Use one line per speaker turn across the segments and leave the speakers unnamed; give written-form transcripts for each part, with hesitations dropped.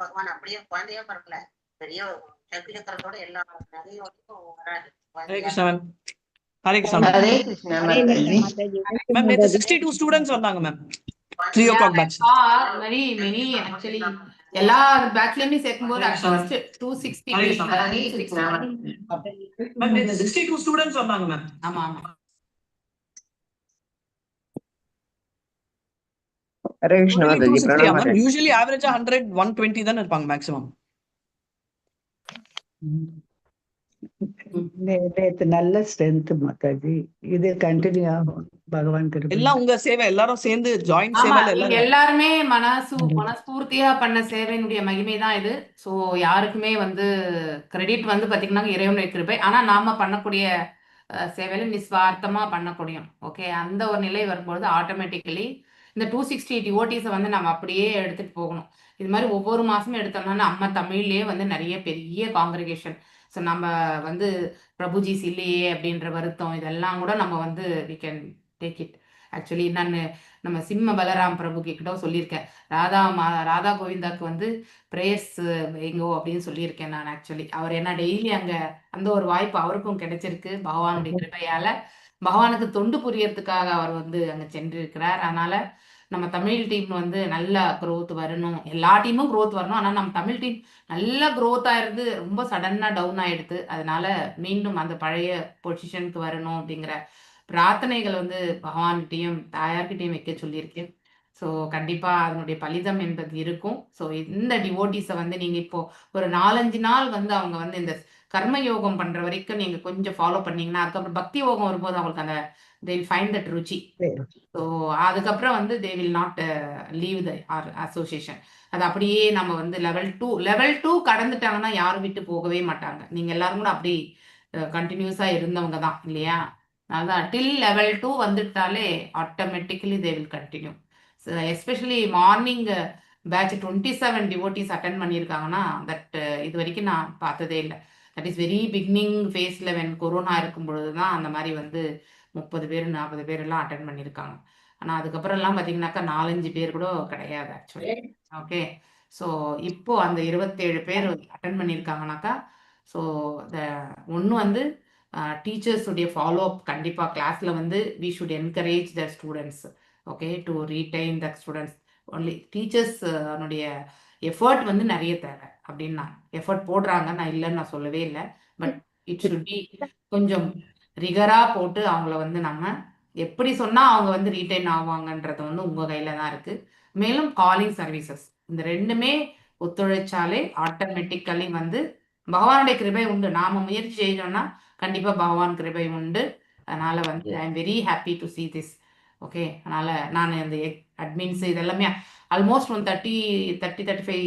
பகவான் அப்படியே குழந்தையா பிறக்கல, பெரிய சக்கரத்தோட எல்லா நகையோடையும் வராது
ஹரே
குழந்தையா.
Krishna ma'am. Hare Krishna ma'am.
Hare Krishna Mataji.
Ma'am நேத்து 62 ஸ்டூடெண்ட்ஸ் வந்தாங்க ma'am 3 o'clock batch.
many actually எல்லா பேட்ச்லயுமே சேர்க்கும்போது ஃபர்ஸ்ட் 260
ஹரே
பேர்.
கிருஷ்ணா
ஹரே கிருஷ்ணா
மேம் நேத்து 62 ஸ்டூடெண்ட்ஸ் வந்தாங்க மேம்.
ஆமா ஆமா.
ஹரே கிருஷ்ணா மாதாஜி. பிரணாம்
மேம்
மாதாஜி.
யூசுவலி ஆவரேஜா 100 120 தான் இருப்பாங்க மேக்ஸிமம்.
நேத்து நல்ல ஸ்ட்ரென்த் மாதாஜி. இது கண்டினியூ ஆகும் பகவான் கிருபை.
எல்லாம் உங்க சேவை, எல்லாரும் சேர்ந்து ஜாயிண்ட்
ஆமா,
சேவைல
நீங்க
எல்லாரும்
எல்லாருமே மனஸ்பூர்த்தியா பண்ண சேவையினுடைய மகிமை தான் இது. சோ யாருக்குமே வந்து கிரெடிட் வந்து பாத்தீங்கன்னா இறைவனுடைய கிருபை. ஆனா நாம பண்ணக்கூடிய சேவையில நிஸ்வார்த்தமா பண்ணக்கூடியும். ஓகே, அந்த ஒரு நிலை வரும்பொழுது ஆட்டோமேட்டிக்கலி இந்த 260 டிவோட்டிஸை வந்து நம்ம அப்படியே எடுத்துட்டு போகணும். இது மாதிரி ஒவ்வொரு மாசமும் எடுத்தோம்னா நம்ம தமிழ்லயே வந்து நிறைய பெரிய காங்கிரிகேஷன். ஸோ நம்ம வந்து பிரபுஜிஸ் இல்லையே அப்படின்ற வருத்தம் இதெல்லாம் கூட நம்ம வந்து we can take it. Actually நான் நம்ம சிம்ம பலராம் பிரபு கிட்ட சொல்லியிருக்கேன், ராதா கோவிந்தாக்கு வந்து பிரேயர்ஸ் வைங்கோ அப்படின்னு சொல்லியிருக்கேன் நான். ஆக்சுவலி அவர் என்ன டெய்லி அங்க அந்த ஒரு வாய்ப்பு அவருக்கும் கிடைச்சிருக்கு பகவானுடைய கிருபையால. பகவானுக்கு தொண்டு புரியறதுக்காக அவர் வந்து அங்க சென்றிருக்கிறார். அதனால நம்ம தமிழ் டீம் வந்து நல்ல growth வரணும், எல்லா டீமும் growth வரணும். ஆனா நம்ம தமிழ் டீம் நல்ல growth ஆயிருந்து ரொம்ப சடனா டவுன் ஆயிடுது. அதனால மீண்டும் அந்த பழைய பொசிஷனுக்கு வரணும் அப்படிங்கிற பிரார்த்தனைகள் வந்து பகவான்கிட்டையும் தாயார்கிட்டையும் வைக்க சொல்லியிருக்கேன். ஸோ கண்டிப்பா அதனுடைய பலிதம் என்பது இருக்கும். ஸோ இந்த டிவோட்டிஸை வந்து நீங்க இப்போ ஒரு 4-5 நாள் வந்து அவங்க வந்து இந்த கர்ம யோகம் பண்ற வரைக்கும் நீங்க கொஞ்சம் ஃபாலோ பண்ணீங்கன்னா, அதுக்கப்புறம் பக்தி யோகம் வரும்போது அவங்களுக்கு அந்த they will find that Ruchi. So அதுக்கப்புறம் வந்து they will not leave the association. அது அப்படியே நம்ம வந்து லெவல் 2 கடந்துட்டாங்கன்னா யாரும் விட்டு போகவே மாட்டாங்க. நீங்க எல்லாரும் கூட அப்படி கண்டினியூஸா இருந்தவங்க தான் இல்லையா? அதான் டில் லெவல் 2 வந்துட்டாலே automatically they will continue. Especially morning batch 27 devotees attend பண்ணியிருக்காங்கன்னா தட் இது வரைக்கும் நான் பார்த்ததே இல்லை. தட் இஸ் வெரி பிகினிங் ஃபேஸில் வென் கொரோனா இருக்கும் பொழுது தான் அந்த மாதிரி வந்து 30 பேர் 40 பேர் எல்லாம் அட்டன் பண்ணியிருக்காங்க. ஆனால் அதுக்கப்புறம் எல்லாம் பார்த்தீங்கன்னாக்கா 4-5 பேர் கூட கிடையாது ஆக்சுவலி. ஓகே, ஸோ இப்போ அந்த 27 பேர் அட்டன் பண்ணியிருக்காங்கனாக்கா, ஸோ ஒன்று வந்து டீச்சர்ஸுடைய ஃபாலோ அப் கண்டிப்பாக கிளாஸில் வந்து we should encourage the students. Okay, to retain the students only. Teachers அதனுடைய எஃபர்ட் வந்து நிறைய தேவை அப்படின்னு நான் எஃபர்ட் போடுறாங்க, நான் இல்லைன்னு நான் சொல்லவே இல்லை. பட் இட் ஷுட் பி கொஞ்சம் ரிகரா போட்டு அவங்கள வந்து நம்ம எப்படி சொன்னால் அவங்க வந்து ரீடைன் ஆவாங்கன்றது வந்து உங்கள் கையில் தான் இருக்குது. மேலும் காலிங் சர்வீசஸ் இந்த ரெண்டுமே ஒத்துழைச்சாலே ஆட்டோமேட்டிக்கலி வந்து பகவானுடைய கிருபை உண்டு. நாம முயற்சி செய்யணும்னா கண்டிப்பா பகவான் கிருபை உண்டு. அதனால வந்து I am very happy to see this. Okay, அதனால நான் இந்த அட்மின்ஸ் இதெல்லாமே ஆல்மோஸ்ட் 35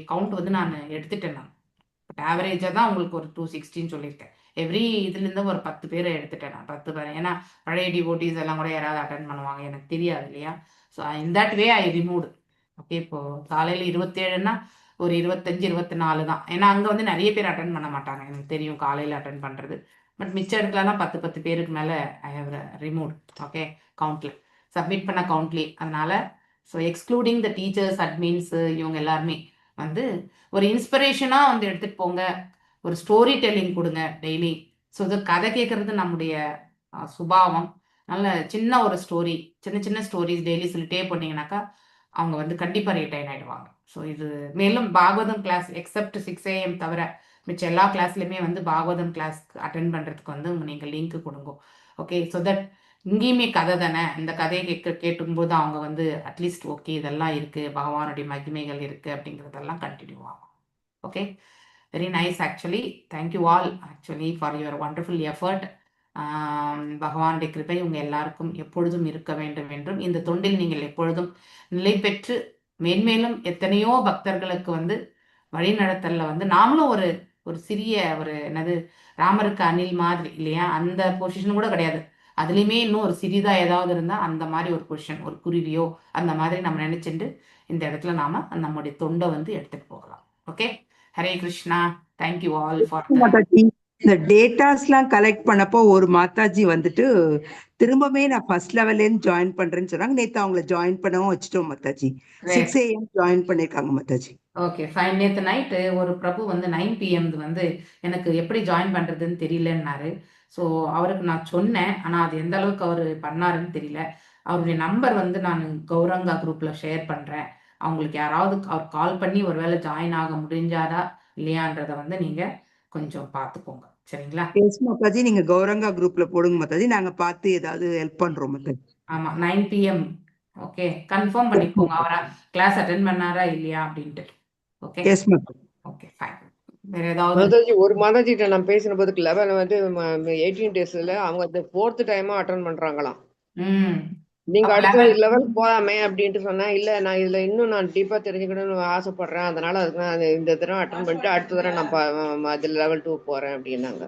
கவுண்ட் வந்து நான் எடுத்துட்டேன். நான் பட் ஆவரேஜாக தான் உங்களுக்கு ஒரு 260 சொல்லியிருக்கேன். எவ்ரி இதுலேருந்து ஒரு 10 பேரை எடுத்துட்டேன் நான், 10 பேர். ஏன்னா பழைய டிவோட்டிஸ் எல்லாம் கூட யாராவது அட்டன் பண்ணுவாங்க, எனக்கு தெரியாது இல்லையா? So in that way I removed. Okay, இப்போ காலையில் 27ன்னா ஒரு 25-24 தான். ஏன்னா அங்கே வந்து நிறைய பேர் அட்டன் பண்ண மாட்டாங்க, எனக்கு தெரியும் காலையில் அட்டன் பண்ணுறது. பட் மிச்ச இடத்துலலாம் 10 பேருக்கு மேலே ஐ ஹவ் ரிமூவ். ஓகே, கவுண்ட்ல சப்மிட் பண்ண கவுண்ட்லேயே. அதனால so excluding the teachers admins இவங்க எல்லாருமே வந்து ஒரு இன்ஸ்பிரேஷனாக வந்து எடுத்துகிட்டு போங்க. ஒரு ஸ்டோரி டெல்லிங் கொடுங்க டெய்லி. ஸோ இது கதை கேட்குறது நம்முடைய சுபாவம். நல்ல சின்ன ஒரு ஸ்டோரி, சின்ன ஸ்டோரிஸ் டெய்லி சொல்லிட்டே போனீங்கன்னாக்கா அவங்க வந்து கண்டிப்பாக ரீடைன் ஆகிடுவாங்க. ஸோ இது மேலும் பாகவதம் கிளாஸ் எக்ஸப்ட் 6 AM தவிர மிச்ச எல்லா கிளாஸ்லையுமே வந்து பாகவதம் கிளாஸ் அட்டென்ட் பண்ணுறதுக்கு வந்து நீங்கள் லிங்க் கொடுங்க. ஓகே, ஸோ தட் இங்கேயுமே கதை தானே, இந்த கதையை கேட்டும்போது அவங்க வந்து அட்லீஸ்ட் ஓகே இதெல்லாம் இருக்குது, பகவானுடைய மகிமைகள் இருக்குது அப்படிங்கிறதெல்லாம் கண்டினியூ ஆகும். Okay, very nice actually. Thank you all actually for your wonderful effort. பகவானுடைய கிருபை உங்கள் எல்லாருக்கும் எப்பொழுதும் இருக்க வேண்டும் என்றும், இந்த தொண்டில் நீங்கள் எப்பொழுதும் நிலை பெற்று மேன்மேலும் எத்தனையோ பக்தர்களுக்கு வந்து வழிநடத்தல வந்து நாமளும் ஒரு சிறிய ஒரு என்னது ராமருக்கு அணில் மாதிரி இல்லையா, அந்த பொசிஷன் கூட கிடையாது, அதுலேயுமே இன்னும் ஒரு சிறிதாக ஏதாவது இருந்தால் அந்த மாதிரி ஒரு பொசிஷன், ஒரு குருவியோ அந்த மாதிரி நம்ம நினைச்சுட்டு இந்த இடத்துல நாம நம்முடைய தொண்டை வந்து எடுத்துட்டு போகலாம். Okay, Hare Krishna. Thank you all for
இந்த டேட்டாஸ்லாம் கலெக்ட் பண்ணப்போ ஒரு மாதாஜி வந்துட்டு திரும்பவே நான் ஃபர்ஸ்ட் லெவல்லேருந்து ஜாயின் பண்றேன்னு சொன்னாங்க. நேற்று அவங்கள ஜாயின் பண்ணவும் வச்சுட்டோம் மாதாஜி. 6 AM ஜாயின் பண்ணிருக்காங்க மாதாஜி.
Okay fine. நேற்று நைட்டு ஒரு பிரபு வந்து 9 PM வந்து எனக்கு எப்படி ஜாயின் பண்ணுறதுன்னு தெரியலன்னாரு. ஸோ அவருக்கு நான் சொன்னேன், ஆனால் அது எந்த அளவுக்கு அவர் பண்ணாருன்னு தெரியல. அவருடைய நம்பர் வந்து நான் கௌரங்கா குரூப்பில் ஷேர் பண்ணுறேன். அவங்களுக்கு யாராவது அவர் கால் பண்ணி ஒருவேளை ஜாயின் ஆக முடிஞ்சாரா இல்லையான்றதை வந்து நீங்கள் கொஞ்சம் பார்த்துக்கோங்க. சரிங்களா?
எஸ் மாதாஜி, நீங்க கௌரங்கா குரூப்ல போடுங்க மாதாஜி, நாங்க பார்த்து ஏதாவது ஹெல்ப் பண்றோம் மாதாஜி.
ஆமாம் 9 PM. ஓகே கன்ஃபார்ம் பண்ணிக்கோங்க அவரை கிளாஸ் அட்டென்ட் பண்ணாரா இல்லையா அப்படின்ட்டு. Okay
yes Mataji.
Okay fine. வேற ஏதாவது?
மாதாஜி, ஒரு மாதாஜிட்ட நான் பேசின போதுக்கு 11 வந்து 18 டேஸ்ல அவங்க இந்த 4th டைமா அட்டன் பண்றாங்களாம்.
ம்
நீங்க
அப்ப
அடுத்த
11
லெவல் போலாமே அப்படின்ட்டு சொன்னா, இல்ல நான் இதுல இன்னும் நான் டீப்பா தெரிஞ்சுக்கணும்னு ஆசைப்படுறேன், அதனால அதுக்கு நான் இந்த தடவை அட்டன் பண்ணிட்டு அடுத்த தடவை நான் அதுல லெவல் 2 போறேன் அப்படின்னாங்க.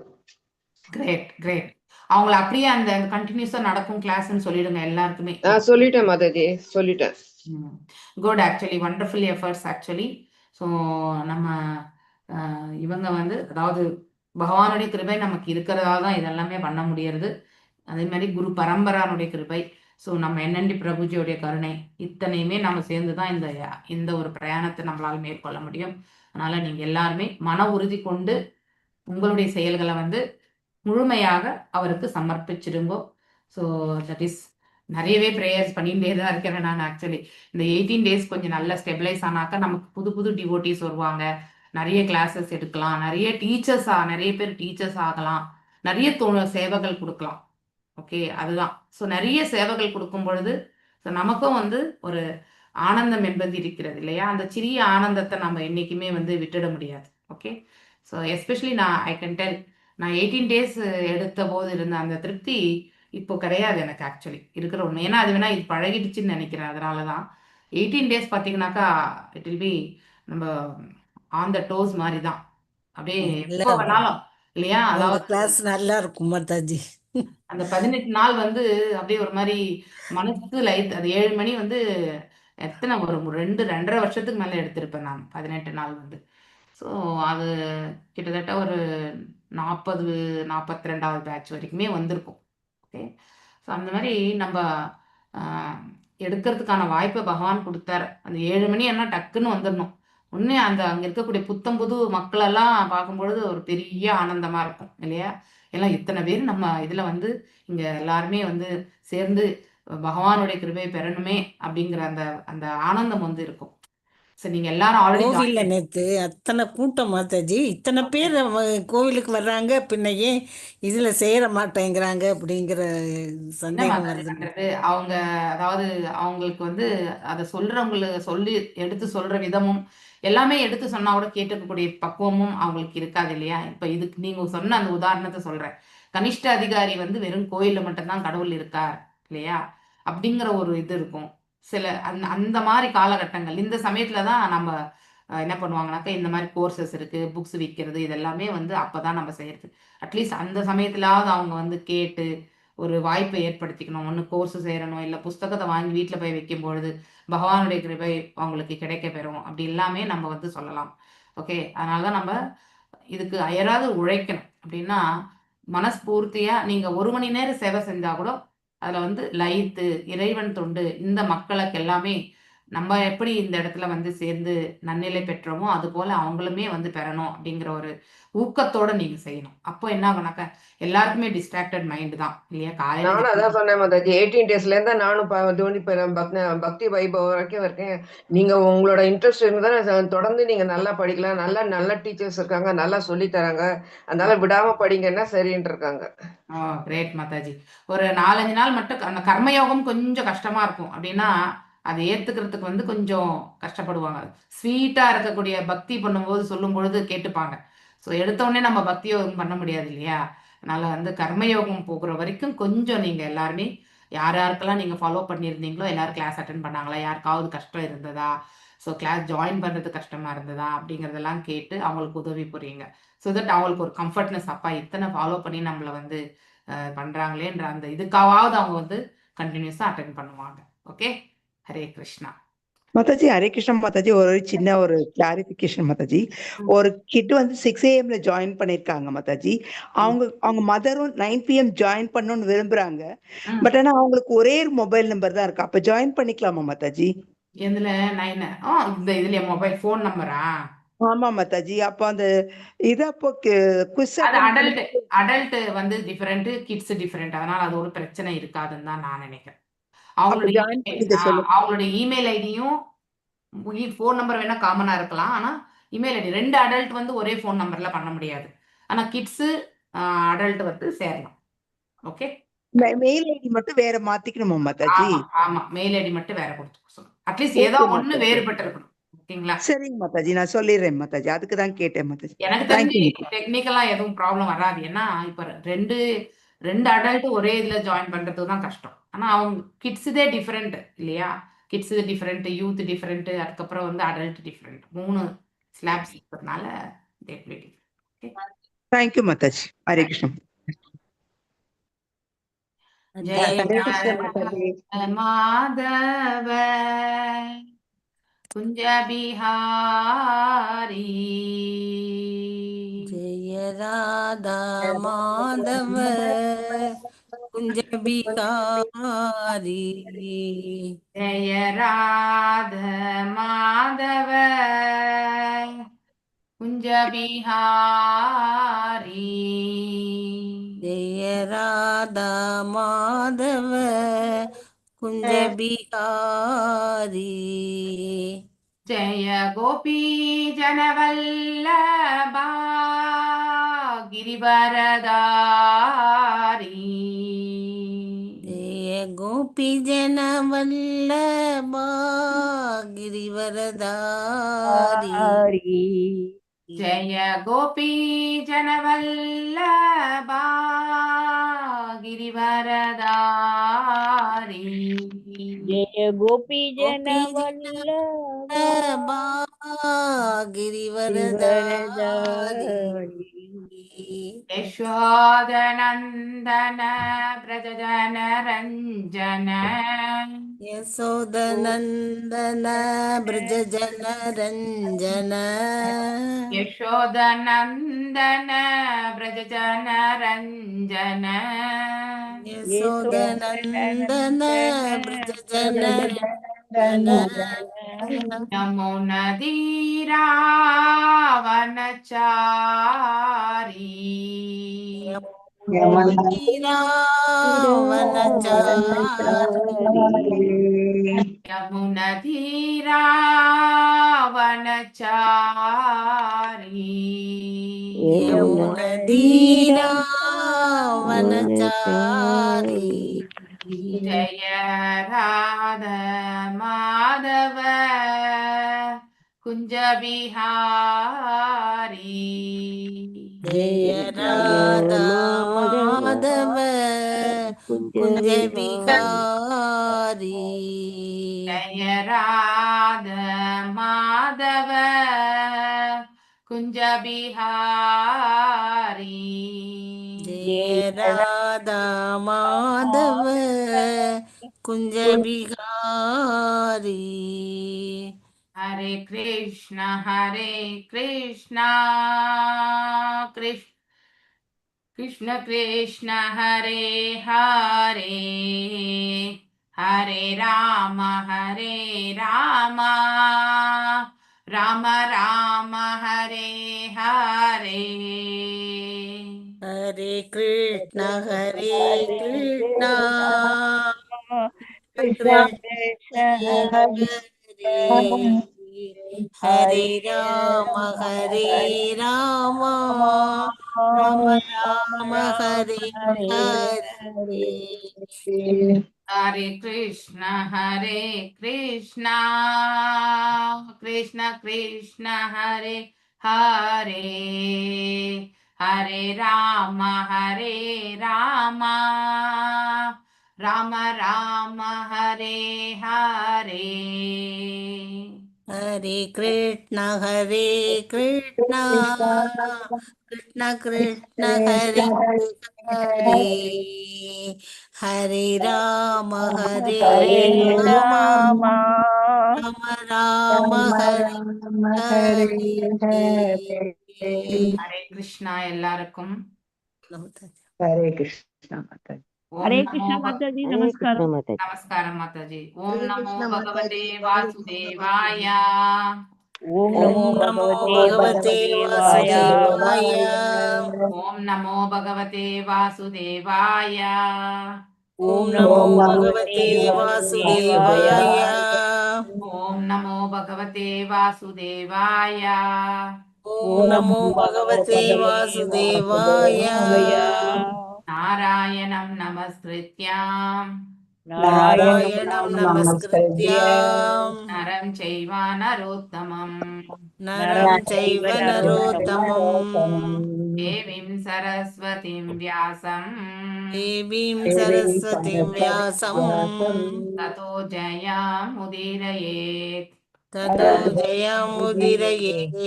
Great great. அவங்கள அப்படியே அந்த கண்டினியூஸா நடக்கும் கிளாஸ்ன்னு சொல்லிடுங்க எல்லாருக்குமே.
நான் சொல்லிட்டேன் மாதாஜி, சொல்லிட்டேன்.
Good. Actually wonderful efforts actually. So நம்ம இவங்க வந்து அதாவது பகவானுடைய கிருபை நமக்கு இருக்கிறதா தான் இதெல்லாமே பண்ண முடியறது. அதே மாதிரி குரு பரம்பரானுடைய கிருபை. ஸோ நம்ம என்என்டி பிரபுஜியோடைய கருணை இத்தனையுமே நம்ம சேர்ந்து தான் இந்த ஒரு பிரயாணத்தை நம்மளால் மேற்கொள்ள முடியும். அதனால நீங்க எல்லாருமே மன உறுதி கொண்டு உங்களுடைய செயல்களை வந்து முழுமையாக அவருக்கு சமர்ப்பிச்சிடுங்கோ. ஸோ தட் இஸ் நிறையவே ப்ரேயர்ஸ் பண்ணிகிட்டே தான் இருக்கிறேன் நான். ஆக்சுவலி இந்த 18 days கொஞ்சம் நல்லா ஸ்டெபிளைஸ் ஆனாக்கா நமக்கு புது புது டிவோட்டிஸ் வருவாங்க, நிறைய கிளாஸஸ் எடுக்கலாம், நிறைய நிறைய பேர் டீச்சர்ஸ் ஆகலாம், நிறைய சேவைகள் கொடுக்கலாம். ஓகே அதுதான். ஸோ நிறைய சேவைகள் கொடுக்கும் பொழுது நமக்கும் வந்து ஒரு ஆனந்தம் என்பது இருக்கிறது இல்லையா? அந்த சிறிய ஆனந்தத்தை நம்ம என்றைக்குமே வந்து விட்டுட முடியாது. Okay so especially I can tell, நான் 18 days எடுத்த போது இருந்த அந்த திருப்தி இப்போ கிடையாது எனக்கு ஆக்சுவலி இருக்கிற ஒன்று. ஏன்னா அது வேணா இது பழகிடுச்சுன்னு நினைக்கிறேன். அதனால தான் 18 days பார்த்தீங்கன்னாக்கா இட் வில் பி நம்ம ஆன் த டோஸ் மாதிரி தான், அப்படியே எப்போ வேணாலும் இல்லையா? அதாவது
கிளாஸ் நல்லா இருக்கும் மாதாஜி.
அந்த 18 நாள் வந்து அப்படியே ஒரு மாதிரி மனசுக்கு லைட். அது 7 மணி வந்து எத்தனை ஒரு 2.5 வருஷத்துக்கு மேலே எடுத்திருப்பேன் நான் 18 நாள் வந்து. ஸோ அது கிட்டத்தட்ட ஒரு 42வது பேட்ச் வரைக்குமே வந்திருக்கும். ஓகே ஸோ அந்த மாதிரி நம்ம எடுக்கிறதுக்கான வாய்ப்பை பகவான் கொடுத்தாரு. அந்த 7 மணி என்ன டக்குன்னு வந்துடணும். ஒன்று அங்கே இருக்கக்கூடிய புத்தம் புது மக்களெல்லாம் பார்க்கும்பொழுது ஒரு பெரிய ஆனந்தமாக இருக்கும் இல்லையா? எல்லாம் இத்தனை பேர் நம்ம இதில் வந்து இங்கே எல்லாருமே வந்து சேர்ந்து பகவானுடைய கிருபை பெறணுமே அப்படிங்கிற அந்த அந்த ஆனந்தம் வந்து இருக்கும். சரி நீங்க எல்லாரும் ஆல்ரெடி
கோவில்ல நேத்து அத்தனை கூட்டம் மாதாஜி, இத்தனை பேர் கோவிலுக்கு வர்றாங்க, பின்ன ஏன் இதுல சேர மாட்டேங்கிறாங்க அப்படிங்கிற சந்தேகம் வருது.
அவங்க அதாவது அவங்களுக்கு வந்து அதை சொல்றவங்களுக்கு சொல்லி எடுத்து சொல்ற விதமும் எல்லாமே எடுத்து சொன்னா கூட கேட்டுக்கக்கூடிய பக்குவமும் அவங்களுக்கு இருக்காது இல்லையா? இப்ப இதுக்கு நீங்க சொன்ன அந்த உதாரணத்தை சொல்றேன். கனிஷ்ட அதிகாரி வந்து வெறும் கோயில்ல மட்டும்தான் கடவுள் இருக்கார் இல்லையா அப்படிங்கிற ஒரு இது இருக்கும். சில அந்த மாதிரி காலகட்டங்கள் இந்த சமயத்துல தான் நம்ம என்ன பண்ணுவாங்கனாக்கா இந்த மாதிரி கோர்சஸ் இருக்கு, புக்ஸ் விற்கிறது, இதெல்லாமே வந்து அப்பதான் நம்ம செய்யறது. அட்லீஸ்ட் அந்த சமயத்திலாவது அவங்க வந்து கேட்டு ஒரு வாய்ப்பை ஏற்படுத்திக்கணும். ஒன்று கோர்ஸ் சேரணும், இல்லை புஸ்தகத்தை வாங்கி வீட்டில் போய் வைக்கும் பொழுது பகவானுடைய கிருபை அவங்களுக்கு கிடைக்க பெறும். அப்படி எல்லாமே நம்ம வந்து சொல்லலாம். ஓகே அதனாலதான் நம்ம இதுக்கு அயராது உழைக்கணும். அப்படின்னா மனஸ்பூர்த்தியா நீங்க 1 மணி நேரம் சேவை செஞ்சா கூட அதுல வந்து லயித்து இறைவன் தொண்டு இந்த மக்களுக்கு எல்லாமே நம்ம எப்படி இந்த இடத்துல வந்து சேர்ந்து நன்னிலை பெற்றோமோ அது போல அவங்களுமே வந்து பெறணும் அப்படிங்கிற ஒரு ஊக்கத்தோட நீங்க செய்யணும். அப்போ என்ன ஆகுனாக்கா எல்லாருக்குமே டிஸ்ட்ராக்டட் மைண்ட் தான் இல்லையா?
நானும்
காலையில
அதான் சொன்னேன் மாதாஜி, 18 daysல இருந்தா நானும் பக்தி வைபவம் வரைக்கும் இருக்கேன். நீங்க உங்களோட இன்ட்ரெஸ்ட் இருந்தா தொடர்ந்து நீங்க நல்லா படிக்கலாம், நல்ல டீச்சர்ஸ் இருக்காங்க, நல்லா சொல்லி தராங்க, அதனால விடாம படிங்கன்னா சரின்னு இருக்காங்க.
கிரேட் மாதாஜி. ஒரு 4-5 நாள் மட்டும் அந்த கர்மயோகம் கொஞ்சம் கஷ்டமா இருக்கும். அப்படின்னா அதை ஏத்துக்கிறதுக்கு வந்து கொஞ்சம் கஷ்டப்படுவாங்க. ஸ்வீட்டா இருக்கக்கூடிய பக்தி பண்ணும்போது சொல்லும் பொழுது கேட்டுப்பாங்க. ஸோ எடுத்த உடனே நம்ம பக்தி யோகம் பண்ண முடியாது இல்லையா? அதனால வந்து கர்மயோகம் போகிற வரைக்கும் கொஞ்சம் நீங்க எல்லாருமே யார் யாருக்கெல்லாம் நீங்க ஃபாலோ பண்ணியிருந்தீங்களோ எல்லாரும் கிளாஸ் அட்டன் பண்ணாங்களா, யாருக்காவது கஷ்டம் இருந்ததா, ஸோ கிளாஸ் ஜாயின் பண்றது கஷ்டமா இருந்ததா அப்படிங்கிறதெல்லாம் கேட்டு அவங்களுக்கு உதவி புரியுங்க. ஸோ தட் அவங்களுக்கு ஒரு கம்ஃபர்ட்னஸ், அப்பா இத்தனை ஃபாலோ பண்ணி நம்மளை வந்து பண்றாங்களேன்ற அந்த இதுக்காவது அவங்க வந்து கண்டினியூஸா அட்டென்ட் பண்ணுவாங்க. ஓகே ஹரே கிருஷ்ணா.
மாதாஜி ஹரே கிருஷ்ணா. மாதாஜி ஒரு சின்ன ஒரு கிளாரிபிகேஷன் மாதாஜி. ஒரு கிட் வந்து 6 AM ஜாயின் பண்ணிருக்காங்க மாதாஜி. அவங்க மதரும் 9 PM ஜாயின் பண்ணணும்னு விரும்புறாங்க. பட் ஆனா அவங்களுக்கு ஒரே மொபைல் நம்பர் தான் இருக்கு. அப்ப ஜாயின் பண்ணிக்கலாமா மாதாஜி?
எதுல 9 இந்த இதுல மொபைல் ஃபோன் நம்பரா?
ஆமா மாதாஜி. அப்போ அந்த இது அப்போ குவிஸ்
அது
அட்டென்ட்
அடல்ட்
பண்ணும்போது
அடல்ட் வந்து டிஃபரெண்ட், கிட்ஸ் டிஃபரெண்ட். அதனால அது ஒரு பிரச்சனை இருக்காதுன்னு தான் நான் நினைக்கிறேன்.
அப்ப
அவங்களுடைய
ஜாயின் பண்ணிக்க சொல்லுங்க.
அவங்களுடைய இமெயில் ஐடியும் ஃபோன் நம்பர் வேணா காமனா இருக்கலாம். ஆனா இமெயில் ஐடி 2 அடல்ட் வந்து ஒரே ஃபோன் நம்பர்ல பண்ண முடியாது. ஆனா கிட்ஸ் அடல்ட் வந்து சேரலாம். ஓகே.
மெயில் ஐடி மட்டும் வேற மாத்திக்கணுமா மாதாஜி?
ஆமா ஆமா மெயில் ஐடி மட்டும் வேற கொடுத்துக்க சொல்லுங்க. அட்லீஸ்ட் ஏதோ
ஓகே
ஒண்ணு
மாதாஜி.
வேறுபட்டு இருக்கணும். ஓகேங்களா?
சரிங்க மாதாஜி, நான் சொல்லிடுறேன் மாதாஜி. அதுக்கு தான் கேட்டேன் மாதாஜி.
எனக்கு தெரிஞ்சு
தேங்க்யூ மாதாஜி.
டெக்னிக்கலா எதுவும் ப்ராப்ளம் வராது. ஏன்னா இப்ப ரெண்டு அடல்ட் ஒரே இதுல ஜாயின் பண்றதுக்கு தான் கஷ்டம். ஆனா அவங்க கிட்ஸுதே டிஃபரெண்ட் இல்லையா? கிட்ஸ் டிஃபரெண்ட், யூத் டிஃபரெண்ட், அதுக்கப்புறம் வந்து அடல்ட் டிஃபரெண்ட். 3 ஸ்லாப்ஸ் இருக்கிறதுனால
தேங்க்யூ மாதாஜி. ஹரே கிருஷ்ணா.
ஜெய
ஹரே கிருஷ்ண மாதாஜி.
மாதவ குஞ்ச பிஹாரி
ஜெய ராதா மாதவ குஞ்ச பிகாரி
ஜெய ராத மாதவ குஞ்ச பிஹாரி
ஜெய ராதா மாதவ குஞ்ச பிகாரி
ஜெய கோபி ஜனவல்லபா கிரிவரதாரி
ஜெய கோபி ஜன வல்லபா கிரிவரதாரி
ஜெய கோபி ஜனவல்லபா கிரிவரதாரி
ஜெய கோபி
கோபி
ஜனவல்லபா
கிரிவரதாரி
யசோதநந்தன பிரஜன ரஞ்சன
யசோதநந்தன பிரஜ ஜன ரஞ்சன
யசோதநந்தன பிரஜன ரஞ்சன
யசோதநந்தன பிரஜ ஜன ரஞ்சன
யமுனதீராவனச்சாரி யமுனதீராவனச்சாரி
யமுனதீராவனச்சாரி
ஜெய ராத மாதவ குஞ்ச பிஹாரி
ஜெய ராதா மாதவ குஞ்ச பிகாரி
ஜெய ராத மாதவ குஞ்ச பிஹாரி
ஜெய ராதா மாதவ குஞ்ச பிகாரி
ஹரே கிருஷ்ணா கிருஷ்ண கிருஷ்ண ஹரே ஹரே ஹரே ராம ராம ராம ஹரே ஹரே
ஹரே கிருஷ்ண கிருஷ்ண
கிருஷ்ண
கிருஷ்ண
ஹரே
ஹரே ராம ராம ராம ராம ஹரே ஹரே
ஹரே கிருஷ்ண கிருஷ்ண கிருஷ்ண ஹரே ஹரே ஹரே ராம ராம ராம ஹரே ஹரே
ஹரே கிருஷ்ண கிருஷ்ண கிருஷ்ண ஹரே ஹரே ஹரே ராம ராம ராம ராம ஹரே ஹரே
ஹரே கிருஷ்ணா எல்லாருக்கும்.
ஹரே கிருஷ்ணா மாதாஜி.
ஓம்
हरे
நமோ
कृष्णा माता जी
हरे
नमस्कार
कृष्ण माता जी।
நமஸ்காரம் மாதாஜி. ஓம்
ஹரே
நமோ
கிருஷ்ணா
பகவதே
மாதாஜி, ஹரே கிருஷ்ணா
வாசுதேவாய.
ओम
ஓம்
नमो
நமோ
भगवते
பகவதே
वासुदेवाय
வாசுதேவாய.
ஓம் நமோ பகவதே வாசுதேவாய.
ओम
ஓம்
नमो
நமோ
ஓம் நமோ
भगवते
பகவதே
वासुदेवाय
வாசுதேவாய.
ஓம் நமோ பகவதே வாசுதேவாய.
ஓம்
ओम
நமோ
नमो
பகவதே
भगवते
வாசுதேவாய.
वासुदेवाय
நாராயணம் நமஸ்கிருத்யாம்
நாராயணம்
नारायणं नमस्कृत्य
நமஸ்கிருத்யாம்
நரம் செய்வ நரோத்தமம்
நரம்
नरं
சைவ
चैव
நரோத்தமம்
नरोत्तमम्
தேவீம் சரஸ்வதிம் வியாசம்
தேவீம் சரஸ்வதிம் வியாசம்
ததோ ஜெயமுதீரயேத்
ததோ ஜெயமுதிரயேத்.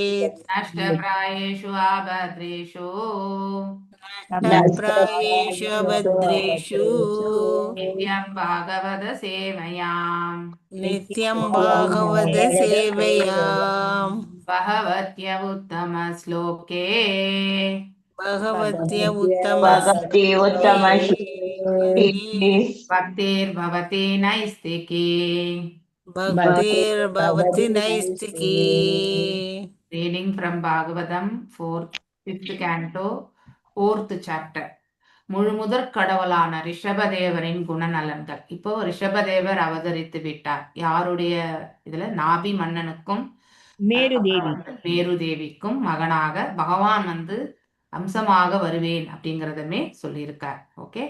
நஷ்டப்ராயேஷு ஆபத்ரேஷு
நஷ்டப்ராயேஷு அபத்ரேஷு
நித்யம் பாகவத சேவையாம்
நித்யம் பாகவத சேவையாம்
பகவத்ய உத்தம ஸ்லோகே
பகவத்ய உத்தம
भगवते उत्तम
பக்திர்பவதி நைஸ்திகி.
பக்திர் பவதி நைஸ்திகி.
Reading from Bhagavatam, 5th canto, 4th chapter. முழுமுதற் கடவுளான ரிஷபதேவரின் குணநலன்கள். இப்போ ரிஷபதேவர் அவதரித்து விட்டார். யாருடைய இதுல? நாபி மன்னனுக்கும்
मेरुदेवी
மேருதேவிக்கும் மகனாக பகவான் வந்து அம்சமாக வருவேன் அப்படிங்கிறதுமே சொல்லியிருக்கார். ஓகே,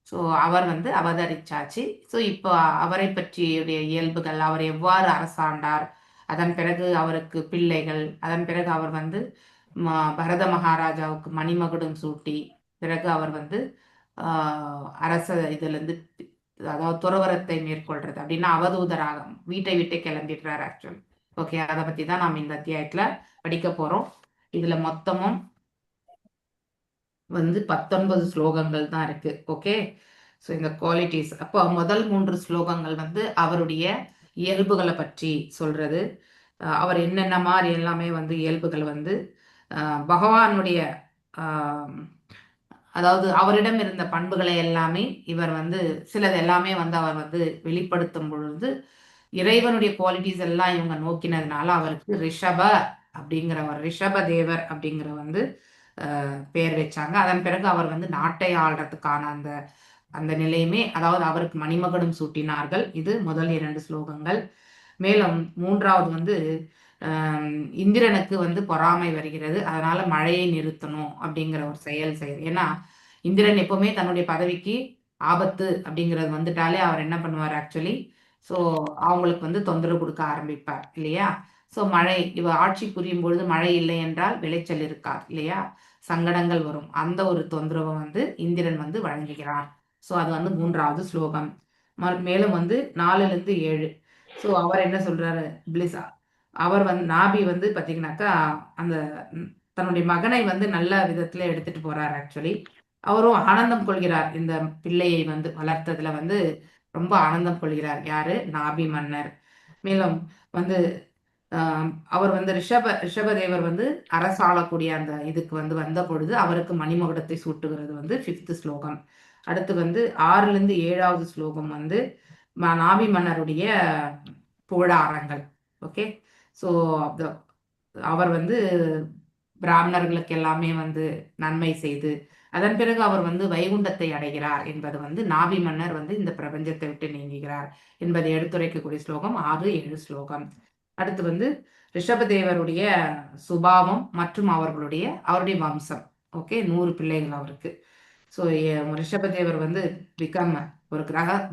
ஸோ அவர் வந்து அவதரிச்சாச்சு. ஸோ இப்போ அவரை பற்றிய இயல்புகள், அவர் எவ்வாறு அரசாண்டார், அதன் பிறகு அவருக்கு பிள்ளைகள், அதன் பிறகு அவர் வந்து பரத மகாராஜாவுக்கு மணிமகுடம் சூட்டி, பிறகு அவர் வந்து அரச இதுலேருந்து, அதாவது துறவரத்தை மேற்கொள்றது அப்படின்னா அவதூதராக வீட்டை விட்டு கிளம்பிடுறார் ஆக்சுவலி. ஓகே, அதை பற்றி தான் நாம் இந்த அத்தியாயத்தில் படிக்க போகிறோம். இதில் மொத்தமும் வந்து 19 ஸ்லோகங்கள் தான் இருக்கு. ஓகே, ஸோ இந்த குவாலிட்டிஸ், அப்போ முதல் 3 ஸ்லோகங்கள் வந்து அவருடைய இயல்புகளை பற்றி சொல்றது. அவர் என்னென்ன மாதிரி எல்லாமே வந்து இயல்புகள் வந்து பகவானுடைய அதாவது அவரிடம் இருந்த பண்புகளை எல்லாமே இவர் வந்து சிலது எல்லாமே வந்து அவர் வந்து வெளிப்படுத்தும் பொழுது இறைவனுடைய குவாலிட்டிஸ் எல்லாம் இவங்க நோக்கினதுனால அவருக்கு ரிஷப அப்படிங்கிறவர், ரிஷப தேவர் அப்படிங்கிற வந்து பேர் வச்சாங்க. அதன் பிறகு அவர் வந்து நாட்டை ஆள்றதுக்கான அந்த அந்த நிலையுமே, அதாவது அவருக்கு மணிமகுடம் சூட்டினார்கள். இது முதல் 2 ஸ்லோகங்கள். மேலும் 3வது வந்து இந்திரனுக்கு வந்து பொறாமை வருகிறது, அதனால மழையை நிறுத்தணும் அப்படிங்கிற ஒரு செயல் செய்யுது. ஏன்னா இந்திரன் எப்பவுமே தன்னுடைய பதவிக்கு ஆபத்து அப்படிங்கிறது வந்துட்டாலே அவர் என்ன பண்ணுவார் ஆக்சுவலி, ஸோ அவங்களுக்கு வந்து தொந்தரவு கொடுக்க ஆரம்பிப்பார் இல்லையா. ஸோ மழை, இவ ஆட்சி புரியும் பொழுது மழை இல்லை என்றால் விளைச்சல் இருக்காது இல்லையா, சங்கடங்கள் வரும். அந்த ஒரு தொந்தரவை வந்து இந்திரன் வந்து வழங்குகிறார். ஸோ அது வந்து 3வது ஸ்லோகம். மேலும் வந்து 4லிருந்து 7. ஸோ அவர் என்ன சொல்றாரு, பிளிஸா அவர் வந்து நாபி வந்து பார்த்தீங்கன்னாக்கா அந்த தன்னுடைய மகனை வந்து நல்ல விதத்துல எடுத்துட்டு போறார் ஆக்சுவலி. அவரும் ஆனந்தம் கொள்கிறார், இந்த பிள்ளையை வந்து வளர்த்ததுல வந்து ரொம்ப ஆனந்தம் கொள்கிறார். யாரு? நாபி மன்னர். மேலும் வந்து அவர் வந்து ரிஷபதேவர் வந்து அரசாளக்கூடிய அந்த இதுக்கு வந்து வந்த பொழுது அவருக்கு மணிமகுடத்தை சூட்டுகிறது வந்து 5th ஸ்லோகம். அடுத்து வந்து 6லிருந்து 7வது ஸ்லோகம் வந்து நாபி மன்னருடைய புகழாரங்கள். ஓகே, ஸோ அவர் வந்து பிராமணர்களுக்கு எல்லாமே வந்து நன்மை செய்து அதன் பிறகு அவர் வந்து வைகுண்டத்தை அடைகிறார் என்பது வந்து நாபி மன்னர் வந்து இந்த பிரபஞ்சத்தை விட்டு நீங்குகிறார் என்பதை எடுத்துரைக்கக்கூடிய ஸ்லோகம் 6-7 ஸ்லோகம். அடுத்து வந்து ரிஷபதேவருடைய சுபாவம் மற்றும் அவருடைய வம்சம். ஓகே, 100 பிள்ளைகள் அவருக்கு. ஸோ ரிஷபதேவர் வந்து ஒரு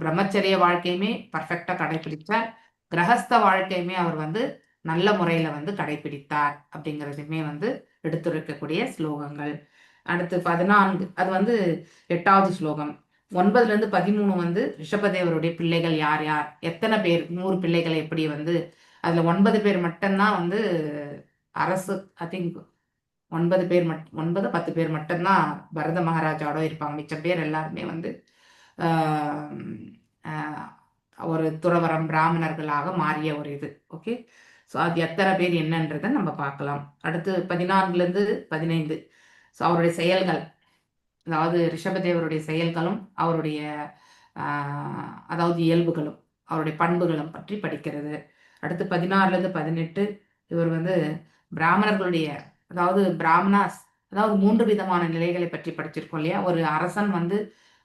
பிரம்மச்சரிய வாழ்க்கையுமே பர்ஃபெக்டா கடைபிடிச்சார், கிரகஸ்த வாழ்க்கையுமே அவர் வந்து நல்ல முறையில வந்து கடைபிடித்தார் அப்படிங்கிறதுமே வந்து எடுத்துரைக்கக்கூடிய ஸ்லோகங்கள். அடுத்து 14, அது வந்து 8வது ஸ்லோகம். 9லிருந்து 13 வந்து ரிஷபதேவருடைய பிள்ளைகள் யார் யார், எத்தனை பேர், 100 பிள்ளைகள் எப்படி வந்து அதுல 9 பேர் மட்டும்தான் வந்து அரசு, ஐ திங்க் 9 பேர் 10 பேர் மட்டும்தான் பரத மகாராஜாவோட இருப்பாங்க. மிச்ச பேர் எல்லாருமே வந்து ஒரு துறவரம் பிராமணர்களாக மாறிய ஒரு இது. ஓகே, ஸோ அது எத்தனை பேர் என்னன்றதை நம்ம பார்க்கலாம். அடுத்து 14லிருந்து 15. ஸோ அவருடைய செயல்கள், அதாவது ரிஷபதேவருடைய செயல்களும் அவருடைய அதாவது இயல்புகளும் அவருடைய பண்புகளும் பற்றி படிக்கிறது. அடுத்து 16லேருந்து 18 இவர் வந்து பிராமணர்களுடைய அதாவது பிராமணாஸ் அதாவது 3 விதமான நிலைகளை பற்றி படிச்சிருக்கோம் இல்லையா. ஒரு அரசன் வந்து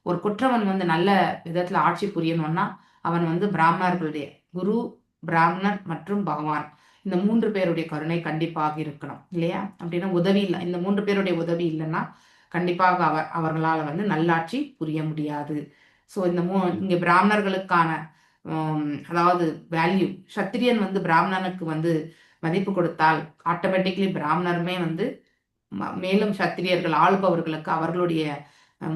ஒரு குற்றவன் வந்து நல்ல விதத்துல ஆட்சி புரியணும்னா அவன் வந்து பிராமணர்களுடைய குரு, பிராமணர் மற்றும் பகவான் இந்த 3 பேருடைய கருணை கண்டிப்பாக இருக்கணும் இல்லையா. அப்படின்னா உதவி இல்லை, இந்த 3 பேருடைய உதவி இல்லைன்னா கண்டிப்பாக அவர்களால் வந்து நல்லாட்சி புரிய முடியாது. ஸோ இங்க பிராமணர்களுக்கான அதாவது வேல்யூ, சத்திரியன் வந்து பிராமணனுக்கு வந்து மதிப்பு கொடுத்தால் ஆட்டோமேட்டிக்லி பிராமணருமே வந்து மேலும் சத்திரியர்கள் ஆளுபவர்களுக்கு அவர்களுடைய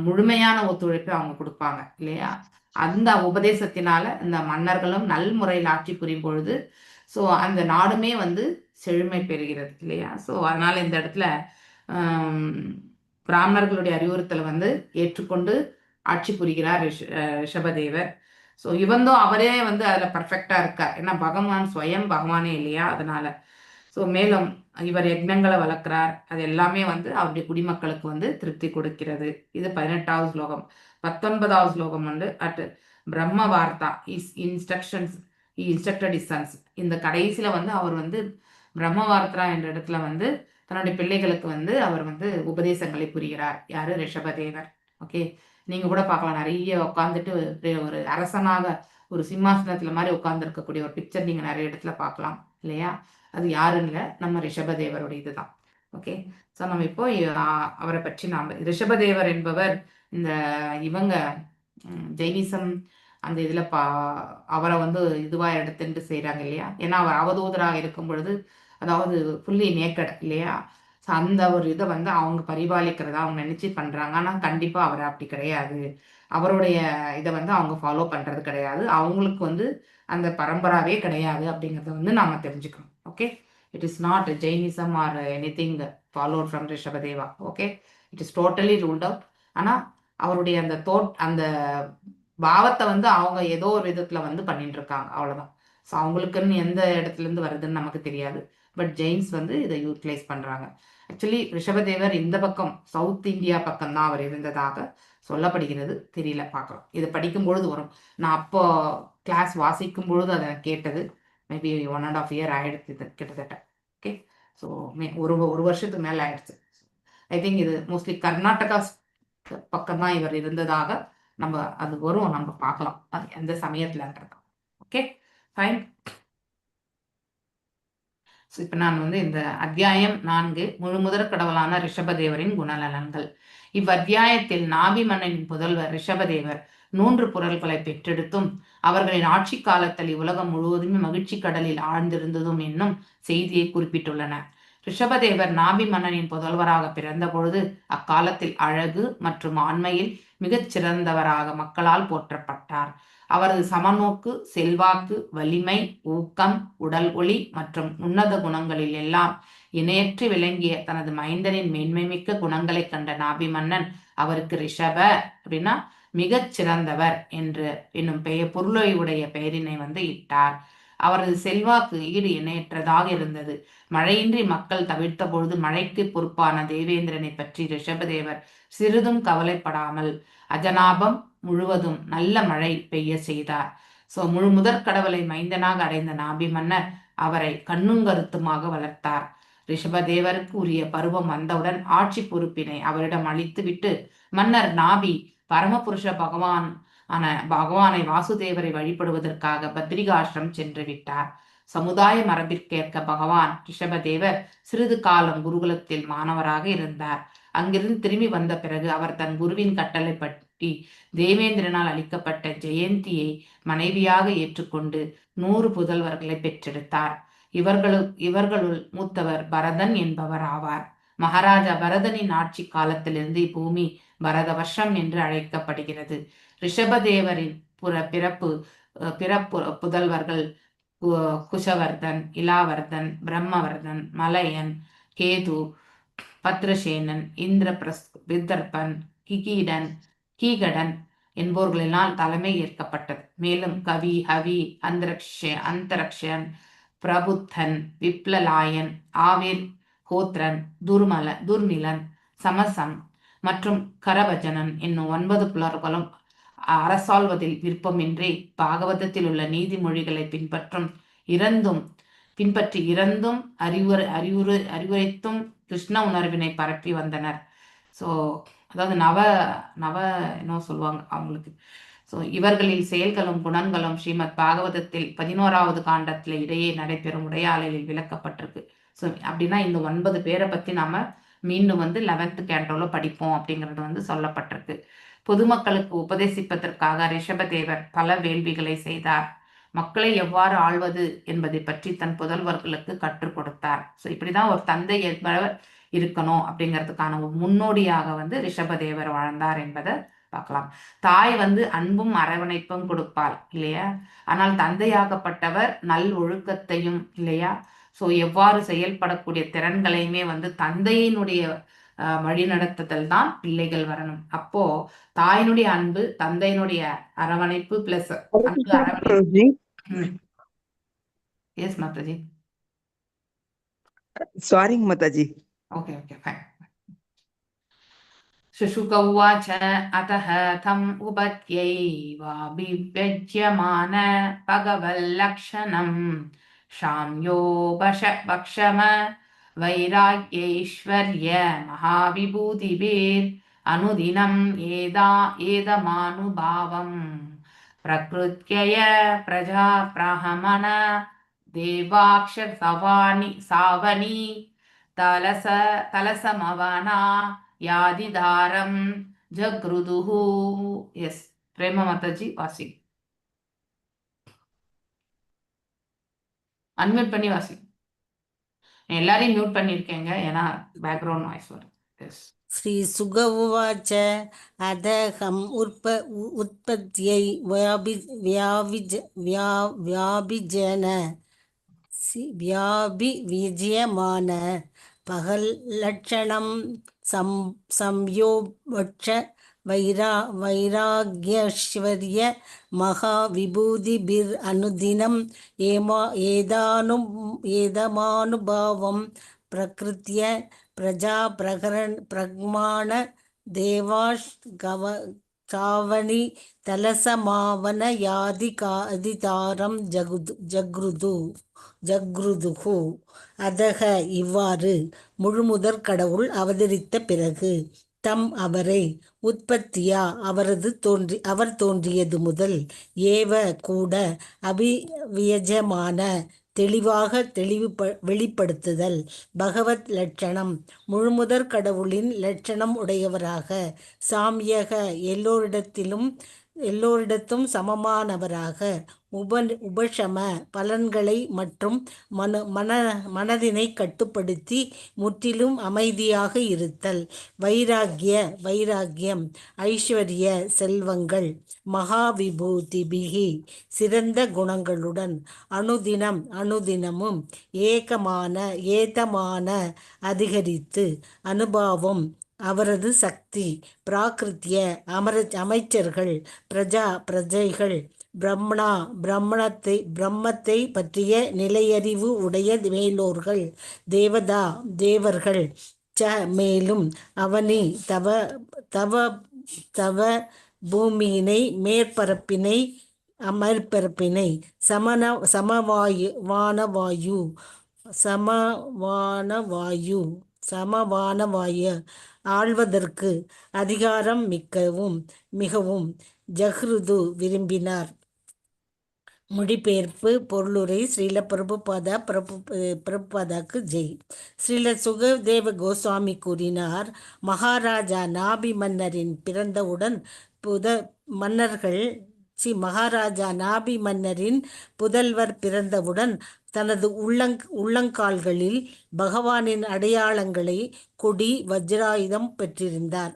முழுமையான ஒத்துழைப்பை அவங்க கொடுப்பாங்க இல்லையா. அந்த உபதேசத்தினால இந்த மன்னர்களும் நல்முறையில் ஆட்சி புரியும் பொழுது ஸோ அந்த நாடுமே வந்து செழுமை பெறுகிறது இல்லையா. ஸோ அதனால இந்த இடத்துல பிராமணர்களுடைய அறிவுறுத்தலை வந்து ஏற்றுக்கொண்டு ஆட்சி புரிகிறார் ரிஷபதேவர். ஸோ இவந்தோ அவரே வந்து அதில் பர்ஃபெக்டாக இருக்கார், ஏன்னா பகவான் ஸ்வயம் பகவானே இல்லையா. அதனால ஸோ மேலும் இவர் யக்னங்களை வளர்க்குறார், அது எல்லாமே வந்து அவருடைய குடிமக்களுக்கு வந்து திருப்தி கொடுக்கிறது. இது 18வது ஸ்லோகம். 19வது ஸ்லோகம் வந்து at Brahmavarta is instructions instructed is sons. இந்த கடைசியில் வந்து அவர் வந்து பிரம்ம வார்த்தா என்ற இடத்துல வந்து தன்னுடைய பிள்ளைகளுக்கு வந்து அவர் வந்து உபதேசங்களை புரிகிறார். யாரு? ரிஷபதேவர். ஓகே, நீங்கள் கூட பார்க்கலாம், நிறைய உட்காந்துட்டு ஒரு அரசனாக ஒரு சிம்மாசனத்தில் மாதிரி உட்கார்ந்து இருக்கக்கூடிய ஒரு பிக்சர் நீங்கள் நிறைய இடத்துல பார்க்கலாம் இல்லையா. அது யாருன்னு நம்ம ரிஷபதேவருடைய இதுதான். ஓகே, ஸோ நம்ம இப்போ அவரை பற்றி நாம் ரிஷபதேவர் என்பவர் இந்த இவங்க ஜெயினிசம் அந்த இதில் அவரை வந்து இதுவாக எடுத்துட்டு செய்கிறாங்க இல்லையா. ஏன்னா அவர் அவதூதராக இருக்கும் பொழுது அதாவது ஃபுல்லி நேக்கட் இல்லையா. ஸோ அந்த ஒரு இதை வந்து அவங்க பரிபாலிக்கிறதா அவங்க நினச்சி பண்ணுறாங்க. ஆனால் கண்டிப்பாக அவர் அப்படி கிடையாது. அவருடைய இதை வந்து அவங்க ஃபாலோ பண்ணுறது கிடையாது. அவங்களுக்கு வந்து அந்த பரம்பராவே கிடையாது அப்படிங்கிறத வந்து நாம் தெரிஞ்சுக்கணும். Okay, it is not Jainism or anything followed from Rishabhadeva. Okay, it is totally ruled out. ஆனால் அவருடைய அந்த பாவத்தை வந்து அவங்க ஏதோ ஒரு விதத்தில் வந்து பண்ணிட்டு இருக்காங்க, அவ்வளோதான். ஸோ அவங்களுக்குன்னு எந்த இடத்துலேருந்து வருதுன்னு நமக்கு தெரியாது. பட் ஜெயின்ஸ் வந்து இதை யூட்டிலைஸ் பண்ணுறாங்க. ஆக்சுவலி ரிஷபதேவர் இந்த பக்கம் சவுத் இந்தியா பக்கம் தான் அவர் இருந்ததாக சொல்லப்படுகிறது. தெரியல, பார்க்கலாம். இதை படிக்கும் பொழுது வரும். நான் அப்போ கிளாஸ் வாசிக்கும் பொழுது அதை கேட்டது. மேபி 1.5 year ஆயிடுச்சு இது கிட்டத்தட்ட. ஓகே, ஸோ ஒரு வருஷத்துக்கு மேலே ஆயிடுச்சு. ஐ திங்க் இது மோஸ்ட்லி கர்நாடகா பக்கம் தான் இவர் இருந்ததாக நம்ம அது வரும், நம்ம பார்க்கலாம் அது எந்த சமயத்துலன்றது. Okay, fine. ஸோ இப்போ நான் வந்து இந்த அத்தியாயம் 4 முழுமுதற் கடவுளான ரிஷபதேவரின் குணநலன்கள். இவ்வத்தியாயத்தில் நாபி மன்னனின் புதல்வர் ரிஷபதேவர் 3 புரல்களை பெற்றெடுத்தும் அவர்களின் ஆட்சி காலத்தில் இவ்வுலகம் முழுவதுமே மகிழ்ச்சி கடலில் ஆழ்ந்திருந்ததும் என்னும் செய்தியை குறிப்பிட்டுள்ளன. ரிஷபதேவர் நாபி மன்னனின் புதல்வராக பிறந்த பொழுது அக்காலத்தில் அழகு மற்றும் ஆண்மையில் மிகச் சிறந்தவராக மக்களால் போற்றப்பட்டார். அவரது சமநோக்கு, செல்வாக்கு, வலிமை, ஊக்கம், உடல் ஒளி மற்றும் உன்னத குணங்களில் எல்லாம் இணையற்று விளங்கிய தனது மைந்தனின் மேன்மைமிக்க குணங்களை கண்ட நாபி மன்னன் அவருக்கு ரிஷப அப்படின்னா மிகச் சிறந்தவர் என்று என்னும் பொருளை உடைய பெயரினை வந்து இட்டார். அவரது செல்வாக்கு ஈடு இணையற்றதாக இருந்தது. மழையின்றி மக்கள் தவிர்த்த பொழுது மழைக்கு பொறுப்பான தேவேந்திரனை பற்றி ரிஷபதேவர் சிறிதும் கவலைப்படாமல் அஜனாபம் முழுவதும் நல்ல மழை பெய்ய செய்தார். ஸோ முதற் கடவுளை மைந்தனாக அடைந்த நாபி மன்னர் அவரை கண்ணுங்கருத்துமாக வளர்த்தார். ரிஷபதேவருக்கு உரிய பருவம் வந்தவுடன் ஆட்சி பொறுப்பினை அவரிடம் அளித்துவிட்டு மன்னர் நாபி பரமபுருஷ பகவானை வாசுதேவரை வழிபடுவதற்காக பத்ரிகாசிரம் சென்று விட்டார். சமுதாய மரபிற்கேற்க பகவான் ரிஷபதேவர் சிறிது காலம் குருகுலத்தில் மாணவராக இருந்தார். அங்கிருந்து திரும்பி வந்த பிறகு அவர் தன் குருவின் கட்டளை பற்றி தேவேந்திரனால் அளிக்கப்பட்ட ஜெயந்தியை மனைவியாக ஏற்றுக்கொண்டு 100 புதல்வர்களை பெற்றெடுத்தார். இவர்களுள் மூத்தவர் பரதன் என்பவர் ஆவார். மகாராஜா பரதனின் ஆட்சி காலத்திலிருந்து இப்பூமி பரத வருஷம் என்று அழைக்கப்படுகிறது. ரிஷபதேவரின் பிறப்பு புதல்வர்கள் குஷவர்தன், இலாவர்தன், பிரம்மவர்தன், மலையன், கேது, பத்ரசேனன், விதர்பன், கீகடன் என்பவர்களினால் தலைமை ஏற்கப்பட்டது. மேலும் கவி, ஹவி, அந்தரக்ஷன், பிரபுத்தன், விப்லலாயன், ஆவிர், கோத்ரன், துர்மிலன், சமசம், மற்றும் கரபஜனன் என்னும் 9 புலர்களும் அரசாள்வதில் விருப்பமின்றி பாகவதத்தில் உள்ள நீதிமொழிகளை பின்பற்றி இறந்தும் அறிவுரைத்தும் கிருஷ்ண உணர்வினை பரப்பி வந்தனர். ஸோ அதாவது நவ என்ன சொல்லுவாங்க அவங்களுக்கு. ஸோ இவர்களில் செயல்களும் குணங்களும் ஸ்ரீமத் பாகவதத்தில் 11வது காண்டத்தில் இடையே நடைபெறும் உரையாடலில் விளக்கப்பட்டிருக்கு. ஸோ அப்படின்னா இந்த 9 பேரை பற்றி நாம மீண்டும் 11th கேண்டோல படிப்போம் அப்படிங்கிறது சொல்லப்பட்டிருக்கு. பொதுமக்களுக்கு உபதேசிப்பதற்காக ரிஷபதேவர் பல வேள்விகளை செய்தார். மக்களை எவ்வாறு ஆள்வது என்பதை பற்றி தன் புதல்வர்களுக்கு கற்றுக் கொடுத்தார். ஸோ இப்படிதான் ஒரு தந்தை என்பவர் இருக்கணும் அப்படிங்கிறதுக்கான ஒரு முன்னோடியாக ரிஷபதேவர் வாழ்ந்தார் என்பதை பார்க்கலாம். தாய் அன்பும் அரவணைப்பும் கொடுப்பாள் இல்லையா, ஆனால் தந்தையாகப்பட்டவர் நல் ஒழுக்கத்தையும் இல்லையா, ஸோ எவ்வாறு செயல்படக்கூடிய திறன்களையுமே தந்தையினுடைய வழிநடத்துதல் தான் பிள்ளைகள் வரணும். அப்போ தாயினுடைய அன்பு, தந்தையினுடைய அரவணைப்பு பிளஸ் அன்பு அரவணைப்பு. எஸ் மாதாஜி.
சாரி மாதாஜி.
Okay fine. शुशुक उवाच अतः तम् उपत्यैवाभिव्यज्यमान भगवल्लक्षणम् शाम्यो भक्षम वैराग्यैश्वर्य महाविभूतिभिर् अनुदिनम् एदमानुभावम् प्रकृत्यय प्रजा ब्राह्मण देवाक्ष सावनी तलसमवना யாதிதாரம் ஜக்ருதுஹு. எஸ் பிரேமா மாதாஜி வாசி. அன்மியூட் பண்ணி வாசி. எல்லாரையும் மியூட் பண்ணிருக்கேங்க, ஏன்னா பேக்ரவுண்ட் நாய்ஸ் வரும். எஸ்.
ஸ்ரீ சுக உவாச்ச அதகம் உற்பத்தியை வியாபிஜன விஜயமான பகல்லட்சணம் சம்யோபட்ச வைராக்யஸ்வர்ய மகாவிபூதிபிர் அனுதினம் ஏதமானுபாவம் பிரகிருத்ய பிரஜா பிரக்மான தேவாஷ் சாவணி தலசமாவன யாதிதாரம் ஜக்ருதுஹு. அதக இவ்வாறு முழுமுதற் கடவுள் அவதரித்த பிறகு தம் அவரை உற்பத்தியா அவர் தோன்றியது முதல் ஏவ கூட அபிவியஜமான தெளிவாக வெளிப்படுத்துதல் பகவத் லட்சணம் முழுமுதற் கடவுளின் லட்சணம் உடையவராக சாமியக எல்லோரிடத்தும் சமமானவராக உபசம பலன்களை மற்றும் மனதினை கட்டுப்படுத்தி முற்றிலும் அமைதியாக இருத்தல் வைராக்கியம் ஐஸ்வர்ய செல்வங்கள் மகாவிபூதிபிகி சிறந்த குணங்களுடன் அனுதினமும் ஏதமான அதிகரித்து அனுபவம் அவரது சக்தி பிராகிருத்திய அமைச்சர்கள் பிரஜைகள் பிரம்மத்தை பற்றிய நிலையறிவு உடைய மேலோர்கள் தேவர்கள் மேலும் அவனி தவ பூமியினை மேற்பரப்பினை சமவானவாயு ஆள்வதற்கு அதிகாரம் மிகவும் ஜக்ருது விரும்பினார். மொழிபெயர்ப்பு பொருளுரை ஸ்ரீல பிரபுபாதாக்கு ஜெய். ஸ்ரீல சுகதேவ கோஸ்வாமி கூறினார், மகாராஜா நாபி மன்னரின் பிறந்தவுடன் மகாராஜா நாபி மன்னரின் புதல்வர் பிறந்தவுடன் தனது உள்ளங்கால்களில் பகவானின் அடையாளங்களை கொடி வஜ்ராயுதம் பெற்றிருந்தார்.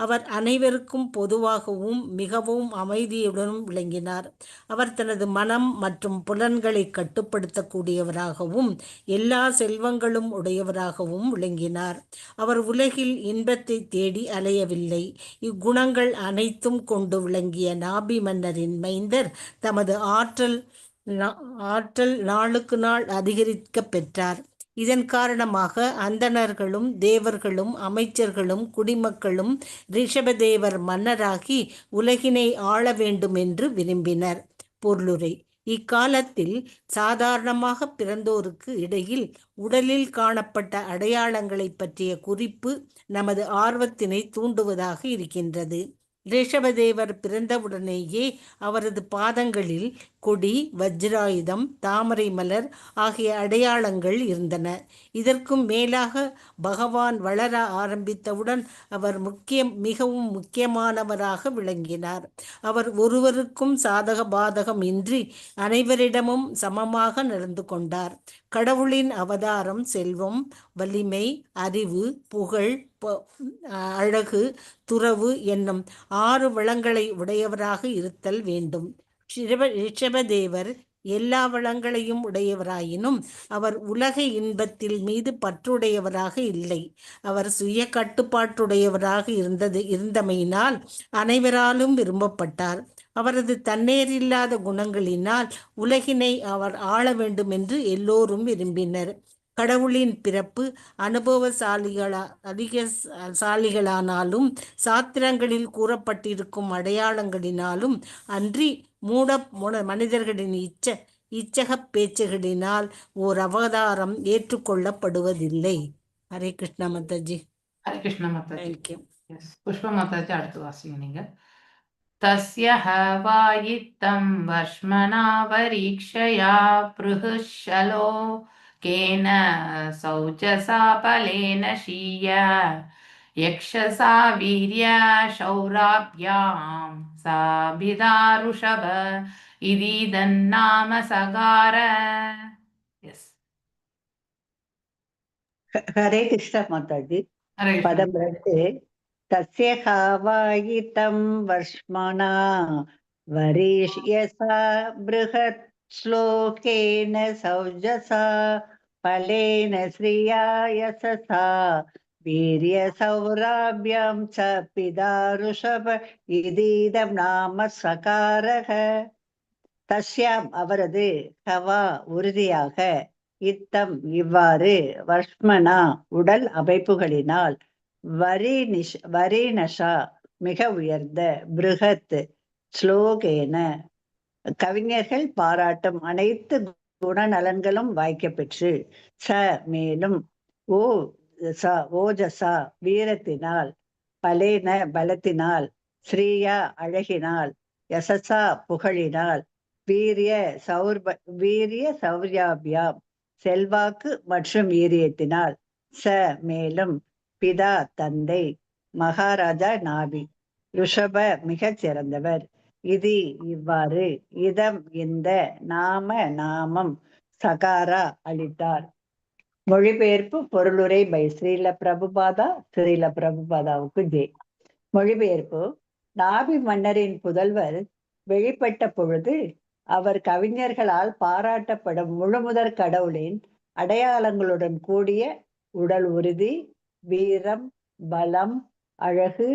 அவர் அனைவருக்கும் பொதுவாகவும் மிகவும் அமைதியுடனும் விளங்கினார். அவர் தனது மனம் மற்றும் புலன்களை கட்டுப்படுத்தக்கூடியவராகவும் எல்லா செல்வங்களும் உடையவராகவும் விளங்கினார். அவர் உலகில் இன்பத்தை தேடி அலையவில்லை. இக்குணங்கள் அனைத்தும் கொண்டு விளங்கிய நாபி மன்னரின் மைந்தர் தமது ஆற்றல் நாளுக்கு நாள் அதிகரிக்க பெற்றார். இதன் காரணமாக அந்தணர்களும் தேவர்களும் அமைச்சர்களும் குடிமக்களும் ரிஷபதேவர் மன்னராகி உலகினை ஆள வேண்டும் என்று விரும்பினர். பொருளுரை: இக்காலத்தில் சாதாரணமாக பிறந்தோருக்கு இடையில் உடலில் காணப்பட்ட அடையாளங்களை பற்றிய குறிப்பு நமது ஆர்வத்தினை தூண்டுவதாக இருக்கின்றது. ரிஷபதேவர் பிறந்தவுடனேயே அவரது பாதங்களில் கொடி, வஜ்ராயுதம், தாமரை மலர் ஆகிய அடையாளங்கள் இருந்தன. இதற்கும் மேலாக பகவான் வளர ஆரம்பித்தவுடன் அவர் மிகவும் முக்கியமானவராக விளங்கினார். அவர் ஒருவருக்கும் சாதக பாதகம் இன்றி அனைவரிடமும் சமமாக நடந்து கொண்டார். கடவுளின் அவதாரம் செல்வம், வலிமை, அறிவு, புகழ், அழகு, துறவு என்னும் 6 வளங்களை உடையவராக இருத்தல் வேண்டும். ரிஷபதேவர் எல்லா வளங்களையும் உடையவராயினும் அவர் உலக இன்பத்தில் மீது பற்றுடையவராக இல்லை. அவர் சுய கட்டுப்பாட்டுடையவராக இருந்தமையினால் அனைவராலும் விரும்பப்பட்டார். அவரது தன்னேறில்லாத குணங்களினால் உலகினை அவர் ஆள வேண்டும் என்று எல்லோரும் விரும்பினர். கடவுளின் பிறப்பு அதிகசாலிகளானாலும் சாத்திரங்களில் கூறப்பட்டிருக்கும் அடையாளங்களினாலும் அன்றி மனிதர்களின் இச்சக பேச்சுகளினால் ஓர் அவதாரம் ஏற்றுக்கொள்ளப்படுவதில்லை. ஹரே கிருஷ்ணா மாதாஜி.
ஹரே கிருஷ்ணா மாதாஜி.
தேங்க்யூ.
புஷ்பா மாதாஜி அடுத்து வாசிங்க நீங்க. தஸ்யஹ வாயித்தம் வர்ஷ்மணா வரீக்ஷயா ப்ருஹுஷலோ கேன சௌஜசா பலேன ஷீய யக்ஷசா வீர்ய சௌராப்யாம் சாபிதாருஷப இதீதன் நாம சகார. எஸ்,
ஹரே கிருஷ்ண மாதாஜி.
ஹரே கிருஷ்ணா.
பதம் 2. தஸ்ய ஹாவாயிதம் வர்ஷ்மணா வரீஷ்யசா ப்ருஹத் ஸ்லோகேன சௌஜசா பலேன ஸ்ரீயா யசசா வீரிய சௌராப்யம் ச பிதாருஷப இதீதம் நாம சகாரக. தஸ்யாம் அவரது, ஹவா உறுதியாக, இத்தம் இவ்வாறு, வர்ஷ்மணா உடல் அமைப்புகளினால், வரீனஷா மிக உயர்ந்த, பிருகத் ஸ்லோகேன கவிஞர்கள் பாராட்டும் அனைத்து குணநலன்களும் வாய்க்கப்பெற்று, ச மேலும், ஓஜசா வீரத்தினால், பலேன பலத்தினால், ஸ்ரீயா அழகினால், யசசா புகழினால், வீரிய சௌர்யாபியாம் செல்வாக்கு மற்றும் வீரியத்தினால், ச மேலும், பிதா தந்தை, மகாராஜா நாபி, ருஷப மிகச் சிறந்தவர், இது இவ்வாறு, இதம் இந்த, நாம நாமம், சகாரா அளித்தார். மொழிபெயர்ப்பு பொருளுரை பை ஸ்ரீல பிரபுபாதா. ஸ்ரீல பிரபுபாதாவுக்கு ஜெய். மொழிபெயர்ப்பு: நாபி மன்னரின் புதல்வர் வெளிப்பட்ட பொழுது அவர் கவிஞர்களால் பாராட்டப்படும் முழுமுதற் கடவுளின் அடையாளங்களுடன் கூடிய உடல் உறுதி, வீரம், பலம், அழகு,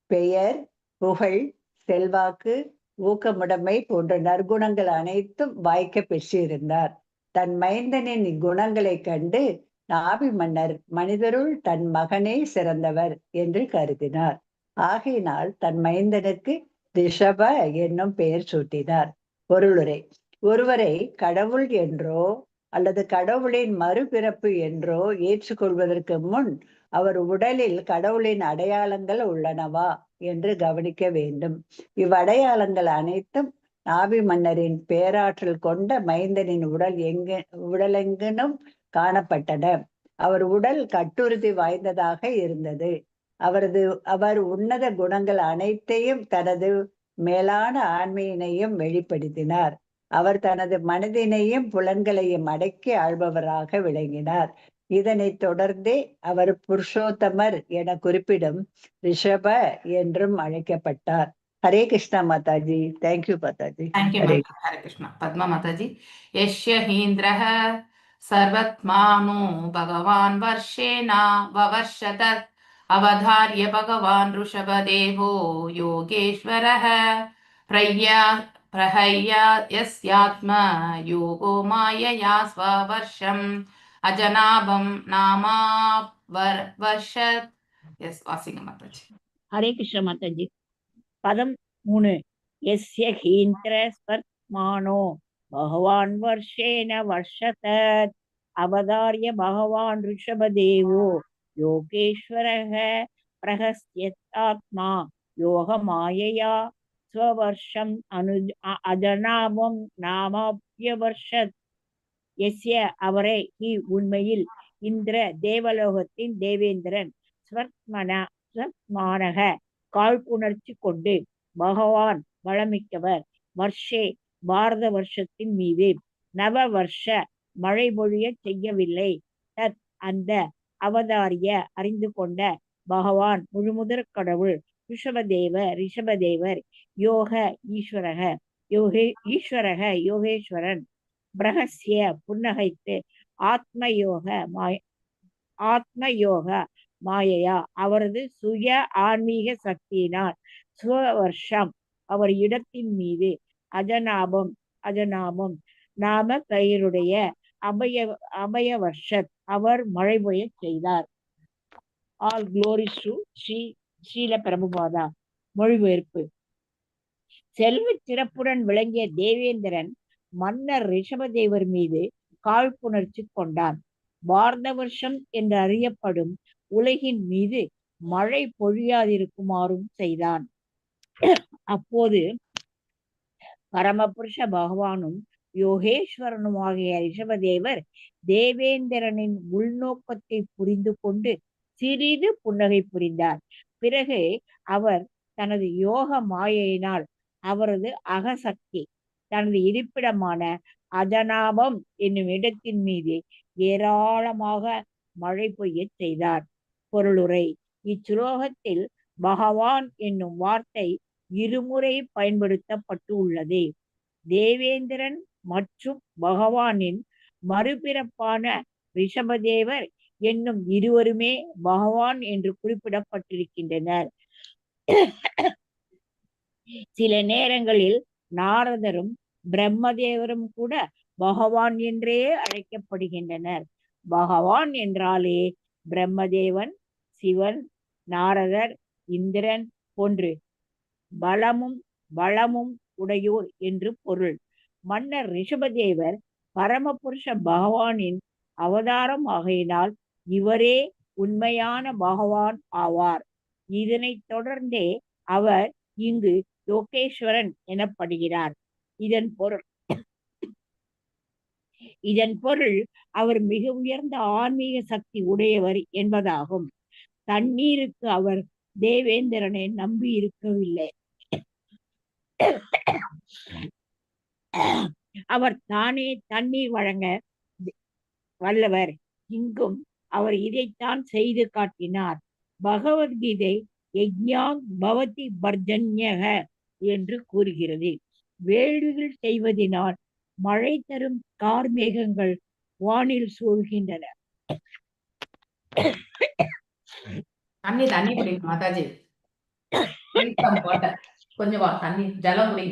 பெயர், புகழ், செல்வாக்கு, ஊக்கமுடைமை போன்ற நற்குணங்கள் அனைத்தும் வாய்க்க பெற்றிருந்தார். தன் மைந்தனின் இக்குணங்களை கண்டு நாபி மன்னர் மனிதருள் தன் மகனே சிறந்தவர் என்று கருதினார். ஆகையினால் தன் மைந்தனுக்கு ரிஷப என்னும் பெயர் சூட்டினார். பொருளுரை: ஒருவரை கடவுள் என்றோ அல்லது கடவுளின் மறுபிறப்பு என்றோ ஏற்றுக்கொள்வதற்கு முன் அவர் உடலில் கடவுளின் அடையாளங்கள் உள்ளனவா என்று கவனிக்க வேண்டும். இவ்வடையாளங்கள் அனைத்தும் நாபி மன்னரின் பேராற்றல் கொண்ட மைந்தனின் உடலெங்கினும் காணப்பட்டன. அவர் உடல் கட்டுறுதி வாய்ந்ததாக இருந்தது. அவர் உன்னத குணங்கள் அனைத்தையும் தனது மேலான ஆண்மையினையும் வெளிப்படுத்தினார். அவர் தனது மனதினையும் புலன்களையும் அடக்கி ஆள்பவராக விளங்கினார். இதனைத் தொடர்ந்தே அவர் புருஷோத்தமர் என குறிப்பிடும் ரிஷப என்றும் அழைக்கப்பட்டார். ஹரே கிருஷ்ணா மாதாஜி. தேங்க்யூ மாதாஜி.
ஹரே கிருஷ்ணா. பத்மா மாதாஜி. யஸ்ய ஹீந்திரஹ சர்வத்மானோ பகவான் வர்ஷேனா வவர்ஷதத் அவதார்ய பகவான் ருஷபதேவோ யோகேஸ்வரஹ பிரஹய்ய யஸ்யாத்ம யோகோ மாயயா ஸ்வவர்ஷம் அஜனாபம் நாமா வர்ஷத். எஸ், வாசிங்க மாதாஜி.
ஹரே கிருஷ்ண மாதாஜி. பதம் 3. எஸ்ய ஹீந்திர ஸ்வர்மானோ பகவான் வர்ஷேன வர்ஷதத் அவதாரிய பகவான் ரிஷபதேவோ யோகேஸ்வரः பிரஹஸ்யத்தாத்மா யோக மாயையா ஸ்வவர்ஷம் அஜனாபம் நாமாப்யவர்ஷத். எஸ்ய அவரே, ஹி உண்மையில், இந்திர தேவலோகத்தின் தேவேந்திரன், ஸ்வர்மானக காழ்ப்புணர்ச்சி கொண்டு, பகவான் வளமிக்கவர், வர்ஷே பாரத வருஷத்தின் மீது, நவ வருஷ மழை பொழிய செய்யவில்லை, தத் அந்த அவதாரிய அறிந்து கொண்ட பகவான் முழுமுதற் கடவுள் ரிஷபதேவர் யோக யோகேஸ்வரன் பிரகஸ்ய புன்னகைத்து ஆத்மயோக மாயையா அவரது சுய ஆன்மீக சக்தியினால் ஸ்வவர்ஷம் அவர் இடத்தின் மீது அஜனாபம் நாம பெயருடைய அபயவர்ஷத் அவர் மழை பெய்ய செய்தார். All glories to Srila Prabhupada. மொழிபெயர்ப்பு. செல்வ சிறப்புடன் விளங்கிய தேவேந்திரன் மன்னர் ரிஷபதேவர் மீது காழ்ப்புணர்ச்சி கொண்டான். பாரத வருஷம் என்று அறியப்படும் உலகின் மீது மழை பொழியாதிருக்குமாறும் செய்தான். அப்போது பரமபுருஷ பகவானும் யோகேஸ்வரனுமாகிய ரிஷபதேவர் தேவேந்திரனின் உள்நோக்கத்தை புரிந்து கொண்டு சிறிது புன்னகை புரிந்தார். பிறகு அவர் தனது யோக மாயையினால் அவரது அகசக்தி தனது இருப்பிடமான அஜனாபம் என்னும் இடத்தின் மீது ஏராளமாக மழை பெய்ய செய்தார். பொருளுரை. இச்சுலோகத்தில் பகவான் என்னும் வார்த்தை இருமுறை பயன்படுத்தப்பட்டு உள்ளது. தேவேந்திரன் மற்றும் பகவானின் மறுபிறப்பான ரிஷபதேவர் என்னும் இருவருமே பகவான் என்று குறிப்பிடப்பட்டிருக்கின்றனர். சில நேரங்களில் நாரதரும் பிரம்மதேவரும் கூட பகவான் என்றே அழைக்கப்படுகின்றனர். பகவான் என்றாலே பிரம்மதேவன், சிவன், நாரதர், இந்திரன் போன்று வளமும் உடையோர் என்று பொருள். மன்னர் ரிஷபதேவர் பரமபுருஷ பகவானின் அவதாரம் ஆகையினால் இவரே உண்மையான பகவான் ஆவார். இதனைத் தொடர்ந்தே அவர் இங்கு யோகேஸ்வரன் எனப்படுகிறார். இதன் பொருள் அவர் மிக உயர்ந்த ஆன்மீக சக்தி உடையவர் என்பதாகும். தண்ணீருக்கு அவர் தேவேந்திரனை நம்பி இருக்கவில்லை. அவர் தானே தண்ணீர் வழங்க வல்லவர். இங்கும் அவர் இதைத்தான் செய்து காட்டினார். பகவத்கீதை யஜ்ஞாங் பவதி பர்ஜன்யக என்று கூறுகிறது. வேள்விகள் செய்வதனால் மழை தரும் கார்மேகங்கள் வானில் சூழ்கின்றன.
தண்ணி குடிங்க மாதாஜி. கொஞ்சம் தண்ணி ஜலம் குடி.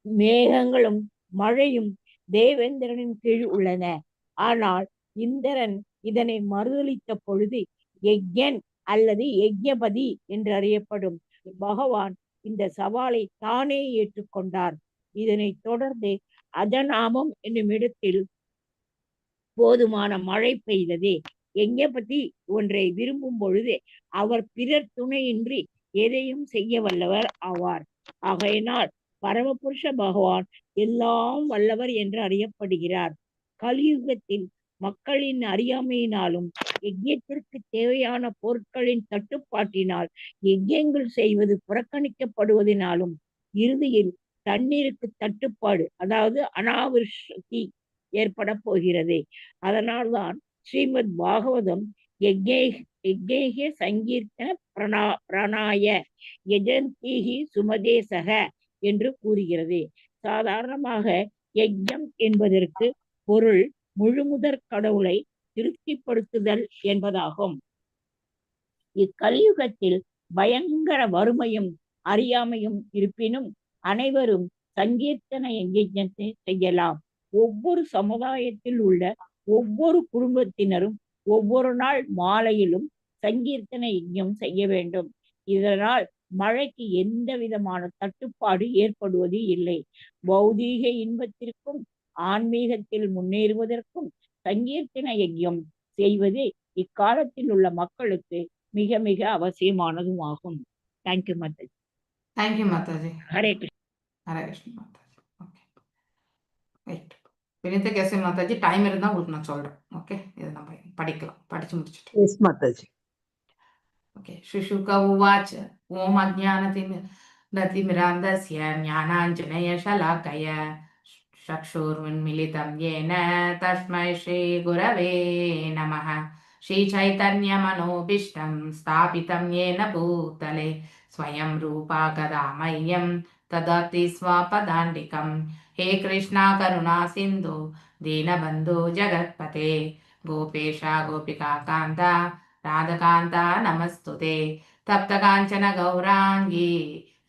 மேகங்களும் மழையும் தேவேந்திரனின் கீழ் உள்ளன. ஆனால் இந்திரன் இதனை மறுதளித்த பொழுது யஜ்ஞன் அல்லது யஜ்ஞபதி என்று அறியப்படும் பகவான் இந்த சவாலை தானே ஏற்றுக்கொண்டார். இதனைத் தொடர்ந்து அஜனாமம் என்னும் இடத்தில் போதுமான மழை பெய்தது. யஜ்ஞபதி ஒன்றை விரும்பும் பொழுது அவர் பிறர் துணையின்றி எதையும் செய்ய வல்லவர் ஆவார். ஆகையினால் பரமபுருஷ பகவான் எல்லாம் வல்லவர் என்று அறியப்படுகிறார். கலியுகத்தில் மக்களின் அறியாமையினாலும் யஜ்ஞத்திற்கு தேவையான பொருட்களின் தட்டுப்பாட்டினால் யஜ்ஞங்கள் செய்வது புறக்கணிக்கப்படுவதனாலும் இறுதியில் தண்ணீருக்கு தட்டுப்பாடு, அதாவது அனாவிருஷ்டி ஏற்பட போகிறது. அதனால்தான் ஸ்ரீமத் பாகவதம் யஜ்ஞேஹ சங்கீர்த்தன பிரணாய யஜந்தீஹி சுமதேசக என்று கூறுகிறது. சாதாரணமாக யஜ்ஞம் என்பதற்கு பொருள் முழுமுதற் கடவுளை திருப்திப்படுத்துதல் என்பதாகும். இக்கலியுகத்தில் பயங்கர வறுமையும் அறியாமையும் இருப்பினும் அனைவரும் சங்கீர்த்தன யஜ்ஞத்தை செய்யலாம். ஒவ்வொரு சமுதாயத்தில் உள்ள ஒவ்வொரு குடும்பத்தினரும் ஒவ்வொரு நாள் மாலையிலும் சங்கீர்த்தனை யஜ்ஞம் செய்ய வேண்டும். இதனால் மழைக்கு எந்த விதமான தட்டுப்பாடு ஏற்படுவது இல்லை. பௌதீக இன்பத்திற்கும் ஆன்மீகத்தில் முன்னேறுவதற்கும் சங்கீர்த்தன யஜ்ஞம் செய்வது இக்காலத்தில் உள்ள மக்களுக்கு மிக மிக அவசியமானதும் ஆகும். தேங்க்யூ மாதாஜி.
தேங்க்யூ மாதாஜி.
ஹரே கிருஷ்ணா.
ஹரே கிருஷ்ண மாதாஜி. Okay, right. வினிதா கேசே மாதாஜி, டைம் இருந்தால் உங்களுக்கு நான் சொல்கிறேன். ஓகே, இதை நம்ம படிக்கலாம், படித்து முடிச்சுட்டு.
எஸ் மாதாஜி.
ओके. शुशुक उवाच ओम अज्ञानतिमिरान्धस्य ज्ञानाञ्जनयशलाकय चक्षुरुन्मीलितं येन तस्मै श्रीगुरवे नमः. श्रीचैतन्यमनोभीष्टं स्थापितं येन भूतले स्वयं रूपा कदा मह्यं ददाति स्वपदान्तिकं. हे कृष्णा करुणा सिन्धु दीनबन्धु जगत्पते गोपेशा गोपिका कान्ता राधकान्ता नमस्तुते. तप्तकाञ्चन गौराङ्गी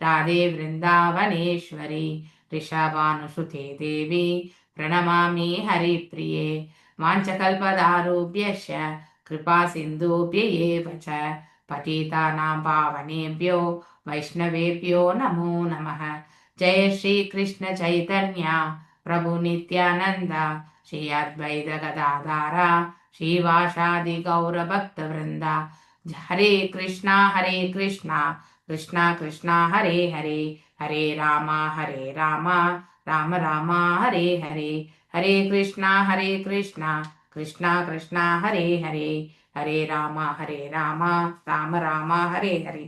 राधे वृन्दावनेश्वरी ऋषभानुसुते देवी प्रणमामि हरिप्रिये. वाञ्छकल्पदारुभ्यश्च कृपा सिन्धुभ्य एव च पतितानां पावनेभ्यो वैष्णवेभ्यो नमो नमः. जय श्री कृष्ण चैतन्य प्रभु नित्यानंद श्री अद्वैत गदाधर श्रीवासादि गौर भक्त वृंदा. हरे कृष्णा कृष्णा कृष्णा हरे हरे, हरे राम राम राम हरे हरे, हरे कृष्णा कृष्णा कृष्णा हरे हरे, हरे राम राम राम हरे हरे.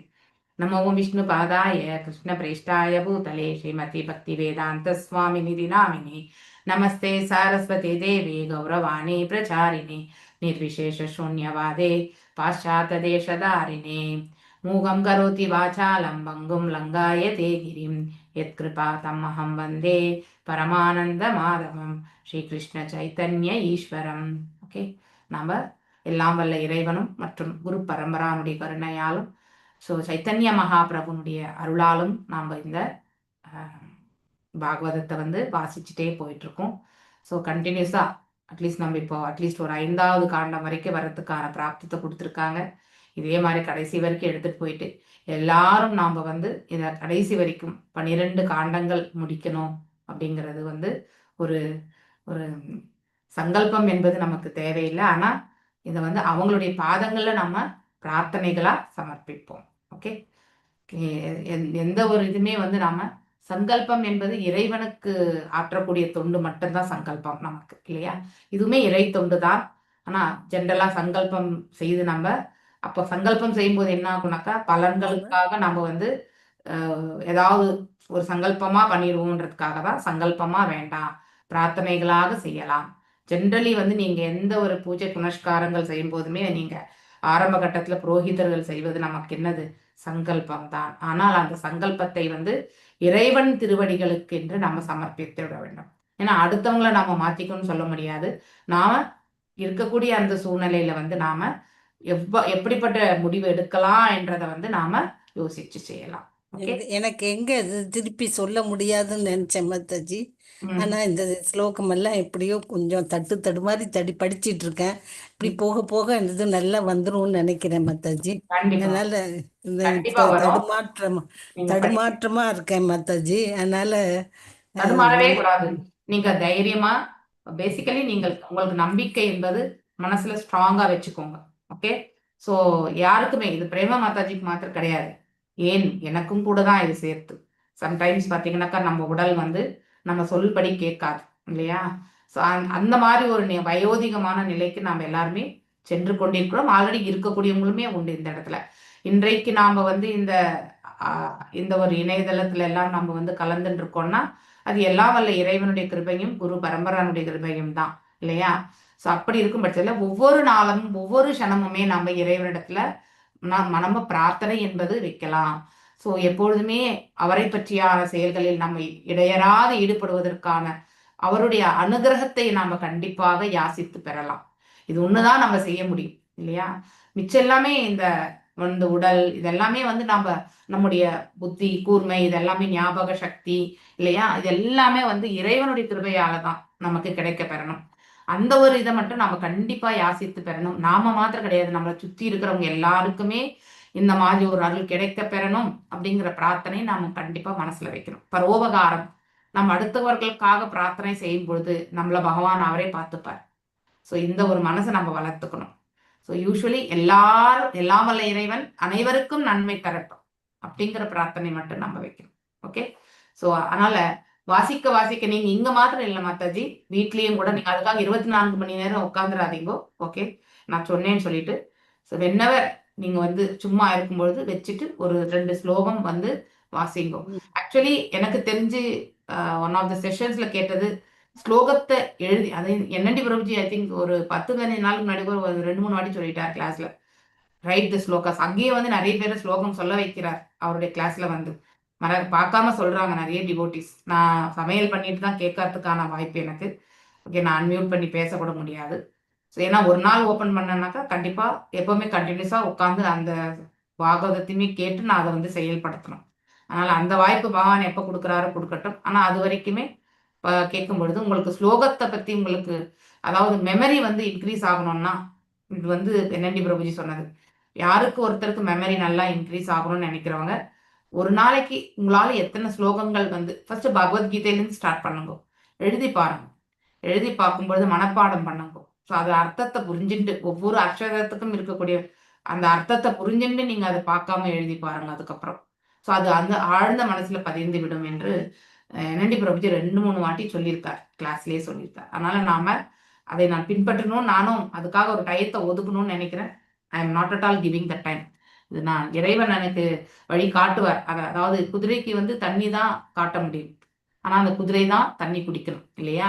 नमो विष्णुपादाय कृष्णप्रेष्ठाय भूतले श्रीमती भक्तिवेदांत स्वामिनिधि नामिने. नमस्ते सारस्वती देवी गौरवाणी प्रचारिणे निर्विशेष शून्यवादे पाश्चात्यदेशधारिणे. मूगं करोति वाचालं भङ्गुं लङ्घयते गिरिं यत्कृपातमहं वन्दे परमानन्दमाधवं श्रीकृष्ण चैतन्य ஈஸ்வரம். ஓகே, நம்ம எல்லாம் வல்ல இறைவனும் மற்றும் குரு பரம்பரானுடைய கருணையாலும் சைத்தன்ய மகாபிரபுனுடைய அருளாலும் நாம் இந்த பாகவதத்தை வாசிச்சுட்டே போயிட்டுருக்கோம். ஸோ கண்டினியூஸாக அட்லீஸ்ட் நம்ம இப்போ அட்லீஸ்ட் ஒரு 5வது காண்டம் வரைக்கும் வர்றதுக்கான பிராப்தத்தை கொடுத்துருக்காங்க. இதே மாதிரி கடைசி வரைக்கும் எடுத்துகிட்டு போயிட்டு எல்லாரும் நாம் இதை கடைசி வரைக்கும் 12 காண்டங்கள் முடிக்கணும் அப்படிங்கிறது ஒரு ஒரு சங்கல்பம் என்பது நமக்கு தேவையில்லை. ஆனால் இதை அவங்களுடைய பாதங்களில் நம்ம பிரார்த்தனைகளாக சமர்ப்பிப்போம். ஓகே, எந்த ஒரு இதுவுமே நாம சங்கல்பம் என்பது இறைவனுக்கு ஆற்றக்கூடிய தொண்டு மட்டும்தான் சங்கல்பம் நமக்கு, இல்லையா? இதுவுமே இறை தொண்டு தான். ஆனா ஜென்ரலா சங்கல்பம் செய்து நம்ம அப்போ சங்கல்பம் செய்யும்போது என்ன ஆகுனாக்கா பலன்களுக்காக நம்ம ஏதாவது ஒரு சங்கல்பமா பண்ணிடுவோன்றதுக்காக தான் சங்கல்பமா வேண்டாம், பிரார்த்தனைகளாக செய்யலாம். ஜென்ரலி நீங்க எந்த ஒரு பூஜை புனஸ்காரங்கள் செய்யும் போதுமே நீங்க ஆரம்ப கட்டத்துல புரோகிதர்கள் செய்வது நமக்கு என்னது சங்கல்பம் தான். ஆனால் அந்த சங்கல்பத்தை இறைவன் திருவடிகளுக்கு என்று நம்ம சமர்ப்பித்து விட வேண்டும். ஏன்னா அடுத்தவங்களை நாம மாத்திக்கணும்னு சொல்ல முடியாது. நாம இருக்கக்கூடிய அந்த சூழ்நிலையில நாம எப்படிப்பட்ட முடிவு எடுக்கலாம் என்றதை நாம யோசிச்சு செய்யலாம்.
எனக்கு எங்க அது திருப்பி சொல்ல முடியாதுன்னு நினைச்சேன் மாதாஜி. ஆனா இந்த ஸ்லோகம் எல்லாம் எப்படியோ கொஞ்சம் தடுமாறி படிச்சிட்டு இருக்கேன். இப்படி போக போக இது நல்லா வந்துரும்னு நினைக்கிறேன் மாதாஜி. அதனால தடுமாற்றமா இருக்கேன் மாதாஜி. அதனால
தடுமாறவே கூடாது. நீங்க தைரியமா பேசிக்கலி உங்களுக்கு நம்பிக்கை என்பது மனசுல ஸ்ட்ராங்கா வச்சுக்கோங்க. ஓகே, சோ யாருக்குமே இது பிரேமா மாதாஜிக்கு மாத்திரம் கிடையாது, ஏன் எனக்கும் கூட தான் இது சேர்த்து. சம்டைம்ஸ் பார்த்தீங்கன்னாக்கா நம்ம உடல் நம்ம சொல்படி கேட்காது, இல்லையா? ஸோ அந்த மாதிரி ஒரு வயோதிகமான நிலைக்கு நாம் எல்லாருமே சென்று கொண்டிருக்கிறோம். ஆல்ரெடி இருக்கக்கூடியவங்களுமே உண்டு இந்த இடத்துல. இன்றைக்கு நாம் இந்த ஒரு இணையதளத்துல எல்லாம் நம்ம கலந்துட்டு இருக்கோம்னா அது எல்லாம் வல்ல இறைவனுடைய கிருபையும் குரு பரம்பரானுடைய கிருபையும் தான், இல்லையா? ஸோ அப்படி இருக்கும் பட்சத்தில் ஒவ்வொரு நாளும் ஒவ்வொரு க்ஷணமுமே நம்ம இறைவனிடத்துல நம்ம பிரார்த்தனை என்பது வைக்கலாம். ஸோ எப்பொழுதுமே அவரை பற்றியான செயல்களில் நம்ம இடையறாது ஈடுபடுவதற்கான அவருடைய அனுகிரகத்தை நாம கண்டிப்பாக யாசித்து பெறலாம். இது ஒண்ணுதான் நம்ம செய்ய முடியும், இல்லையா? மிச்சம் எல்லாமே இந்த உடல் இதெல்லாமே நம்முடைய புத்தி கூர்மை இதெல்லாமே ஞாபக சக்தி, இல்லையா? இது எல்லாமே இறைவனுடைய கிருபையால தான் நமக்கு கிடைக்க பெறணும். அந்த ஒரு இதை மட்டும் நம்ம கண்டிப்பா யாசித்து பெறணும். நாம மாத்திரம் கிடையாது, நம்மளை சுத்தி இருக்கிறவங்க எல்லாருக்குமே இந்த மாதிரி ஒரு அருள் கிடைக்க பெறணும் அப்படிங்கிற பிரார்த்தனை நாம கண்டிப்பா மனசுல வைக்கணும். பரோபகாரம், நம்ம அடுத்தவர்களுக்காக பிரார்த்தனை செய்யும் பொழுது நம்மள பகவான் அவரே பார்த்துப்பார். ஸோ இந்த ஒரு மனசை நம்ம வளர்த்துக்கணும். ஸோ யூஸ்வலி எல்லாரும், எல்லாம் வல்ல இறைவன் அனைவருக்கும் நன்மை தரட்டும் அப்படிங்கிற பிரார்த்தனை மட்டும் நம்ம வைக்கணும். ஓகே. ஸோ அதனால வாசிக்க வாசிக்க நீங்க இங்க மாத்திரம் இல்லை மாதாஜி, வீட்லயும் கூட நீங்க அதுக்காக 24 மணி நேரம் உட்காந்துடாதீங்கோ. ஓகே, நான் சொன்னேன்னு சொல்லிட்டு ஸோ வென்னவர் நீங்க வந்து சும்மா இருக்கும்பொழுது வச்சுட்டு ஒரு 2 ஸ்லோகம் வந்து வாசிங்கோ. ஆக்சுவலி எனக்கு தெரிஞ்சு ஒன் ஆஃப் த செஷன்ஸ்ல கேட்டது ஸ்லோகத்தை எழுதி, அதை என்னடி பிரபுஜி ஐ திங்க் ஒரு 10-15 நாளுக்கு முன்னாடி கூட ஒரு 2-3 வாட்டி சொல்லிட்டார் கிளாஸ்ல, ரைட் தி ஸ்லோகாஸ். அங்கேயே வந்து நிறைய பேர் ஸ்லோகம் சொல்ல வைக்கிறார் அவருடைய கிளாஸ்ல வந்து. பார்க்காம சொல்றாங்க நிறைய டிவோட்டிஸ். நான் சமையல் பண்ணிட்டு தான் கேட்கறதுக்கான வாய்ப்பு எனக்கு. ஓகே, நான் அன்மியூட் பண்ணி பேசக்கூட முடியாது. ஸோ ஏன்னா ஒரு நாள் ஓப்பன் பண்ணேன்னாக்கா கண்டிப்பா எப்பவுமே கண்டினியூஸா உட்காந்து அந்த பாகவதத்தையுமே கேட்டு நான் அதை வந்து செயல்படுத்தணும். அதனால அந்த வாய்ப்பு பகவான் எப்போ கொடுக்குறாரோ கொடுக்கட்டும். ஆனா அது வரைக்குமே கேட்கும் பொழுது உங்களுக்கு ஸ்லோகத்தை பத்தி உங்களுக்கு, அதாவது மெமரி வந்து இன்க்ரீஸ் ஆகணும்னா, இது வந்து என்னண்டி பிரபுஜி சொன்னது, யாருக்கு ஒருத்தருக்கு மெமரி நல்லா இன்க்ரீஸ் ஆகணும்னு நினைக்கிறவங்க ஒரு நாளைக்கு உங்களால எத்தனை ஸ்லோகங்கள் வந்து ஃபர்ஸ்ட் பகவத்கீதையிலேருந்து ஸ்டார்ட் பண்ணுங்க, எழுதி பாருங்க. எழுதி பார்க்கும்பொழுது மனப்பாடம் பண்ணுங்க. ஸோ அது அர்த்தத்தை புரிஞ்சுட்டு, ஒவ்வொரு அக்ஷரத்துக்கும் இருக்கக்கூடிய அந்த அர்த்தத்தை புரிஞ்சுட்டு நீங்க அதை பார்க்காம எழுதி பாருங்க அதுக்கப்புறம். ஸோ அது அந்த ஆழ்ந்த மனசுல பதிந்து விடும் என்று என்னண்டி பிரபுஜி 2-3 வாட்டி சொல்லியிருக்கார், கிளாஸ்லயே சொல்லியிருக்கார். அதனால நாம அதை நான் பின்பற்றணும், நானும் அதுக்காக ஒரு டயத்தை ஒதுக்கணும்னு நினைக்கிறேன். I am not at all giving the time. இது நான் இறைவன் எனக்கு வழி காட்டுவார். அதாவது குதிரைக்கு வந்து தண்ணி தான் காட்ட முடியும், ஆனா அந்த குதிரை தான் தண்ணி குடிக்கணும் இல்லையா?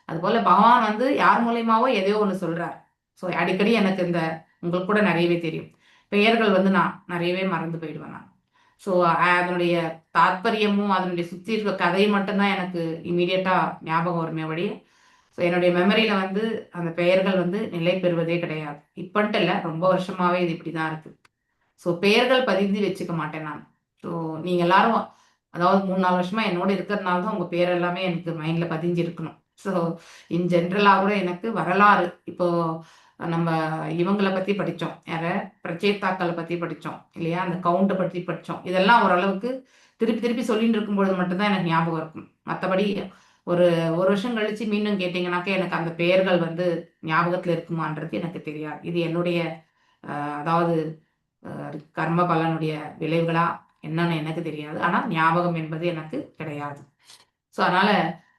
அது போல பகவான் வந்து யார் மூலியமாவோ எதையோ ஒன்று சொல்றார். ஸோ அடிக்கடி எனக்கு இந்த உங்களுக்கு கூட நிறையவே தெரியும், பெயர்கள் வந்து நான் நிறையவே மறந்து போயிடுவேன் நான். ஸோ அதனுடைய தாத்பரியமும் அதனுடைய சுற்றி இருக்க கதை மட்டும்தான் எனக்கு இமீடியட்டா ஞாபகம் வருமே வழிய, ஸோ என்னுடைய மெமரியில வந்து அந்த பெயர்கள் வந்து நிலை பெறுவதே கிடையாது. இப்பன்ட்டு இல்லை, ரொம்ப வருஷமாவே இது இப்படிதான் இருக்கு. ஸோ பெயர்கள் பதிந்து வச்சுக்க மாட்டேன் நான். ஸோ நீங்க எல்லாரும் அதாவது 3-4 வருஷமா என்னோட இருக்கிறதுனால தான் உங்க பேர் எல்லாமே எனக்கு மைண்ட்ல பதிஞ்சு இருக்கணும். ஸோ இன் ஜென்ரலாக கூட எனக்கு வரலாறு, இப்போ நம்ம இவங்களை பத்தி படித்தோம், யார பிரச்சேத்தாக்களை பத்தி படித்தோம் இல்லையா, அந்த கவுண்டை பற்றி படித்தோம். இதெல்லாம் ஓரளவுக்கு திருப்பி திருப்பி சொல்லிட்டு இருக்கும்பொழுது மட்டும்தான் எனக்கு ஞாபகம் இருக்கும். மற்றபடி ஒரு வருஷம் கழிச்சு மீண்டும் கேட்டிங்கனாக்கா எனக்கு அந்த பெயர்கள் வந்து ஞாபகத்தில் இருக்குமான்றது எனக்கு தெரியாது. இது என்னுடைய அதாவது கர்ம பலனுடைய விளைவுகளா என்னன்னு எனக்கு தெரியாது. ஆனா ஞாபகம் என்பது எனக்கு கிடையாது. ஸோ அதனால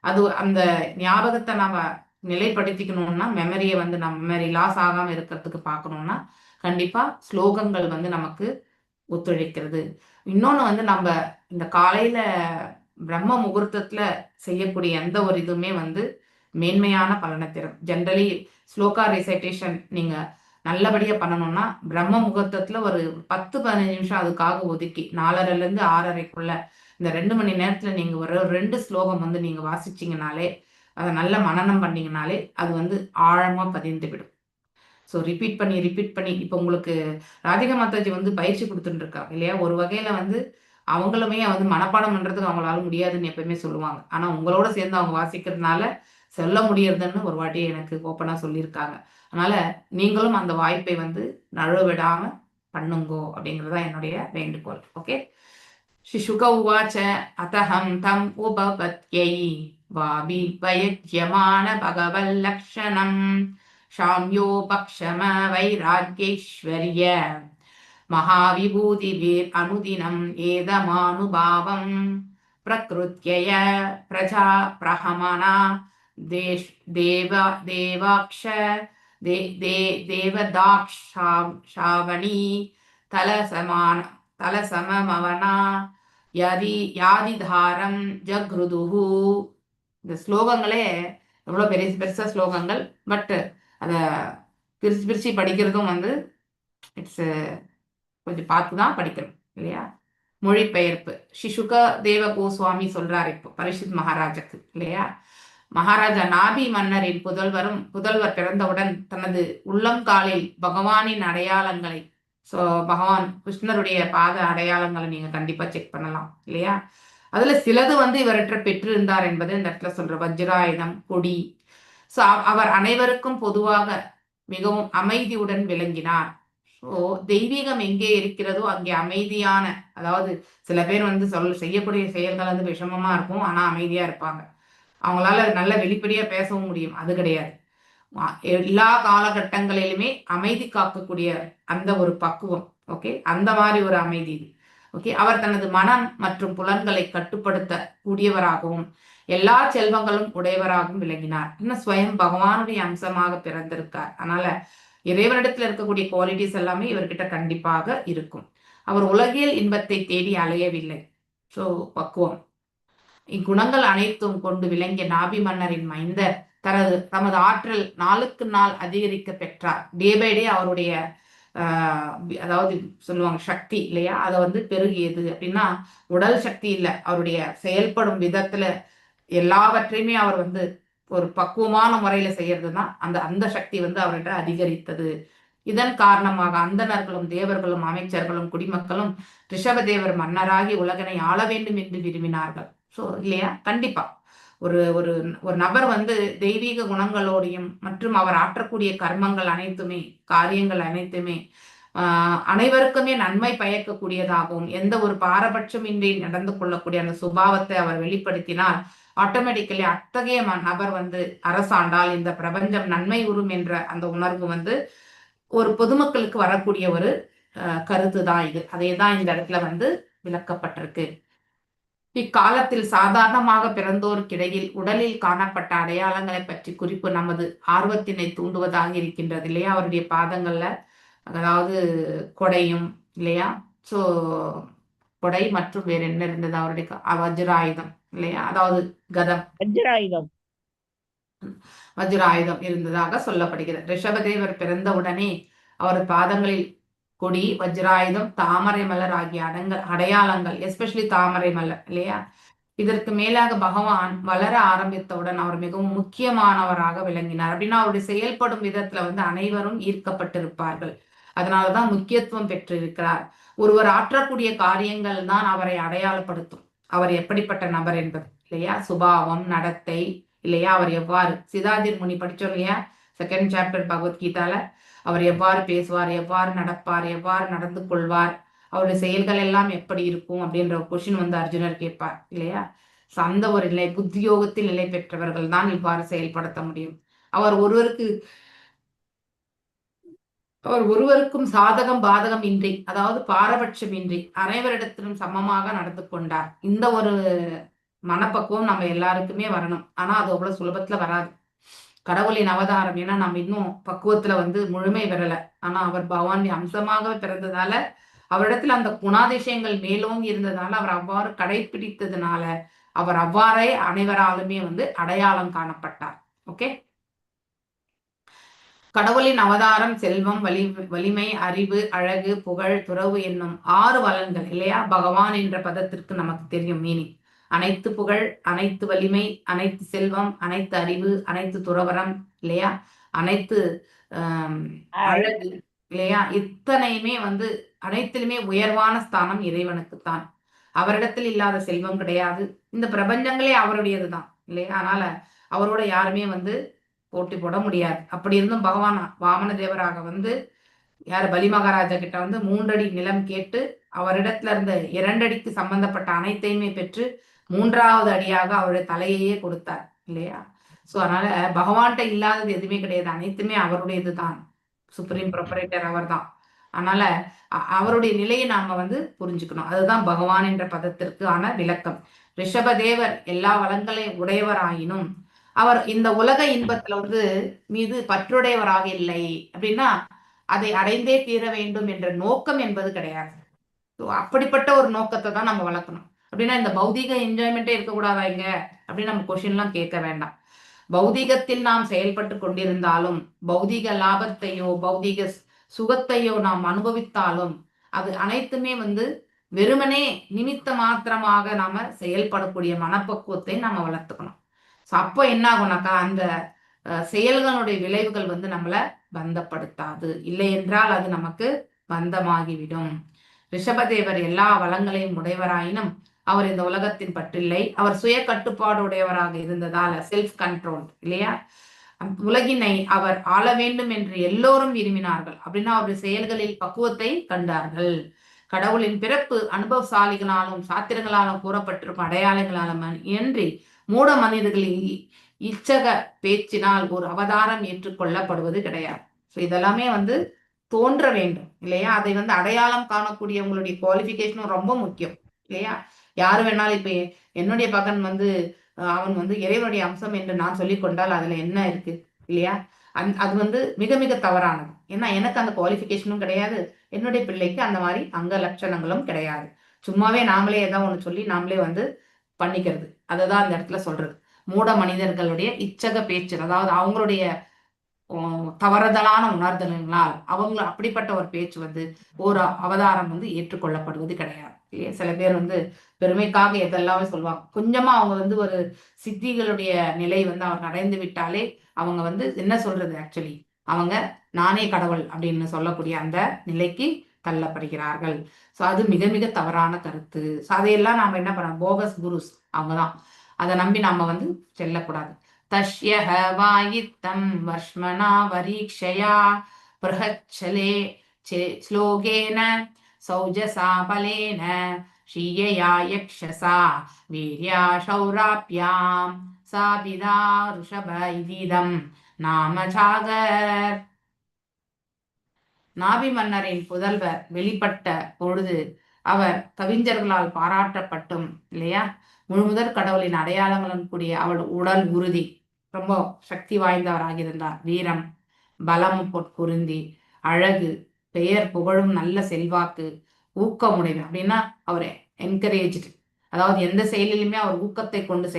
அது அந்த ஞாபகத்தை நாம நிலைப்படுத்திக்கணும்னா, மெமரியை வந்து நம்ம மெமரி லாஸ் ஆகாம இருக்கிறதுக்கு பார்க்கணும்னா கண்டிப்பா ஸ்லோகங்கள் வந்து நமக்கு ஒத்துழைக்கிறது. இன்னொன்னு வந்து நம்ம இந்த காலையில பிரம்ம முகூர்த்தத்துல செய்யக்கூடிய எந்த ஒரு இதுவுமே வந்து மேன்மையான பலனை தரும். ஜென்ரலி ஸ்லோகா ரிசைட்டேஷன் நீங்க நல்லபடியா பண்ணணும்னா பிரம்ம முகூர்த்தத்துல ஒரு 10-15 நிமிஷம் அதுக்காக ஒதுக்கி 4:30 to 6:30 இந்த 2 மணி நேரத்துல நீங்க ஒரு 2 ஸ்லோகம் வந்து நீங்க வாசிச்சீங்கனாலே, அதை நல்ல மனனம் பண்ணீங்கனாலே அது வந்து ஆழமா பதிந்து விடும். ஸோ ரிப்பீட் பண்ணி இப்போ உங்களுக்கு ராதிகா மாதாஜி வந்து பயிற்சி கொடுத்துட்டு இருக்காங்க இல்லையா? ஒரு வகையில வந்து அவங்களுமே வந்து மனப்பாடம் பண்றதுக்கு அவங்களால முடியாதுன்னு எப்பயுமே சொல்லுவாங்க. ஆனா உங்களோட சேர்ந்து அவங்க வாசிக்கிறதுனால சொல்ல முடியறதுன்னு ஒரு வாட்டி எனக்கு ஓப்பனா சொல்லியிருக்காங்க. அதனால நீங்களும் அந்த வாய்ப்பை வந்து நழுவ விடாம பண்ணுங்கோ அப்படிங்கிறதா என்னுடைய வேண்டுகோள். ஓகே. शिशुक उवाच अतहं तम् उपपत्यै वाभिपयज्यमान भगवल्लक्षणम् शाम्योपक्षम वैराग्यैश्वर्य महाविभूतिभिर् अनुदिनम् एदमानुभावम् प्रकृत्यय प्रजा प्रहमना देवाक्ष देवदाक्षावणी तलसममवना யாதிதாரம் ஜக்ருதுஹு. இந்த ஸ்லோகங்களே எவ்வளோ பெருசா ஸ்லோகங்கள். பட் அதை பிரிச்சு படிக்கிறதும் வந்து இட்ஸ் கொஞ்சம் பார்த்து தான் படிக்கணும் இல்லையா? மொழிபெயர்ப்பு சிசுக தேவ கோஸ்வாமி சொல்றாரு இப்போ பரிஷித் மகாராஜாக்கு இல்லையா? மகாராஜா நாபி மன்னரின் புதல்வர் பிறந்தவுடன் தனது உள்ளங்காலில் பகவானின் அடையாளங்களை, ஸோ பகவான் கிருஷ்ணருடைய பாத அடையாளங்களை நீங்க கண்டிப்பா செக் பண்ணலாம் இல்லையா? அதுல சிலது வந்து இவர்கிட்ட பெற்றிருந்தார் என்பது இந்த இடத்துல சொல்ற வஜ்ராயுதம், கொடி. ஸோ அவர் அனைவருக்கும் பொதுவாக மிகவும் அமைதியுடன் விளங்கினார். ஸோ தெய்வீகம் எங்கே இருக்கிறதோ அங்கே அமைதியான, அதாவது சில பேர் வந்து செய்யக்கூடிய செயல்கள் வந்து விஷமமா இருக்கும், ஆனா அமைதியா இருப்பாங்க. அவங்களால நல்ல வெளிப்படையா பேசவும் முடியும், அது கிடையாது. எல்லா காலகட்டங்களிலுமே அமைதி காக்கக்கூடிய அந்த ஒரு பக்குவம். ஓகே, அந்த மாதிரி ஒரு அமைதி. ஓகே, அவர் தனது மனம் மற்றும் புலன்களை கட்டுப்படுத்த கூடியவராகவும் எல்லா செல்வங்களும் உடையவராகவும் விளங்கினார். இன்னும் ஸ்வயம் பகவானுடைய அம்சமாக பிறந்திருக்கார். அதனால இறைவனிடத்துல இருக்கக்கூடிய குவாலிட்டிஸ் எல்லாமே இவர்கிட்ட கண்டிப்பாக இருக்கும். அவர் உலகியல் இன்பத்தை தேடி அலையவில்லை. ஸோ பக்குவம். இக்குணங்கள் அனைத்தும் கொண்டு விளங்கிய நாபி மன்னரின் மைந்தர் தமது ஆற்றல் நாளுக்கு நாள் அதிகரிக்க பெற்றார். டே பை டே அவருடைய அதாவது சொல்லுவாங்க சக்தி இல்லையா, அதை வந்து பெருகியது. அப்படின்னா உடல் சக்தி இல்லை, அவருடைய செயல்படும் விதத்துல எல்லாவற்றையுமே அவர் வந்து ஒரு பக்குவமான முறையில செய்யறதுதான் அந்த சக்தி வந்து அவர்கிட்ட அதிகரித்தது. இதன் காரணமாக அந்தணர்களும் தேவர்களும் அமைச்சர்களும் குடிமக்களும் ரிஷபதேவர் மன்னராகி உலகனை ஆள வேண்டும் என்று விரும்பினார்கள். ஸோ இல்லையா, கண்டிப்பா ஒரு ஒரு ஒரு நபர் வந்து தெய்வீக குணங்களோடையும் மற்றும் அவர் ஆற்றக்கூடிய கர்மங்கள் அனைத்துமே, காரியங்கள் அனைத்துமே அனைவருக்குமே நன்மை பயக்கக்கூடியதாகவும் எந்த ஒரு பாரபட்சமின்றி நடந்து கொள்ளக்கூடிய அந்த சுபாவத்தை அவர் வெளிப்படுத்தினால் ஆட்டோமேட்டிக்கலி அத்தகைய நபர் வந்து அரசாண்டால் இந்த பிரபஞ்சம் நன்மை உறும் என்ற அந்த உணர்வு வந்து ஒரு பொதுமக்களுக்கு வரக்கூடிய ஒரு கருத்து தான் இது. அதே தான் இந்த இடத்துல வந்து விளக்கப்பட்டிருக்கு. இக்காலத்தில் சாதாரணமாக பிறந்தோருக்கிடையில் உடலில் காணப்பட்ட அடையாளங்களை பற்றி குறிப்பு நமது ஆர்வத்தினை தூண்டுவதாக இருக்கின்றது இல்லையா. அவருடைய பாதங்கள்ல அதாவது கொடையும் இல்லையா, ஸோ கொடை மற்றும் வேற என்ன இருந்தது, அவருடைய வஜ்ராயுதம் இல்லையா, அதாவது கதம், வஜ்ராயுதம் இருந்ததாக சொல்லப்படுகிறது. ரிஷபதேவர் பிறந்தவுடனே அவர் பாதங்களில் கொடி, வஜ்ராயுதம், தாமரை மலர் ஆகிய அடையாளங்கள், எஸ்பெஷலி தாமரை மலர் இல்லையா. இதற்கு மேலாக பகவான் வளர ஆரம்பித்தவுடன் அவர் மிகவும் முக்கியமானவராக விளங்கினார். அப்படின்னா அவருடைய செயல்படும் விதத்துல வந்து அனைவரும் ஈர்க்கப்பட்டிருப்பார்கள். அதனாலதான் முக்கியத்துவம் பெற்றிருக்கிறார். ஒருவர் ஆற்றக்கூடிய காரியங்கள் தான் அவரை அடையாளப்படுத்தும், அவர் எப்படிப்பட்ட நபர் என்பது இல்லையா. சுபாவம், நடத்தை இல்லையா, அவர் எவ்வாறு, சிதாதிர் முனி படிச்சோம் இல்லையா, 2nd சாப்டர் பகவத்கீதால, அவர் எவ்வாறு பேசுவார், எவ்வாறு நடப்பார், எவ்வாறு நடந்து கொள்வார், அவருடைய செயல்கள் எல்லாம் எப்படி இருக்கும் அப்படின்ற ஒரு கொஸ்டின் வந்து அர்ஜுனர் கேட்பார் இல்லையா. ஸோ அந்த ஒரு நிலை, புத்தியோகத்தில் நிலை பெற்றவர்கள் தான் இவ்வாறு செயல்படுத்த முடியும். அவர் ஒருவருக்கும் சாதகம் பாதகம் இன்றி, அதாவது பாரபட்சம் இன்றி அனைவரிடத்திலும் சமமாக நடந்து கொண்டார். இந்த ஒரு மனப்பக்குவம் நம்ம எல்லாருக்குமே வரணும். ஆனா அது அவ்வளவு சுலபத்துல வராது. கடவுளின் அவதாரம், ஏன்னா நம்ம இன்னும் பக்குவத்துல வந்து முழுமை பெறல. ஆனா அவர் பகவான் அம்சமாகவே பிறந்ததால, அவரிடத்துல அந்த குணாதிசயங்கள் மேலோங்கி இருந்ததால, அவர் அவ்வாறு கடைபிடித்ததுனால அவர் அவ்வாறே அனைவராலுமே வந்து அடையாளம் காணப்பட்டார். ஓகே, கடவுளின் அவதாரம் செல்வம், வலிமை, அறிவு, அழகு, புகழ், துறவு என்னும் 6 வளங்கள் இல்லையா. பகவான் என்ற பதத்திற்கு நமக்கு தெரியும் மீனிங். அனைத்து புகழ், அனைத்து வலிமை, அனைத்து செல்வம், அனைத்து அறிவு, அனைத்து துறவரம் இல்லையா, அனைத்து அழகு இல்லையா, இத்தனையுமே வந்து அனைத்திலுமே உயர்வான ஸ்தானம் இறைவனுக்குத்தான். அவரிடத்தில் இல்லாத செல்வம் கிடையாது. இந்த பிரபஞ்சங்களே அவருடையதுதான் இல்லையா. அதனால அவரோட யாருமே வந்து போட்டி போட முடியாது. அப்படி இருந்தும் பகவான் வாமன தேவராக வந்து யார் பலி மகாராஜா கிட்ட வந்து 3 அடி நிலம் கேட்டு அவரிடத்துல இருந்த 2 அடிக்கு சம்பந்தப்பட்ட அனைத்தையுமே பெற்று 3வது அடியாக அவருடைய தலையையே கொடுத்தார் இல்லையா. ஸோ அதனால பகவான்கிட்ட இல்லாதது எதுவுமே கிடையாது, அனைத்துமே அவருடையது தான். சுப்ரீம் ப்ரொப்பரேட்டர் அவர் தான். அதனால அவருடைய நிலையை நாம வந்து புரிஞ்சுக்கணும். அதுதான் பகவான் என்ற பதத்திற்கு ஆன விளக்கம். ரிஷபதேவர் எல்லா வளங்களையும் உடையவராயினும் அவர் இந்த உலக இன்பத்துல வந்து மீது பற்றுடையவராக இல்லை. அப்படின்னா அதை அடைந்தே தீர வேண்டும் என்ற நோக்கம் என்பது கிடையாது. அப்படிப்பட்ட ஒரு நோக்கத்தை தான் நம்ம வளர்க்கணும். அப்படின்னா இந்த பௌதிக என்ஜாய்மெண்ட்டே இருக்கக்கூடாதா இங்க அப்படின்னு நம்ம கொஸ்டின்லாம் கேட்க வேண்டாம். பௌதிகத்தில் நாம் செயல்பட்டு கொண்டிருந்தாலும், பௌதிக லாபத்தையோ பௌதிக சுகத்தையோ நாம் அனுபவித்தாலும் அது அனைத்துமே வந்து வெறுமனே நிமித்த மாத்திரமாக நாம செயல்படக்கூடிய மனப்பக்குவத்தை நாம வளர்த்துக்கணும். ஸோ அப்போ என்ன ஆகும்னாக்கா அந்த செயல்களுடைய விளைவுகள் வந்து நம்மளை பந்தப்படுத்தாது, இல்லை என்றால் அது நமக்கு பந்தமாகிவிடும். ரிஷபதேவர் எல்லா வளங்களையும் உடையவராயினும் அவர் இந்த உலகத்தின் பற்றில்லை. அவர் சுய கட்டுப்பாடு உடையவராக இருந்ததால, செல்ஃப் கண்ட்ரோல் இல்லையா, உலகினை அவர் ஆள வேண்டும் என்று எல்லோரும் விரும்பினார்கள். அப்படின்னா அவருடைய செயல்களில் பக்குவத்தை கண்டார்கள். கடவுளின் பிறப்பு அனுபவசாலிகளாலும் சாத்திரங்களாலும் கூறப்பட்டிருக்கும் அடையாளங்களாலும் இன்றி மூட மனிதர்களின் இச்சக பேச்சினால் ஒரு அவதாரம் ஏற்றுக்கொள்ளப்படுவது கிடையாது. ஸோ இதெல்லாமே வந்து தோன்ற வேண்டும் இல்லையா? அதை வந்து அடையாளம் காணக்கூடியவங்களுடைய குவாலிஃபிகேஷனும் ரொம்ப முக்கியம் இல்லையா? யாரு வேணாலும் இப்ப என்னுடைய பகன் வந்து அவன் வந்து இறைவனுடைய அம்சம் என்று நான் சொல்லிக் கொண்டால் அதுல என்ன இருக்கு இல்லையா? அது வந்து மிக மிக தவறானது. ஏன்னா எனக்கு அந்த குவாலிஃபிகேஷனும் கிடையாது, என்னுடைய பிள்ளைக்கு அந்த மாதிரி அங்க லட்சணங்களும் கிடையாது. சும்மாவே நாமளே ஏதாவது ஒண்ணு சொல்லி நாமளே வந்து பண்ணிக்கிறது. அததான் அந்த இடத்துல சொல்றது. மூட மனிதர்களுடைய இச்சக பேச்சு, அதாவது அவங்களுடைய தவறுதலான உணர்தல்களால் அவங்க அப்படிப்பட்ட ஒரு பேச்சு வந்து ஒரு அவதாரம் வந்து ஏற்றுக்கொள்ளப்படுவது கிடையாது இல்லையா? சில பேர் வந்து பெருமைக்காக எதெல்லாமே சொல்லுவாங்க. கொஞ்சமா அவங்க வந்து ஒரு சித்திகளுடைய நிலை வந்து அவங்க அடைந்து விட்டாலே அவங்க வந்து என்ன சொல்றது, ஆக்சுவலி அவங்க நானே கடவுள் அப்படின்னு சொல்லக்கூடிய அந்த நிலைக்கு தள்ளப்படுகிறார்கள். ஸோ அது மிக மிக தவறான கருத்து. ஸோ அதையெல்லாம் நாம என்ன பண்ணோம், போகஸ் குருஸ் அவங்கதான். அதை நம்பி நாம வந்து செல்லக்கூடாது. தஷ்யஹ வாயித்தம் வர்ஷ்மனா வரீக்ஷயா பிரஹச்சலே ஸ்லோகேன சௌஜசா பலேன ஷீயயா யக்ஷசா வீர்யா ஷௌராப்யாம் சாபிதா ருஷப இதீதம் நாமசாகர். நாபி மன்னரின் புதல்வர் வெளிப்பட்ட பொழுது அவர் கவிஞர்களால் பாராட்டப்பட்டும் இல்லையா, முழுமுதற் கடவுளின் அடையாளங்களும் கூடிய அவள் உடல் உறுதி, ரொம்ப சக்தி வாய்ந்தவராக இருந்தார். வீரம், பலம் பொற்குருந்தி, அழகு, பெயர் புகழும், நல்ல செல்வாக்கு, ஊக்கமுடைமை. அப்படின்னா அவர் என்கரேஜ்டு, அதாவது எந்த செயலிலுமே அவர் ஊக்கத்தை கொண்டு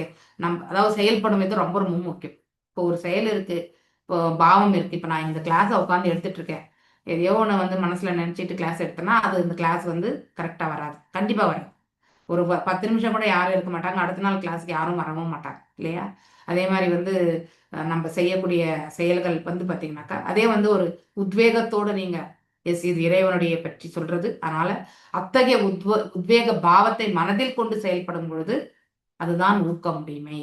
அதாவது செயல்படும் இது ரொம்ப ரொம்ப முக்கியம். இப்போ ஒரு செயல் இருக்கு, இப்போ பாவம் இருக்கு. இப்போ நான் இந்த கிளாஸை உட்காந்து எடுத்துட்டு இருக்கேன், எதையோ ஒன்று வந்து மனசுல நினைச்சிட்டு கிளாஸ் எடுத்தேன்னா அது இந்த கிளாஸ் வந்து கரெக்டா வராது, கண்டிப்பா வராது. ஒரு 10 நிமிஷம் கூட யாரும் இருக்க மாட்டாங்க, அடுத்த நாள் கிளாஸுக்கு யாரும் வரவும் மாட்டாங்க இல்லையா? அதே மாதிரி வந்து நம்ம செய்யக்கூடிய செயல்கள் வந்து பார்த்தீங்கன்னாக்கா அதே வந்து ஒரு உத்வேகத்தோடு நீங்க இது இறைவனுடைய பற்றி சொல்றது. அதனால அத்தகைய உத்வேக பாவத்தை மனதில் கொண்டு செயல்படும் பொழுது அதுதான் ஊக்க முடியுமை.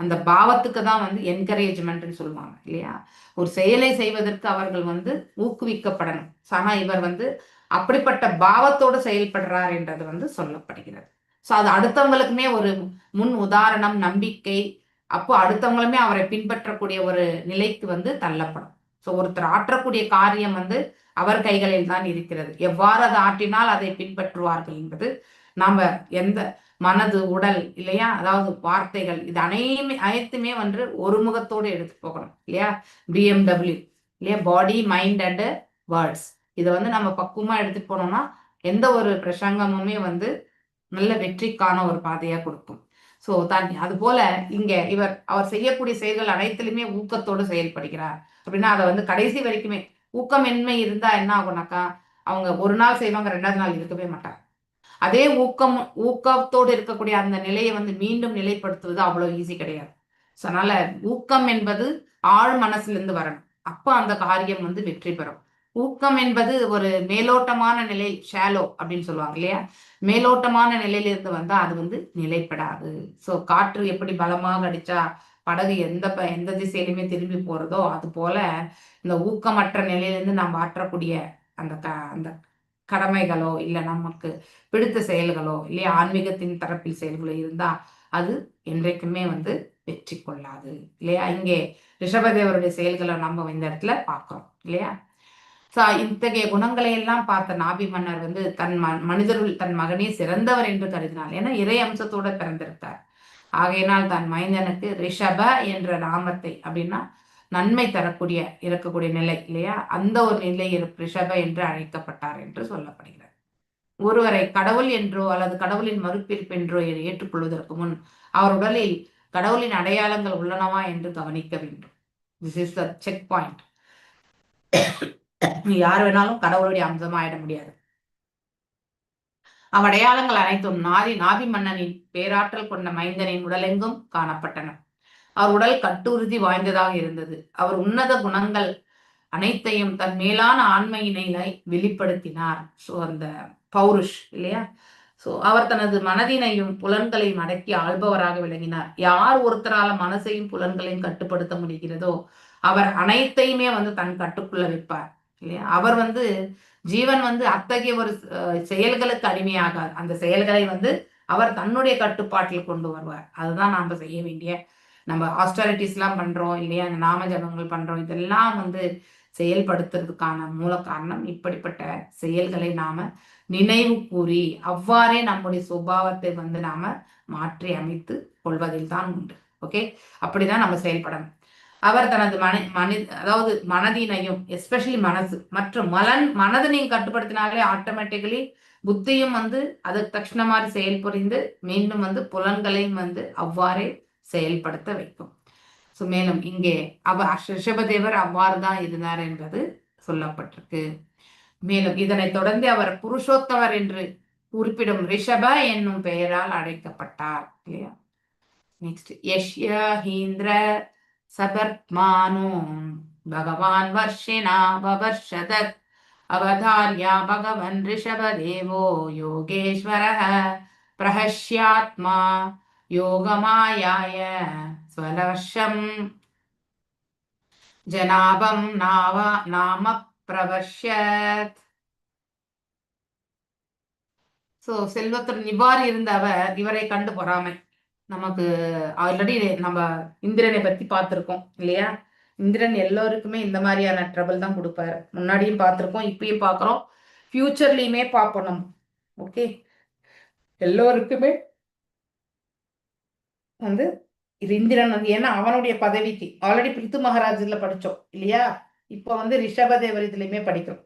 அந்த பாவத்துக்கு தான் வந்து என்கரேஜ்மெண்ட்னு சொல்லுவாங்க இல்லையா? ஒரு செயலை செய்வதற்கு அவர்கள் வந்து ஊக்குவிக்கப்படணும். ஆனா இவர் வந்து அப்படிப்பட்ட பாவத்தோடு செயல்படுறார் என்றது வந்து சொல்லப்படுகிறது. ஸோ அது அடுத்தவங்களுக்குமே ஒரு முன் உதாரணம், நம்பிக்கை. அப்போ அடுத்தவங்களுமே அவரை பின்பற்றக்கூடிய ஒரு நிலைக்கு வந்து தள்ளப்படும். ஸோ ஒருத்தர் ஆற்றக்கூடிய காரியம் வந்து அவர் கைகளில் தான் இருக்கிறது. எவ்வாறு அதை ஆற்றினால் அதை பின்பற்றுவார்கள் என்பது நாம எந்த மனது, உடல் இல்லையா, அதாவது வார்த்தைகள், இது அனைத்துமே வந்து ஒருமுகத்தோடு எடுத்து போகணும் இல்லையா? BMW இல்லையா, பாடி மைண்ட் அண்ட் வேர்ட்ஸ். இதை வந்து நம்ம பக்குவமா எடுத்துட்டு போனோம்னா எந்த ஒரு பிரசங்கமுமே வந்து நல்ல வெற்றிக்கான ஒரு பாதையா கொடுக்கும். ஸோ அது போல இங்க அவர் செய்யக்கூடிய செயல்கள் அனைத்திலுமே ஊக்கத்தோடு செயல்படுகிறார். அப்படின்னா அதை வந்து கடைசி வரைக்குமே ஊக்கமின்மை இருந்தா என்ன ஆகும்னாக்கா அவங்க ஒரு நாள் செய்வாங்க, 2வது நாள் இருக்கவே மாட்டாங்க. அதே ஊக்கத்தோடு இருக்கக்கூடிய அந்த நிலையை வந்து மீண்டும் நிலைப்படுத்துவது அவ்வளவு ஈஸி கிடையாது. ஸோ அதனால ஊக்கம் என்பது ஆழ் மனசுல இருந்து வரணும், அப்ப அந்த காரியம் வந்து வெற்றி பெறும். ஊக்கம் என்பது ஒரு மேலோட்டமான நிலை, ஷாலோ அப்படின்னு சொல்லுவாங்க இல்லையா, மேலோட்டமான நிலையிலிருந்து வந்தா அது வந்து நிலைப்படாது. ஸோ காற்று எப்படி பலமாக அடிச்சா படகு எந்த திசையிலுமே திரும்பி போறதோ அது போல இந்த ஊக்கமற்ற நிலையிலிருந்து நாம் ஆற்றக்கூடிய அந்த கடமைகளோ இல்ல நமக்கு பிடித்த செயல்களோ இல்லையா, ஆன்மீகத்தின் தரப்பில் செயல்களோ இருந்தா அது என்றைக்குமே வந்து வெற்றி கொள்ளாது இல்லையா? இங்கே ரிஷபதேவருடைய செயல்களை நம்ம இந்த இடத்துல பார்க்கிறோம் இல்லையா? இத்தகைய குணங்களை எல்லாம் பார்த்த நாபி மன்னர் வந்து மனிதருள் தன் மகனே சிறந்தவர் என்று கருதினார். ஏன்னா இறை அம்சத்தோட பிறந்திருக்கார். ஆகையினால் தன் மைந்தனுக்கு ரிஷப என்ற நாமத்தை, அப்படின்னா நன்மை இருக்கக்கூடிய நிலை இல்லையா, அந்த ஒரு நிலை ரிஷப என்று அழைக்கப்பட்டார் என்று சொல்லப்படுகிறது. ஒருவரை கடவுள் என்றோ அல்லது கடவுளின் மறுபிறப்பு என்றோ ஏற்றுக்கொள்வதற்கு முன் அவர் உடலில் கடவுளின் அடையாளங்கள் உள்ளனவா என்று கவனிக்க வேண்டும். This is the cheque point. யார் வேணாலும் கடவுளுடைய அம்சமா ஆயிட முடியாது. அவ்வடையாளங்கள் அனைத்தும் நாபி மன்னனின் பேராற்றல் கொண்ட மைந்தனின் உடலெங்கும் காணப்பட்டன. அவர் உடல் கட்டுறுதி வாய்ந்ததாக இருந்தது. அவர் உன்னத குணங்கள் அனைத்தையும் தன் மேலான ஆண்மையினை வெளிப்படுத்தினார். ஸோ அந்த பௌருஷ் இல்லையா, ஸோ அவர் தனது மனதினையும் புலன்களையும் அடக்கி ஆள்பவராக விளங்கினார். யார் ஒருத்தரால மனசையும் புலன்களையும் கட்டுப்படுத்த முடிகிறதோ அவர் அனைத்தையுமே வந்து தன் கட்டுக்குள்ள வைப்பார் இல்லையா. அவர் வந்து ஜீவன் வந்து அத்தகைய ஒரு செயல்களுக்கு அடிமையாகார். அந்த செயல்களை வந்து அவர் தன்னுடைய கட்டுப்பாட்டில் கொண்டு வருவார். அதுதான் நாம செய்ய வேண்டிய, நம்ம ஆஸ்டாரிட்டிஸ் எல்லாம் பண்றோம் இல்லையா, அந்த நாம ஜபங்கள் பண்றோம், இதெல்லாம் வந்து செயல்படுத்துறதுக்கான மூல காரணம் இப்படிப்பட்ட செயல்களை நாம நினைவு கூறி அவ்வாறே நம்முடைய சுபாவத்தை வந்து நாம மாற்றி அமைத்து கொள்வதில் தான் உண்டு. ஓகே, அப்படிதான் நம்ம செயல்படணும். அவர் தனது அதாவது மனதினையும், எஸ்பெஷலி மனசு மற்றும் மனதினையும் கட்டுப்படுத்தினாலே ஆட்டோமேட்டிக்கலி புத்தியும் வந்து அதுக்கு தட்சண மாதிரி செயல்புரிந்து மீண்டும் வந்து புலன்களையும் வந்து அவ்வாறே செயல்படுத்த வைக்கும். ஸோ மேலும் இங்கே ரிஷபதேவர் அவ்வாறு தான் இருந்தார் என்பது சொல்லப்பட்டிருக்கு. மேலும் இதனை தொடர்ந்து அவர் புருஷோத்தமர் என்று குறிப்பிடும் ரிஷப என்னும் பெயரால் அழைக்கப்பட்டார் இல்லையா. நெக்ஸ்ட் யஷ்யஹீந்திர சபர்த்மானோ பகவான் வர்ஷினா வவர்ஷதத் அவதார்யா பகவன் ரிஷபதேவோ யோகேஸ்வரः பிரஹஷ்யாத்மா யோகமாயாய ஸ்வலவர்ஷம் ஜனாபம் நாம பிரவஷ்யத். சோ செல்வத்துடன் இவ்வாறு இருந்த அவர் இவரை கண்டு பொறாமை. நமக்கு ஆல்ரெடி நம்ம இந்திரனை பத்தி பார்த்திருக்கோம் இல்லையா. இந்திரன் எல்லோருக்குமே இந்த மாதிரியான ட்ரபிள் தான் கொடுப்பாரு. முன்னாடியும் பார்த்திருக்கோம், இப்பயும் பார்க்கிறோம், ஃபியூச்சர்லயுமே பார்ப்போம் நம்ம. ஓகே, எல்லோருக்குமே வந்து இது இந்திரன் வந்து, ஏன்னா அவனுடைய பதவிக்கு ஆல்ரெடி பிரித்து மகாராஜ்ல படிச்சோம் இல்லையா. இப்போ வந்து ரிஷபதேவரத்திலயுமே படிக்கிறோம்.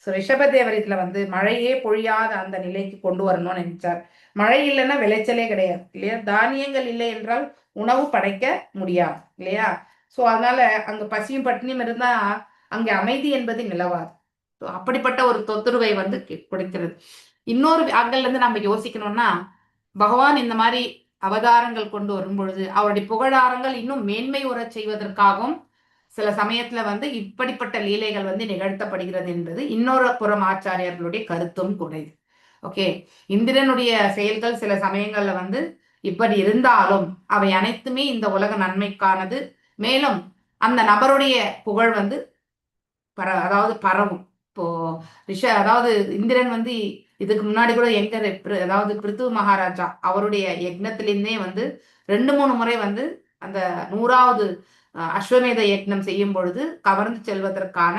ஸோ ரிஷபதேவரத்துல வந்து மழையே பொழியாத அந்த நிலைக்கு கொண்டு வரணும்னு நினைச்சார். மழை இல்லைன்னா விளைச்சலே கிடையாது இல்லையா. தானியங்கள் இல்லை என்றால் உணவு படைக்க முடியாது இல்லையா. ஸோ அதனால அங்க பசியும் பட்டினியும் இருந்தா அங்க அமைதி என்பது நிலவாது. ஸோ அப்படிப்பட்ட ஒரு தொந்தரவை வந்து கொடுக்கிறது. இன்னொரு ஆங்கிள் இருந்து நம்ம யோசிக்கணும்னா, பகவான் இந்த மாதிரி அவதாரங்கள் கொண்டு வரும் பொழுது அவருடைய புகழாரங்கள் இன்னும் மேன்மை உறச் செய்வதற்காகவும் சில சமயத்துல வந்து இப்படிப்பட்ட லீலைகள் வந்து நிகழ்த்தப்படுகிறது என்பது இன்னொரு புறம் ஆச்சாரியர்களுடைய கருத்தும் கூட. ஓகே, இந்திரனுடைய செயல்கள் சில சமயங்கள்ல வந்து இப்படி இருந்தாலும் அவை அனைத்துமே இந்த உலக நன்மைக்கானது. மேலும் அந்த நபருடைய புகழ் வந்து அதாவது பரவும். இப்போ அதாவது இந்திரன் வந்து இதுக்கு முன்னாடி கூட அதாவது பிருத்து மகாராஜா அவருடைய யக்னத்திலிருந்தே வந்து 2-3 முறை வந்து அந்த 100வது அஸ்வமேத யக்னம் செய்யும் பொழுது கவர்ந்து செல்வதற்கான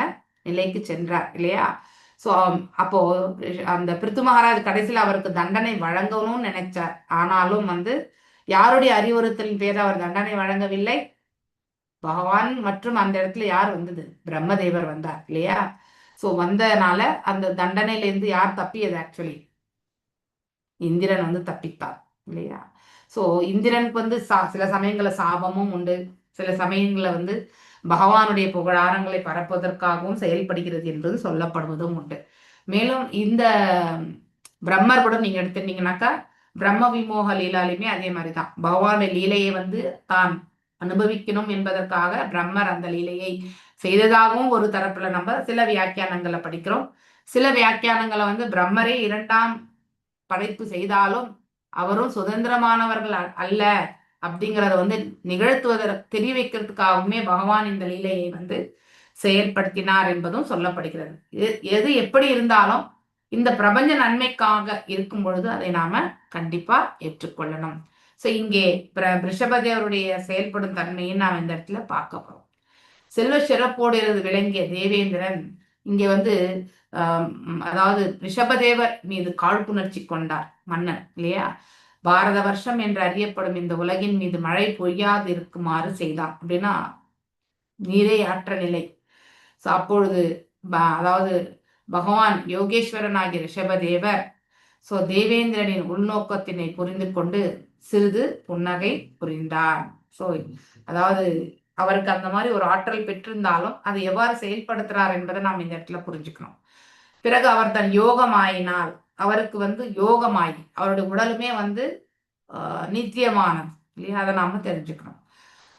நிலைக்கு சென்றார் இல்லையா. ஸோ அப்போ அந்த பிருத்து மகாராஜ் கடைசியில் அவருக்கு தண்டனை வழங்கணும்னு நினைச்சார். ஆனாலும் வந்து யாருடைய அறிவுறுத்தலின் பேர் அவர் தண்டனை வழங்கவில்லை. பகவான் மற்றும் அந்த இடத்துல யார் வந்தது, பிரம்மதேவர் வந்தார் இல்லையா. ஸோ வந்தனால அந்த தண்டனையிலேருந்து யார் தப்பியது, ஆக்சுவலி இந்திரன் வந்து தப்பித்தார் இல்லையா. ஸோ இந்திரனுக்கு வந்து சில சமயங்களில் சாபமும் உண்டு, சில சமயங்களில் வந்து பகவானுடைய புகழாரங்களை பரப்புவதற்காகவும் செயல்படுகிறது என்பது சொல்லப்படுவதும் உண்டு. மேலும் இந்த பிரம்மர் கூட நீங்க எடுத்துட்டீங்கன்னாக்கா பிரம்ம விமோக லீலாலுமே அதே மாதிரிதான். பகவானுடைய லீலையை வந்து தான் அனுபவிக்கணும் என்பதற்காக பிரம்மர் அந்த லீலையை செய்ததாகவும் ஒரு தரப்புல நம்ம சில வியாக்கியானங்களை படிக்கிறோம். சில வியாக்கியானங்களை வந்து பிரம்மரே 2ஆம் படைப்பு செய்தாலும் அவரும் சுதந்திரமானவர்கள் அல்ல அப்படிங்கிறத வந்து நிகழ்த்துவதற்கு தெரிய வைக்கிறதுக்காகவுமே பகவான் இந்த லீலையை வந்து செயற்படுத்தினார் என்பதும் சொல்லப்படுகிறது. எது எப்படி இருந்தாலும் இந்த பிரபஞ்ச நன்மைக்காக இருக்கும் பொழுது அதை நாம கண்டிப்பா ஏற்றுக்கொள்ளணும். ஸோ இங்கே ரிஷபதேவருடைய செயல்படும் தன்மையை நாம் இந்த இடத்துல பார்க்க போறோம். செல்வ சிறப்போடு விளங்கிய தேவேந்திரன் இங்கே வந்து அதாவது ரிஷபதேவர் மீது காழ்ப்புணர்ச்சி கொண்டார் மன்னன் இல்லையா. பாரத வருஷம் என்று அறியப்படும் இந்த உலகின் மீது மழை பொய்யாது இருக்குமாறு செய்தான் அப்படின்னா நீரே ஆற்ற நிலை. ஸோ அப்பொழுது அதாவது பகவான் யோகேஸ்வரன் ஆகிய ரிஷபதேவர் ஸோ தேவேந்திரனின் உள்நோக்கத்தினை புரிந்து கொண்டு சிறிது புன்னகை புரிந்தார். ஸோ அதாவது அவருக்கு அந்த மாதிரி ஒரு ஆற்றல் பெற்றிருந்தாலும் அதை எவ்வாறு செயல்படுத்துறார் என்பதை நாம் இந்த இடத்துல புரிஞ்சுக்கணும். பிறகு அவர் தன் யோகமாயினால் அவருக்கு வந்து யோகமாயி அவருடைய உடலுமே வந்து நித்தியமானது இல்லையா, அதை நாம தெரிஞ்சுக்கணும்.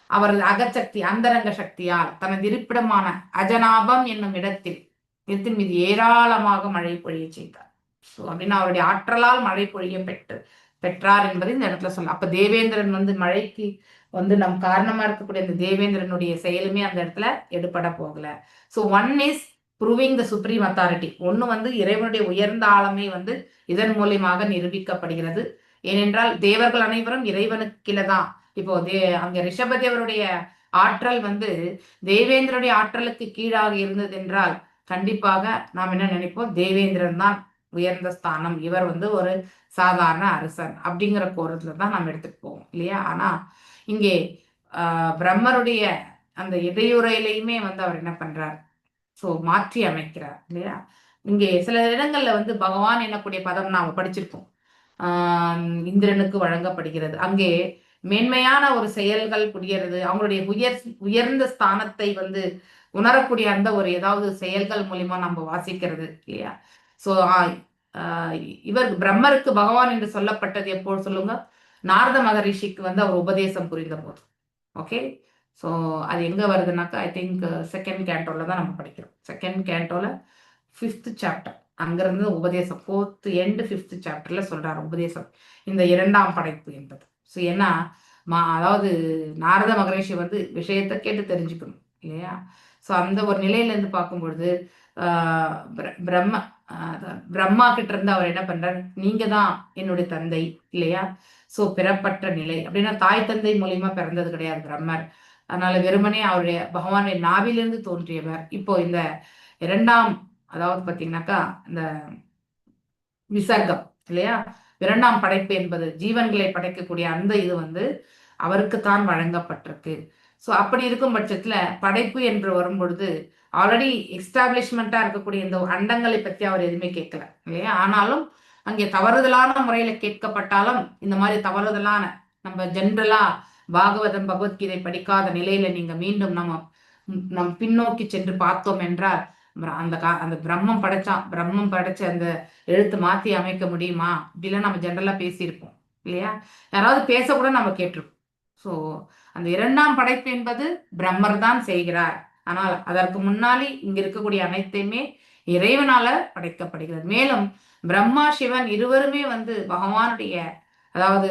அவரது அகச்சக்தி அந்தரங்க சக்தியால் தனது இருப்பிடமான அஜனாபம் என்னும் இடத்தின் மீது ஏராளமாக மழை பொழிய செய்தார். ஸோ அப்படின்னு அவருடைய ஆற்றலால் மழை பொழிய பெற்று பெற்றார் என்பதை இந்த இடத்துல சொல்லலாம். அப்ப தேவேந்திரன் வந்து மழைக்கு வந்து நம் காரணமா இருக்கக்கூடிய அந்த தேவேந்திரனுடைய செயலுமே அந்த இடத்துல எடுபட போகல. So one is proving the supreme authority. ஒன்று வந்து இறைவனுடைய உயர்ந்த ஆளுமை வந்து இதன் மூலியமாக நிரூபிக்கப்படுகிறது. ஏனென்றால் தேவர்கள் அனைவரும் இறைவனுக்கு கீழே தான். இப்போ அங்க ரிஷபதேவருடைய ஆற்றல் வந்து தேவேந்திரனுடைய ஆற்றலுக்கு கீழாக இருந்தது என்றால் கண்டிப்பாக நாம் என்ன நினைப்போம், தேவேந்திரன் தான் உயர்ந்த ஸ்தானம், இவர் வந்து ஒரு சாதாரண அரசன் அப்படிங்கிற கோரத்துல தான் நாம் எடுத்துட்டு போவோம் இல்லையா. ஆனா இங்கே பிரம்மருடைய அந்த இடையுறையிலையுமே வந்து அவர் என்ன பண்றார், ஸோ மாற்றி அமைக்கிறார் இல்லையா. இங்கே சில இடங்கள்ல வந்து பகவான் என்னக்கூடிய பதம் நாம படிச்சிருப்போம், இந்திரனுக்கு வழங்கப்படுகிறது. அங்கே மேன்மையான ஒரு செயல்கள் புரியறது, அவங்களுடைய உயர்ந்த ஸ்தானத்தை வந்து உணரக்கூடிய அந்த ஒரு ஏதாவது செயல்கள் மூலியமா நம்ம வாசிக்கிறது இல்லையா. ஸோ இவர் பிரம்மருக்கு பகவான் என்று சொல்லப்பட்டது எப்போ சொல்லுங்க, நாரத மகரிஷிக்கு வந்து அவர் உபதேசம் புரிந்த போது. ஓகே, ஸோ அது எங்க வருதுனாக்கா ஐ திங்க் செகண்ட் கேண்டோல தான் நம்ம படிக்கிறோம். செகண்ட் கேண்டோல 5th சாப்டர் அங்கிருந்து உபதேசம் 4th end 5th சாப்டர்ல சொல்றாரு உபதேசம், இந்த இரண்டாம் படைப்பு என்பது. ஸோ ஏன்னா அதாவது நாரத மகரிஷி வந்து விஷயத்தை கேட்டு தெரிஞ்சுக்கணும் இல்லையா. ஸோ அந்த ஒரு நிலையில இருந்து பார்க்கும்பொழுது பிரம்மா கிட்ட இருந்து அவர் என்ன பண்றாரு, நீங்க தான் என்னுடைய தந்தை இல்லையா. ஸோ பிறப்பற்ற நிலை அப்படின்னா தாய் தந்தை மூலியமா பிறந்தது கிடையாது பிரம்மர். அதனால வெறுமனே அவருடைய பகவானுடைய நாவிலிருந்து தோன்றியவர். இப்போ இந்த இரண்டாம் அதாவது பார்த்தீங்கன்னாக்கா இந்த விசர்க்கம் இல்லையா, இரண்டாம் படைப்பு என்பது ஜீவன்களை படைக்கக்கூடிய அந்த இது வந்து அவருக்குத்தான் வழங்கப்பட்டிருக்கு. ஸோ அப்படி இருக்கும் பட்சத்துல படைப்பு என்று வரும்பொழுது ஆல்ரெடி எஸ்டாப்ளிஷ்மெண்டா இருக்கக்கூடிய இந்த அண்டங்களை பற்றி அவர் எதுவுமே கேட்கல இல்லையா. ஆனாலும் அங்கே தவறுதலான முறையில கேட்கப்பட்டாலும் இந்த மாதிரி தவறுதலான நம்ம ஜென்ரலா பாகவதம் பகவத்கீதை படிக்காத நிலையில நீங்க மீண்டும் நம்ம பின்னோக்கி சென்று பார்த்தோம் என்றால் அந்த பிரம்மம் படைச்ச அந்த எழுத்து மாத்தி அமைக்க முடியுமா இப்படிலாம் நம்ம ஜென்ரலா பேசியிருப்போம் இல்லையா. யாராவது பேச கூட நம்ம கேட்டிருப்போம். ஸோ அந்த இரண்டாம் படைப்பு என்பது பிரம்மர் தான் செய்கிறார். ஆனால் அதற்கு முன்னாடி இங்க இருக்கக்கூடிய அனைத்தையுமே இறைவனால படைக்கப்படுகிறது. மேலும் பிரம்மா சிவன் இருவருமே வந்து பகவானுடைய அதாவது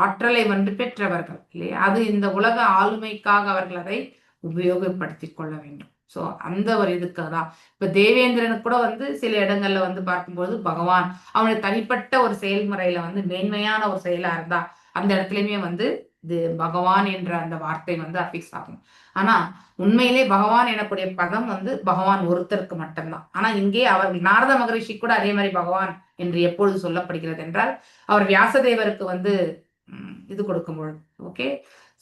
ஆற்றலை வந்து பெற்றவர்கள் இல்லையா. அது இந்த உலக ஆளுமைக்காக அவர்கள் அதை உபயோகப்படுத்தி கொள்ள வேண்டும். ஸோ அந்த ஒரு இதுக்காக தான் இப்ப தேவேந்திரனுக்கு கூட வந்து சில இடங்கள்ல வந்து பார்க்கும்போது பகவான் அவனுடைய தனிப்பட்ட ஒரு செயல்முறையில வந்து மேன்மையான ஒரு செயலா இருந்தா அந்த இடத்துலயுமே வந்து இது பகவான் என்ற அந்த வார்த்தை வந்து அஃபிக்ஸ் ஆகும். ஆனா உண்மையிலே பகவான் எனக்கூடிய பதம் வந்து பகவான் ஒருத்தருக்கு மட்டும்தான். ஆனா இங்கே அவர் நாரத மகரிஷி கூட அதே மாதிரி பகவான் என்று எப்பொழுது சொல்லப்படுகிறது என்றால் அவர் வியாசதேவருக்கு வந்து இது கொடுக்கும் பொழுது. ஓகே,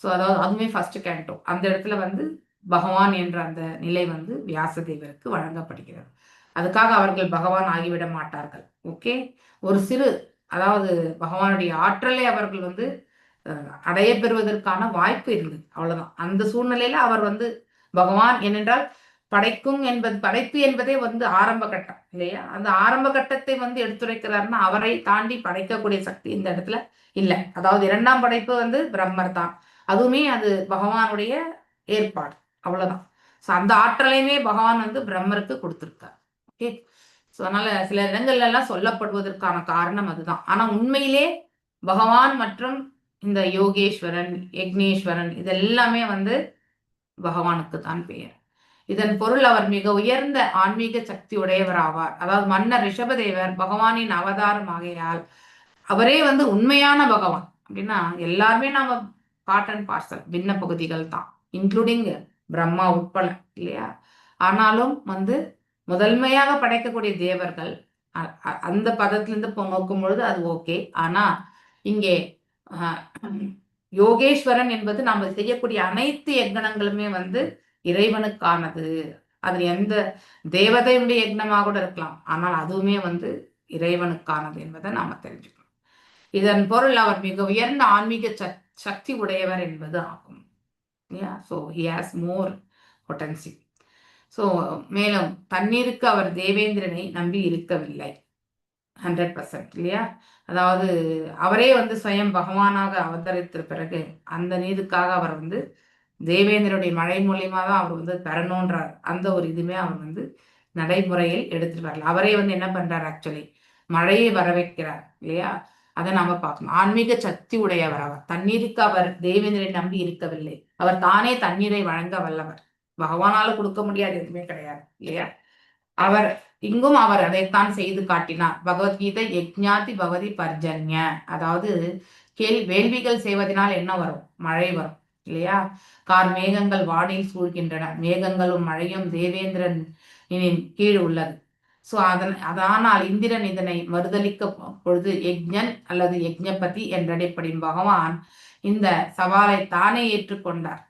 ஸோ அதாவது அதுவுமே ஃபர்ஸ்ட் கேண்டோ அந்த இடத்துல வந்து பகவான் என்ற அந்த நிலை வந்து வியாசதேவருக்கு வழங்கப்படுகிறது. அதுக்காக அவர்கள் பகவான் ஆகிவிட மாட்டார்கள். ஓகே, ஒரு சிறு அதாவது பகவானுடைய ஆற்றலை அவர்கள் வந்து அடைய பெறுவதற்கான வாய்ப்பு இருந்தது, அவ்வளவுதான். அந்த சூழ்நிலையில அவர் வந்து பகவான் ஏனென்றால் படைப்பு என்பதே வந்து ஆரம்ப கட்டம் இல்லையா. அந்த ஆரம்ப கட்டத்தை வந்து எடுத்துரைக்கிறாருன்னா அவரை தாண்டி படைக்கக்கூடிய சக்தி இந்த இடத்துல இல்லை. அதாவது இரண்டாம் படைப்பு வந்து பிரம்மர் தான், அதுவுமே அது பகவானுடைய ஏற்பாடு, அவ்வளவுதான். ஸோ அந்த ஆற்றலையுமே பகவான் வந்து பிரம்மருக்கு கொடுத்திருக்கார். ஓகே, ஸோ அதனால சில இடங்கள்ல எல்லாம் சொல்லப்படுவதற்கான காரணம் அதுதான். ஆனா உண்மையிலே பகவான் மற்றும் இந்த யோகேஸ்வரன் யக்னேஸ்வரன் இதெல்லாமே வந்து பகவானுக்கு தான் பெயர். இதன் பொருள் அவர் மிக உயர்ந்த ஆன்மீக சக்தி உடையவர் ஆவார். அதாவது மன்னர் ரிஷபதேவர் பகவானின் அவதாரம் ஆகையால் அவரே வந்து உண்மையான பகவான். அப்படின்னா எல்லாருமே நாம பார்ட் அண்ட் பார்சல் பின்ன பகுதிகள் தான், இன்க்ளூடிங் பிரம்மா உட்பட இல்லையா. ஆனாலும் வந்து முதன்மையாக படைக்கக்கூடிய தேவர்கள் அந்த பதத்திலிருந்து நோக்கும் பொழுது அது ஓகே. ஆனா இங்கே யோகேஸ்வரன் என்பது நாம செய்யக்கூடிய அனைத்து யக்னங்களுமே வந்து இறைவனுக்கானது. அது எந்த தேவதையுடைய யக்னமாக கூட இருக்கலாம், ஆனால் அதுவுமே வந்து இறைவனுக்கானது என்பதை நாம தெரிஞ்சுக்கணும். இதன் பொருள் அவர் மிக உயர்ந்த ஆன்மீக சக்தி உடையவர் என்பது ஆகும். So he has more potency. So மேலும் தண்ணீருக்கு அவர் தேவேந்திரனை நம்பி இருக்கவில்லை 100% இல்லையா. அதாவது அவரே வந்து சுயம் பகவானாக அவதரித்த பிறகு அந்த நீருக்காக அவர் வந்து தேவேந்திரனுடைய மழை மூலியமா தான் அவர் வந்து தரணுன்ற அந்த ஒரு இதுவுமே அவர் வந்து நடைமுறையில் எடுத்துட்டு வரல. அவரே வந்து என்ன பண்றார், ஆக்சுவலி மழையை வர வைக்கிறார் இல்லையா. அதை நாம பார்க்கணும். ஆன்மீக சக்தி உடையவர் அவர். தண்ணீருக்கு அவர் தேவேந்திரை நம்பி இருக்கவில்லை. அவர் தானே தண்ணீரை வழங்க வல்லவர். பகவானால கொடுக்க முடியாது எதுவுமே கிடையாது இல்லையா? அவர் இங்கும் அவர் அதைத்தான் செய்து காட்டினார். பகவத்கீதை யஜ்ஞாதி பவதி பர்ஜன்ய, அதாவது வேள்விகள் செய்வதனால் என்ன வரும்? மழை வரும் இல்லையா? மேகங்கள் வானில் சூழ்கின்றன. மேகங்களும் மழையும் தேவேந்திரன் கீழ் உள்ளது. சோ அதனால் இந்திரன் இதனை மறுதளிக்க பொழுது யஜ்ஞன் அல்லது யஜ்ஞபதி என்றடைப்படும் பகவான் இந்த சவாலை தானே ஏற்றுக்கொண்டார்.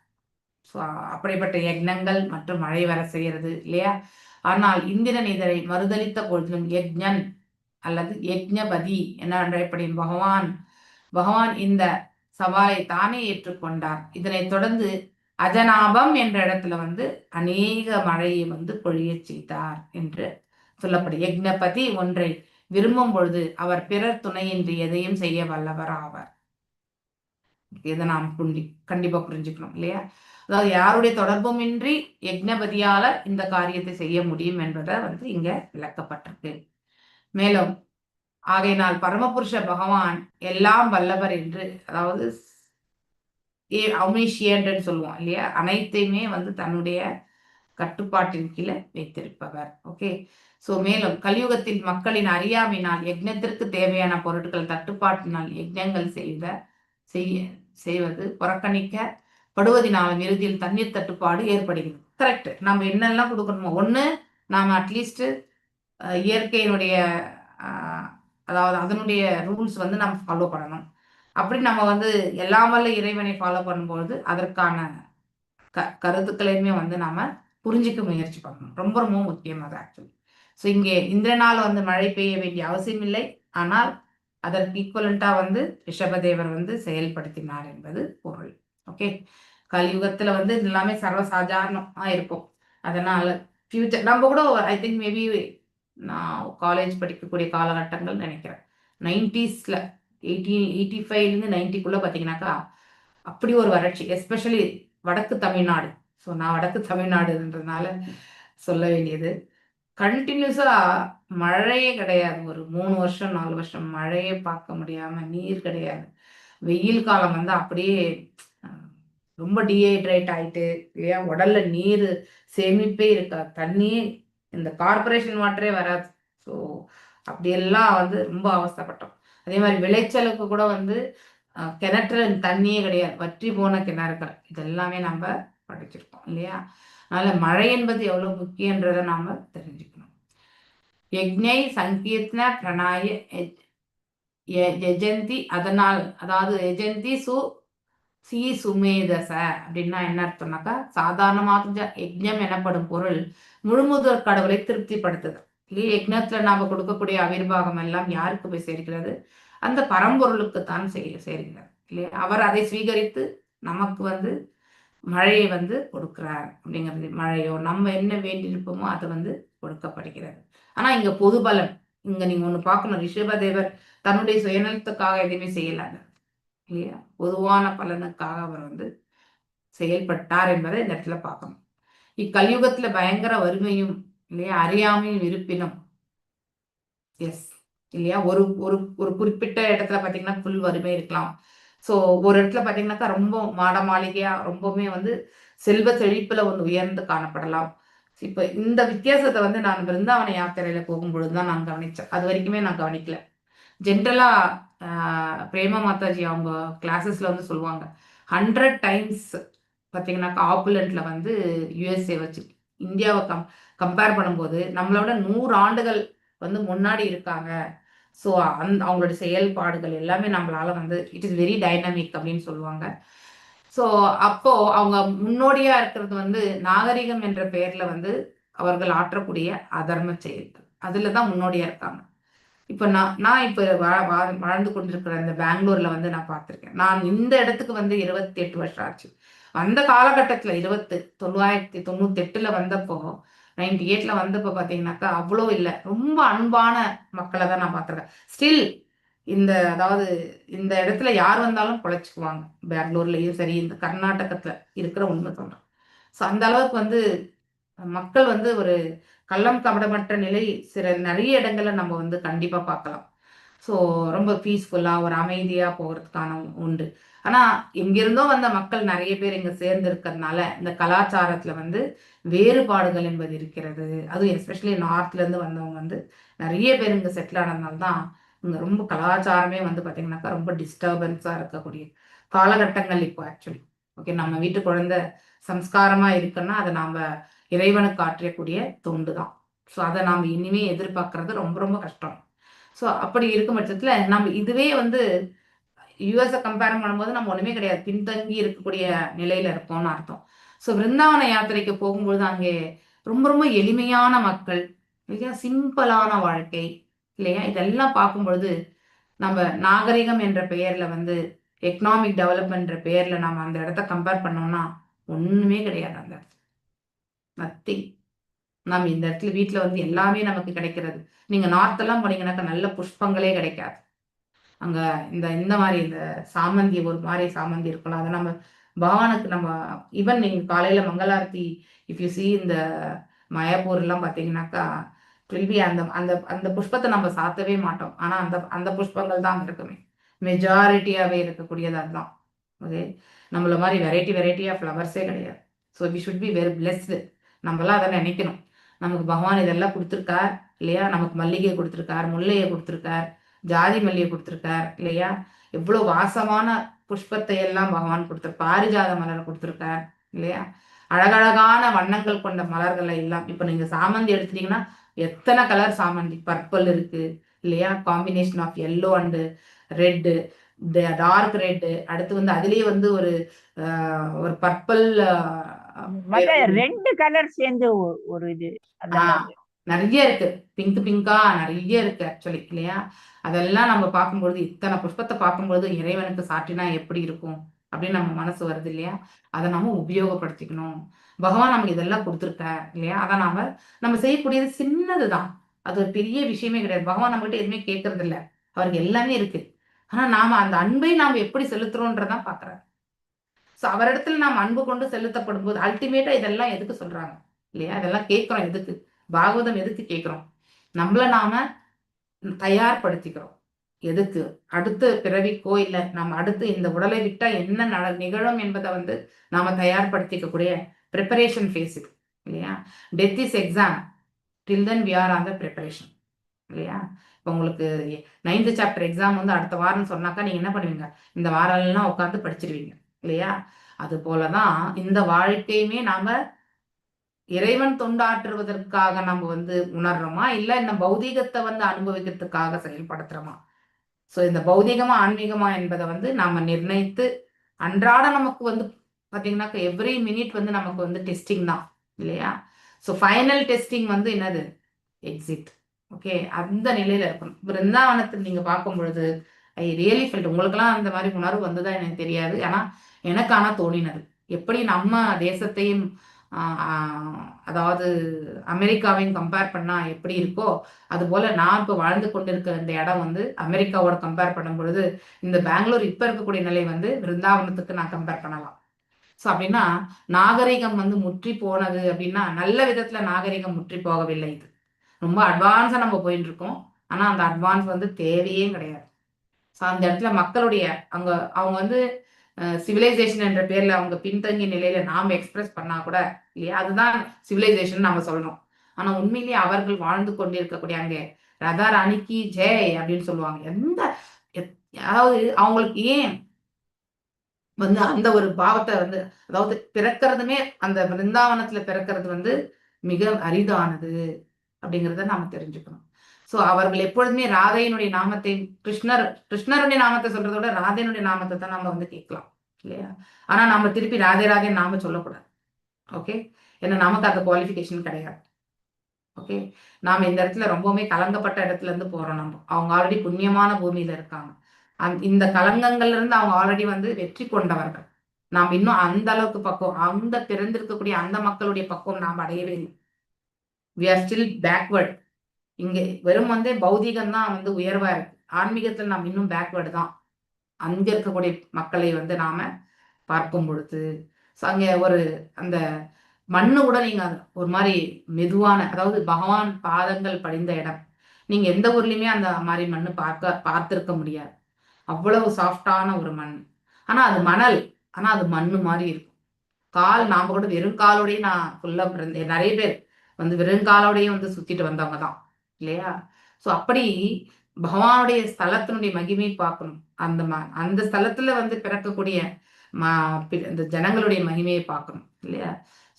ஸோ அப்படிப்பட்ட யக்னங்கள் மற்றும் மழை வர செய்கிறது இல்லையா? ஆனால் இந்திரன் இதனை மறுதளித்த பொழுதிலும் யஜ்ஞன் அல்லது யஜ்ஞபதி என அழைப்படும் பகவான் இந்த சவாலை தானே ஏற்றுக்கொண்டார். இதனை தொடர்ந்து அஜனாபம் என்ற இடத்துல அநேக மழையை பொழிய செய்தார் என்று சொல்லப்படும். யஜ்ஞபதி ஒன்றை விரும்பும் பொழுது அவர் பிறர் துணையின்றி எதையும் செய்ய வல்லவர் ஆவார். இதை நாம் கண்டிப்பா புரிஞ்சுக்கணும் இல்லையா? அதாவது யாருடைய தொடர்பும் இன்றி யஜ்ஞபதியால இந்த காரியத்தை செய்ய முடியும் என்பதை இங்க விளக்கப்பட்டிருக்கு. மேலும் ஆகையினால் பரமபுருஷ பகவான் எல்லாம் வல்லவர் என்று, அதாவது அமிஷியன்ட்னு சொல்லுவோம் இல்லையா? அனைத்தையுமே தன்னுடைய கட்டுப்பாட்டின் கீழே வைத்திருப்பவர். ஓகே. சோ மேலும் கலியுகத்தில் மக்களின் அறியாமையினால் யஜ்ஞத்திற்கு தேவையான பொருட்கள் தட்டுப்பாட்டினால் யஜ்ஞங்கள் செய்வது புறக்கணிக்கப்படுவதனாலும் இறுதியில் தண்ணீர் தட்டுப்பாடு ஏற்படுகிறது. கரெக்ட். நம்ம என்னெல்லாம் கொடுக்கணுமோ, ஒண்ணு நாம அட்லீஸ்ட் இயற்கையினுடைய அதாவது அதனுடைய ரூல்ஸ் நம்ம ஃபாலோ பண்ணணும். அப்படி நம்ம எல்லாம் வல்ல இறைவனை ஃபாலோ பண்ணும்பொழுது அதற்கான கருத்துக்களையுமே நாம புரிஞ்சிக்க முயற்சி பண்ணணும். ரொம்ப ரொம்ப முக்கியம் அது ஆக்சுவலி. ஸோ இங்கே இந்திரனால் மழை பெய்ய வேண்டிய அவசியம் இல்லை. ஆனால் அதற்கு ஈக்குவலண்டா ரிஷபதேவர் செயல்படுத்தினார் என்பது பொருள். ஓகே. கலியுகத்துல இது எல்லாமே சர்வசாதாரணமா இருக்கும். அதனால ஃபியூச்சர் நம்ம கூட ஐ திங்க் மேபி நான் காலேஜ் படிக்கக்கூடிய காலகட்டங்கள் நினைக்கிறேன் 90ஸ்ல 85லேருந்து 90க்குள்ள பார்த்தீங்கன்னாக்கா அப்படி ஒரு வறட்சி, எஸ்பெஷலி வடக்கு தமிழ்நாடு. ஸோ நான் வடக்கு தமிழ்நாடுன்றதுனால சொல்ல வேண்டியது, கண்டினியூஸா மழையே கிடையாது. ஒரு 3 வருஷம் 4 வருஷம் மழையே பார்க்க முடியாம, நீர் கிடையாது. வெயில் காலம் அப்படியே ரொம்ப டீஹைட்ரேட் ஆயிட்டு இல்லையா? உடல்ல நீர் சேமிப்பே இருக்காது. தண்ணியே இந்த கார்பரேஷன் வாட்டரே வராது. ஸோ அப்படியெல்லாம் ரொம்ப அவஸ்தைப்பட்டோம். அதே மாதிரி விளைச்சலுக்கு கூட கிணற்றுல தண்ணியே கிடையாது, வற்றி போன கிணறுகள். இதெல்லாமே நம்ம படிச்சிருக்கோம் இல்லையா? அதனால மழை என்பது எவ்வளவு முக்கியன்றதை நாம தெரிஞ்சுக்கணும். யஜ்ஞை சங்கீர்த்தன பிரணாய யஜந்தி, அதனால் அதாவது யஜந்தி சுமேதச அப்படின்னா என்ன அர்த்தம்னாக்கா, சாதாரணமாக யஜ்ஞம் எனப்படும் பொருள் முழுமுதற் கடவுளை திருப்திப்படுத்துது இல்லையா? யஜ்ஞத்துல நாம கொடுக்கக்கூடிய அவிர்வாகம் எல்லாம் யாருக்கு போய் சேர்க்கிறது? அந்த பரம்பொருளுக்கு தான் சேர்கிறது இல்லையா? அவர் அதை ஸ்வீகரித்து நமக்கு மழையை கொடுக்கிறார் அப்படிங்கிறது. மழையோ நம்ம என்ன வேண்டியிருப்போமோ அது கொடுக்கப்படுகிறது. ஆனா இங்க பொது பலன், இங்க நீங்க ஒண்ணு பார்க்கணும், ரிஷபதேவர் தன்னுடைய சுயநலத்துக்காக எதுவுமே செய்யலாங்க இல்லையா? பொதுவான பலனுக்காக அவர் செயல்பட்டார் என்பதை இந்த இடத்துல பார்க்கணும். இக்கலியுகத்துல பயங்கர வறுமையும் இல்லையா, அறியாமையும் இருப்பினும் எஸ் இல்லையா, ஒரு ஒரு ஒரு குறிப்பிட்ட இடத்துல பாத்தீங்கன்னா ஃபுல் வறுமை இருக்கலாம். ஸோ ஒரு இடத்துல பாத்தீங்கன்னாக்கா ரொம்ப மாட மாளிகையா ரொம்பவுமே செல்வ செழிப்புல உயர்ந்து காணப்படலாம். இப்ப இந்த வித்தியாசத்தை நான் பிருந்தாவன யாத்திரையில போகும்பொழுதுதான் நான் கவனிச்சேன். அது வரைக்குமே நான் கவனிக்கல. ஜென்ரலா பிரேமா மாதாஜி அவங்க கிளாஸஸ்ல சொல்லுவாங்க, 100 டைம்ஸ் பார்த்தீங்கன்னாக்கா ஆப்புலண்ட்ல யுஎஸ்ஏ வச்சு இந்தியாவை கம்பேர் பண்ணும்போது நம்மளோட 100 ஆண்டுகள் முன்னாடி இருக்காங்க. ஸோ அவங்களோட செயல்பாடுகள் எல்லாமே நம்மளால இட் இஸ் வெரி டைனமிக் அப்படின்னு சொல்லுவாங்க. ஸோ அப்போ அவங்க முன்னோடியா இருக்கிறது நாகரிகம் என்ற பெயர்ல அவர்கள் ஆற்றக்கூடிய அதர்ம செயல்கள், அதுலதான் முன்னோடியா இருக்காங்க. இப்ப நான் இப்ப வாழ்ந்து கொண்டிருக்கிற இந்த பெங்களூர்ல நான் பார்த்திருக்கேன். நான் இந்த இடத்துக்கு 28 வருஷம் ஆச்சு. அந்த காலகட்டத்துல 1998ல வந்தப்போ 98ல வந்தப்போ பாத்தீங்கன்னாக்கா அவ்வளோ இல்லை, ரொம்ப அன்பான மக்களை தான் நான் பார்த்திருக்கேன். ஸ்டில் அதாவது இந்த இடத்துல யார் வந்தாலும் பொழைச்சுக்குவாங்க. பெங்களூர்லயும் சரி, இந்த கர்நாடகத்துல இருக்கிற உண்மை சொல்றேன். ஸோ அந்த அளவுக்கு மக்கள் ஒரு கள்ளம் கபடமற்ற நிலை நிறைய இடங்கள்ல நம்ம கண்டிப்பா பார்க்கலாம். ஸோ ரொம்ப பீஸ்ஃபுல்லாக ஒரு அமைதியாக போகிறதுக்கான உண்டு. ஆனால் எங்கிருந்தோ வந்த மக்கள் நிறைய பேர் இங்கே சேர்ந்து இருக்கிறதுனால இந்த கலாச்சாரத்தில் வந்து வேறுபாடுகள் என்பது இருக்கிறது. அதுவும் எஸ்பெஷலி நார்த்லேருந்து வந்தவங்க வந்து நிறைய பேர் இங்கே செட்டில் ஆனதுனால தான் இங்கே ரொம்ப கலாச்சாரமே வந்து பார்த்திங்கனாக்கா ரொம்ப டிஸ்டர்பன்ஸாக இருக்கக்கூடிய காலகட்டங்கள் இப்போ ஆக்சுவலி. ஓகே, நம்ம வீட்டு குழந்தை சம்ஸ்காரமாக இருக்குன்னா அதை நாம் இறைவனுக்கு ஆற்றக்கூடிய தொண்டு தான். ஸோ அதை நாம் இனிமே எதிர்பார்க்கறது ரொம்ப ரொம்ப கஷ்டம். ஸோ அப்படி இருக்கும் பட்சத்தில் நம்ம இதுவே வந்து யூஎஸை கம்பேர் பண்ணும்போது நம்ம ஒன்றுமே கிடையாது, பின்தங்கி இருக்கக்கூடிய நிலையில் இருக்கோம்னு அர்த்தம். ஸோ விருந்தாவன யாத்திரைக்கு போகும்பொழுது அங்கே ரொம்ப ரொம்ப எளிமையான மக்கள் இல்லையா, சிம்பிளான வாழ்க்கை இல்லையா, இதெல்லாம் பார்க்கும்பொழுது நம்ம நாகரிகம் என்ற பெயரில் வந்து எக்கனாமிக் டெவலப்மெண்ட் பெயரில் நம்ம அந்த இடத்த கம்பேர் பண்ணோம்னா ஒன்றுமே கிடையாது. அந்த இடத்துல நத்திங். நம்ம இந்த இடத்துல வீட்டில் வந்து எல்லாமே நமக்கு கிடைக்கிறது. நீங்கள் நார்த்தெல்லாம் போனீங்கன்னாக்கா நல்ல புஷ்பங்களே கிடைக்காது. அங்கே இந்த மாதிரி இந்த சாமந்தி ஒரு மாதிரி சாமந்தி இருக்கலாம், அதை நம்ம பகவானுக்கு நம்ம ஈவன் நீங்கள் காலையில் மங்களாரத்தி இஃப் யூ சி இந்த மயாப்பூர்லாம் பார்த்தீங்கன்னாக்கா கில்வி அந்த அந்த அந்த புஷ்பத்தை நம்ம சாத்தவே மாட்டோம். ஆனால் அந்த புஷ்பங்கள் தான் இருக்குமே மெஜாரிட்டியாகவே இருக்கக்கூடியது அதுதான். ஓகே, நம்மள மாதிரி வெரைட்டியாக ஃப்ளவர்ஸே கிடையாது. So we should be very blessed. நம்மளாம் அதை நினைக்கணும். நமக்கு பகவான் இதெல்லாம் கொடுத்துருக்கார் இல்லையா, நமக்கு மல்லிகை கொடுத்துருக்கார், முல்லையை கொடுத்துருக்கார், ஜாதி மல்லிகை கொடுத்துருக்கார் இல்லையா, எவ்வளோ வாசமான புஷ்பத்தை எல்லாம் பகவான் கொடுத்துருக்கார், பாரிஜாத மலரை கொடுத்துருக்கார் இல்லையா, அழகழகான வண்ணங்கள் கொண்ட மலர்களை எல்லாம். இப்போ நீங்கள் சாமந்தி எடுத்துட்டீங்கன்னா எத்தனை கலர் சாமந்தி, பர்பிள் இருக்கு இல்லையா, combination of yellow and red, dark red, அடுத்து வந்து அதுலேயே வந்து ஒரு பர்பிள்
ரெண்டு கலர் சேர்ந்து ஒரு இது
நிறைய இருக்கு, பிங்கா நிறைய இருக்கு ஆக்சுவலி இல்லையா. அதெல்லாம் நம்ம பார்க்கும்பொழுது இத்தனை புஷ்பத்தை பார்க்கும்பொழுது இறைவனுக்கு சாட்டினா எப்படி இருக்கும் அப்படின்னு நம்ம மனசு வருது இல்லையா. அதை நாம உபயோகப்படுத்திக்கணும். பகவான் நமக்கு இதெல்லாம் கொடுத்துருக்க இல்லையா. அதை நம்ம செய்யக்கூடியது சின்னதுதான், அது ஒரு பெரிய விஷயமே கிடையாது. பகவான் நம்மகிட்ட எதுவுமே கேட்கறது இல்லை, அவருக்கு எல்லாமே இருக்கு. ஆனா நாம அந்த அன்பை நாம் எப்படி செலுத்துறோன்றதான் பாக்குறாரு. ஸோ அவரிடத்துல நாம் அன்பு கொண்டு செலுத்தப்படும் போது அல்டிமேட்டா இதெல்லாம் எதுக்கு சொல்றாங்க இல்லையா, இதெல்லாம் கேட்கிறோம் எதுக்கு, பாகவதம் எதுக்கு கேட்கிறோம், நம்மள நாம தயார்படுத்திக்கிறோம் எதுக்கு, அடுத்த பிறவிக்கோ இல்லை நம்ம அடுத்து இந்த உடலை விட்டா என்ன நிகழும் என்பதை வந்து நாம தயார்படுத்திக்கக்கூடிய ப்ரிப்பரேஷன் ஃபேஸ் இது இல்லையா. Death is exam, till then we are on the preparation இல்லையா. இப்போ உங்களுக்கு 9th சாப்டர் எக்ஸாம் வந்து அடுத்த வாரம் சொன்னாக்கா நீங்க என்ன பண்ணுவீங்க, இந்த வாரம் எல்லாம் உட்காந்து படிச்சிருவீங்க இல்லையா. அது போலதான் இந்த வாழ்க்கையுமே நாம இறைவன் தொண்டாற்றுவதற்காக நம்ம வந்து உணர்றோமா, இல்ல இந்த பௌதீகத்தை வந்து அனுபவிக்கிறதுக்காக செயல்படுத்துறோமா. ஸோ இந்த பௌதீகமா ஆன்மீகமா என்பதை வந்து நாம நிர்ணயித்து அன்றாட நமக்கு வந்து பார்த்தீங்கன்னாக்கா எவ்ரி மினிட் வந்து நமக்கு வந்து டெஸ்டிங் தான் இல்லையா. ஸோ ஃபைனல் டெஸ்டிங் வந்து என்னது, எக்ஸிட். ஓகே, அந்த நிலையில இருக்கணும். பிருந்தாவனத்தில் நீங்க பார்க்கும் பொழுது ஐ ரியலி ஃபெல்ட், உங்களுக்கெல்லாம் அந்த மாதிரி உணர்வு வந்ததா எனக்கு தெரியாது, ஆனா எனக்கு ஆனா தோணினது. எப்படி நம்ம தேசத்தையும் அதாவது அமெரிக்காவையும் கம்பேர் பண்ணா எப்படி இருக்கோ அது போல நான் இப்போ வாழ்ந்து கொண்டிருக்க இந்த இடம் வந்து அமெரிக்காவோட கம்பேர் பண்ணும் பொழுது இந்த பெங்களூர் இப்ப இருக்கக்கூடிய நிலை வந்து பிருந்தாவனத்துக்கு நான் கம்பேர் பண்ணலாம். ஸோ அப்படின்னா நாகரிகம் வந்து முற்றி போனது அப்படின்னா நல்ல விதத்துல நாகரிகம் முற்றி போகவில்லை. இது ரொம்ப அட்வான்ஸா நம்ம போயிட்டு இருக்கோம், ஆனா அந்த அட்வான்ஸ் வந்து தேவையே கிடையாது. ஸோ அந்த இடத்துல மக்களுடைய அவங்க வந்து சிவிலைசேஷன் என்ற பேர்ல அவங்க பின்தங்கிய நிலையில நாம எக்ஸ்பிரஸ் பண்ணா கூட இல்லையா, அதுதான் சிவிலைசேஷன் நாம சொல்லணும். ஆனா உண்மையிலேயே அவர்கள் வாழ்ந்து கொண்டிருக்கக்கூடிய அங்கே ரதா ராணிக்கு ஜெய் அப்படின்னு சொல்லுவாங்க. அதாவது அவங்களுக்கு ஏன் வந்து அந்த ஒரு பாவத்தை வந்து, அதாவது பிறக்கிறதுமே அந்த பிருந்தாவனத்துல பிறக்கிறது வந்து மிக அரிதானது அப்படிங்கிறத நாம தெரிஞ்சுக்கணும். ஸோ அவர்கள் எப்பொழுதுமே ராதையினுடைய நாமத்தை, கிருஷ்ணருடைய நாமத்தை சொல்றத விட ராதையினுடைய நாமத்தை தான் நம்ம வந்து கேட்கலாம் இல்லையா. ஆனா நம்ம திருப்பி ராதே ராதே நாம சொல்லக்கூடாது. ஓகே, ஏன்னா நமக்கு அந்த குவாலிஃபிகேஷன் கிடையாது. ஓகே, நாம இந்த இடத்துல ரொம்பவுமே கலங்கப்பட்ட இடத்துல இருந்து போறோம். அவங்க ஆல்ரெடி புண்ணியமான பூமியில இருக்காங்க. இந்த கலங்கங்கள்ல இருந்து அவங்க ஆல்ரெடி வந்து வெற்றி கொண்டவர்கள். நாம் இன்னும் அந்த அளவுக்கு பக்குவம், அந்த பிறந்திருக்கக்கூடிய அந்த மக்களுடைய பக்குவம் நாம் அடையவே இல்லை. We are still backward. இங்க வெறும் வந்து பௌதிகம் தான் வந்து உயர்வா இருக்கு, ஆன்மீகத்துல நாம் இன்னும் பேக்வேர்டு தான். அங்க இருக்கக்கூடிய மக்களை வந்து நாம பார்க்கும் பொழுது அங்க ஒரு அந்த மண்ணு கூட நீங்க ஒரு மாதிரி மெதுவான, அதாவது பகவான் பாதங்கள் படிந்த இடம். நீங்க எந்த ஊர்லயுமே அந்த மாதிரி மண்ணு பார்த்திருக்க முடியாது. அவ்வளவு சாஃப்டான ஒரு மண். ஆனா அது மணல், ஆனா அது மண்ணு மாதிரி இருக்கும். நாம கூட வெறும் காலோடய நான் ஃபுல்லா நிறைய பேர் வந்து வெறும் காலோடய வந்து சுத்திட்டு வந்தவங்க தான் இல்லையா? ஸோ அப்படி பகவானுடைய ஸ்தலத்தினுடைய மகிமை பார்க்கணும். அந்த ஸ்தலத்துல வந்து பிறக்கக்கூடிய இந்த ஜனங்களுடைய மகிமையை பார்க்கணும் இல்லையா?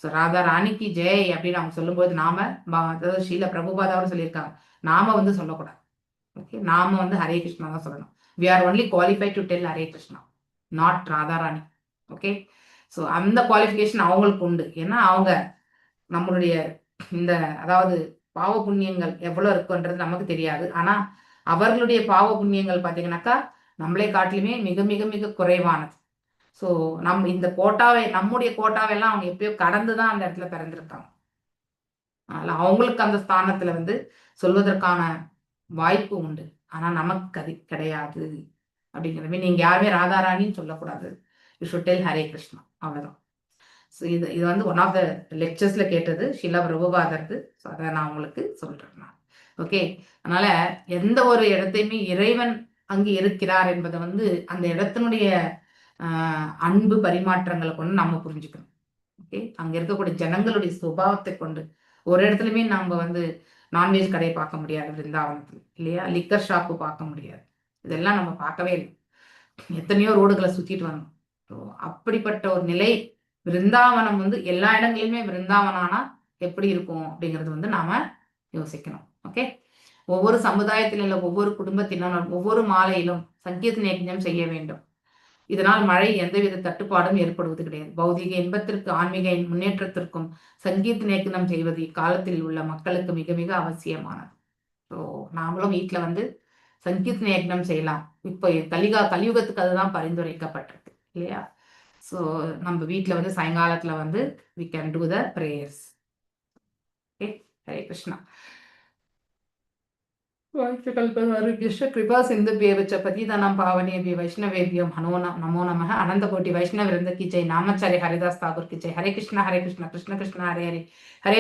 ஸோ ராதா ராணிக்கு ஜெய் அப்படின்னு அவங்க சொல்லும்போது அதாவது ஸ்ரீல பிரபுபாதாவும் சொல்லியிருக்காங்க, நாம வந்து சொல்லக்கூடாது. ஓகே, நாம வந்து ஹரே கிருஷ்ணா தான் சொல்லணும். We are only qualified to tell Hare Krishna, not Radha Rani. Okay, so அந்த குவாலிஃபிகேஷன் அவங்களுக்கு உண்டு. ஏன்னா அவங்க நம்மளுடைய இந்த அதாவது பாவ புண்ணியங்கள் எவ்வளவு இருக்குன்றது நமக்கு தெரியாது. ஆனா அவர்களுடைய பாவ புண்ணியங்கள் பார்த்தீங்கன்னாக்கா நம்மளை காட்டிலுமே மிக மிக மிக குறைவானது. ஸோ இந்த நம்முடைய கோட்டாவெல்லாம் அவங்க எப்பயோ கடந்துதான் அந்த இடத்துல பிறந்திருக்காங்க. அதனால அவங்களுக்கு அந்த ஸ்தானத்துல வந்து சொல்வதற்கான வாய்ப்பு உண்டு. ஆனா நமக்கு அது கிடையாது அப்படிங்கிறமே. நீங்க யாருமே ராதாராணின்னு சொல்லக்கூடாது. You should del Hare Krishna, அவ்வளவுதான். ஸோ இது வந்து ஒன் ஆஃப் த லெக்சர்ஸ்ல கேட்டது ஷீலா பிரபுபாதருக்கு. ஸோ அதை நான் உங்களுக்கு சொல்றேன் நான். ஓகே, அதனால எந்த ஒரு இடத்தையுமே இறைவன் அங்கு இருக்கிறார் என்பதை வந்து அந்த இடத்தினுடைய அன்பு பரிமாற்றங்களை கொண்டு நம்ம புரிஞ்சுக்கணும். ஓகே, அங்க இருக்கக்கூடிய ஜனங்களுடைய சுபாவத்தை கொண்டு ஒரு இடத்துலயுமே நம்ம வந்து நான்வெஜ் கடையை பார்க்க முடியாது விருந்தாவனத்துல இல்லையா? லிக்கர் ஷாப்பு பார்க்க முடியாது. இதெல்லாம் நம்ம பார்க்கவே இல்லை. எத்தனையோ ரோடுகளை சுத்திட்டு வந்தோம். அப்படிப்பட்ட ஒரு நிலை விருந்தாவனம் வந்து எல்லா இடங்களிலுமே விருந்தாவனானா எப்படி இருக்கும் அப்படிங்கிறது வந்து நாம யோசிக்கணும். ஓகே, ஒவ்வொரு சமுதாயத்திலும் ஒவ்வொரு குடும்பத்தினரும் ஒவ்வொரு மாலையிலும் சங்கீர்த்தன யஜ்ஞம் செய்ய வேண்டும். இதனால் மழை எந்தவித தட்டுப்பாடும் ஏற்படுவது கிடையாது. பௌதிக இன்பத்திற்கு ஆன்மீக முன்னேற்றத்திற்கும் சங்கீர்த்தன யஜ்ஞம் செய்வது இக்காலத்தில் உள்ள மக்களுக்கு மிக மிக அவசியமானது. ஸோ நாமளும் வீட்டுல வந்து சங்கீர்த்தன யஜ்ஞம் செய்யலாம். இப்போ கலியுகத்துக்கு அதுதான் பரிந்துரைக்கப்பட்டிருக்கு இல்லையா? ஸோ நம்ம வீட்டில் வந்து சாயங்காலத்தில் வந்து we can do the prayers. Okay, Hare Krishna. कृपा सिंधुभ्येव च पतितानां पावनेभ्यो वैष्णवेभ्यो नमो नमः. अनंत कोटि वैष्णव वृंद की जय. नामाचार्य हरिदास ठाकुर की जय. हरे कृष्णा कृष्ण कृष्ण हरे हरे, हरे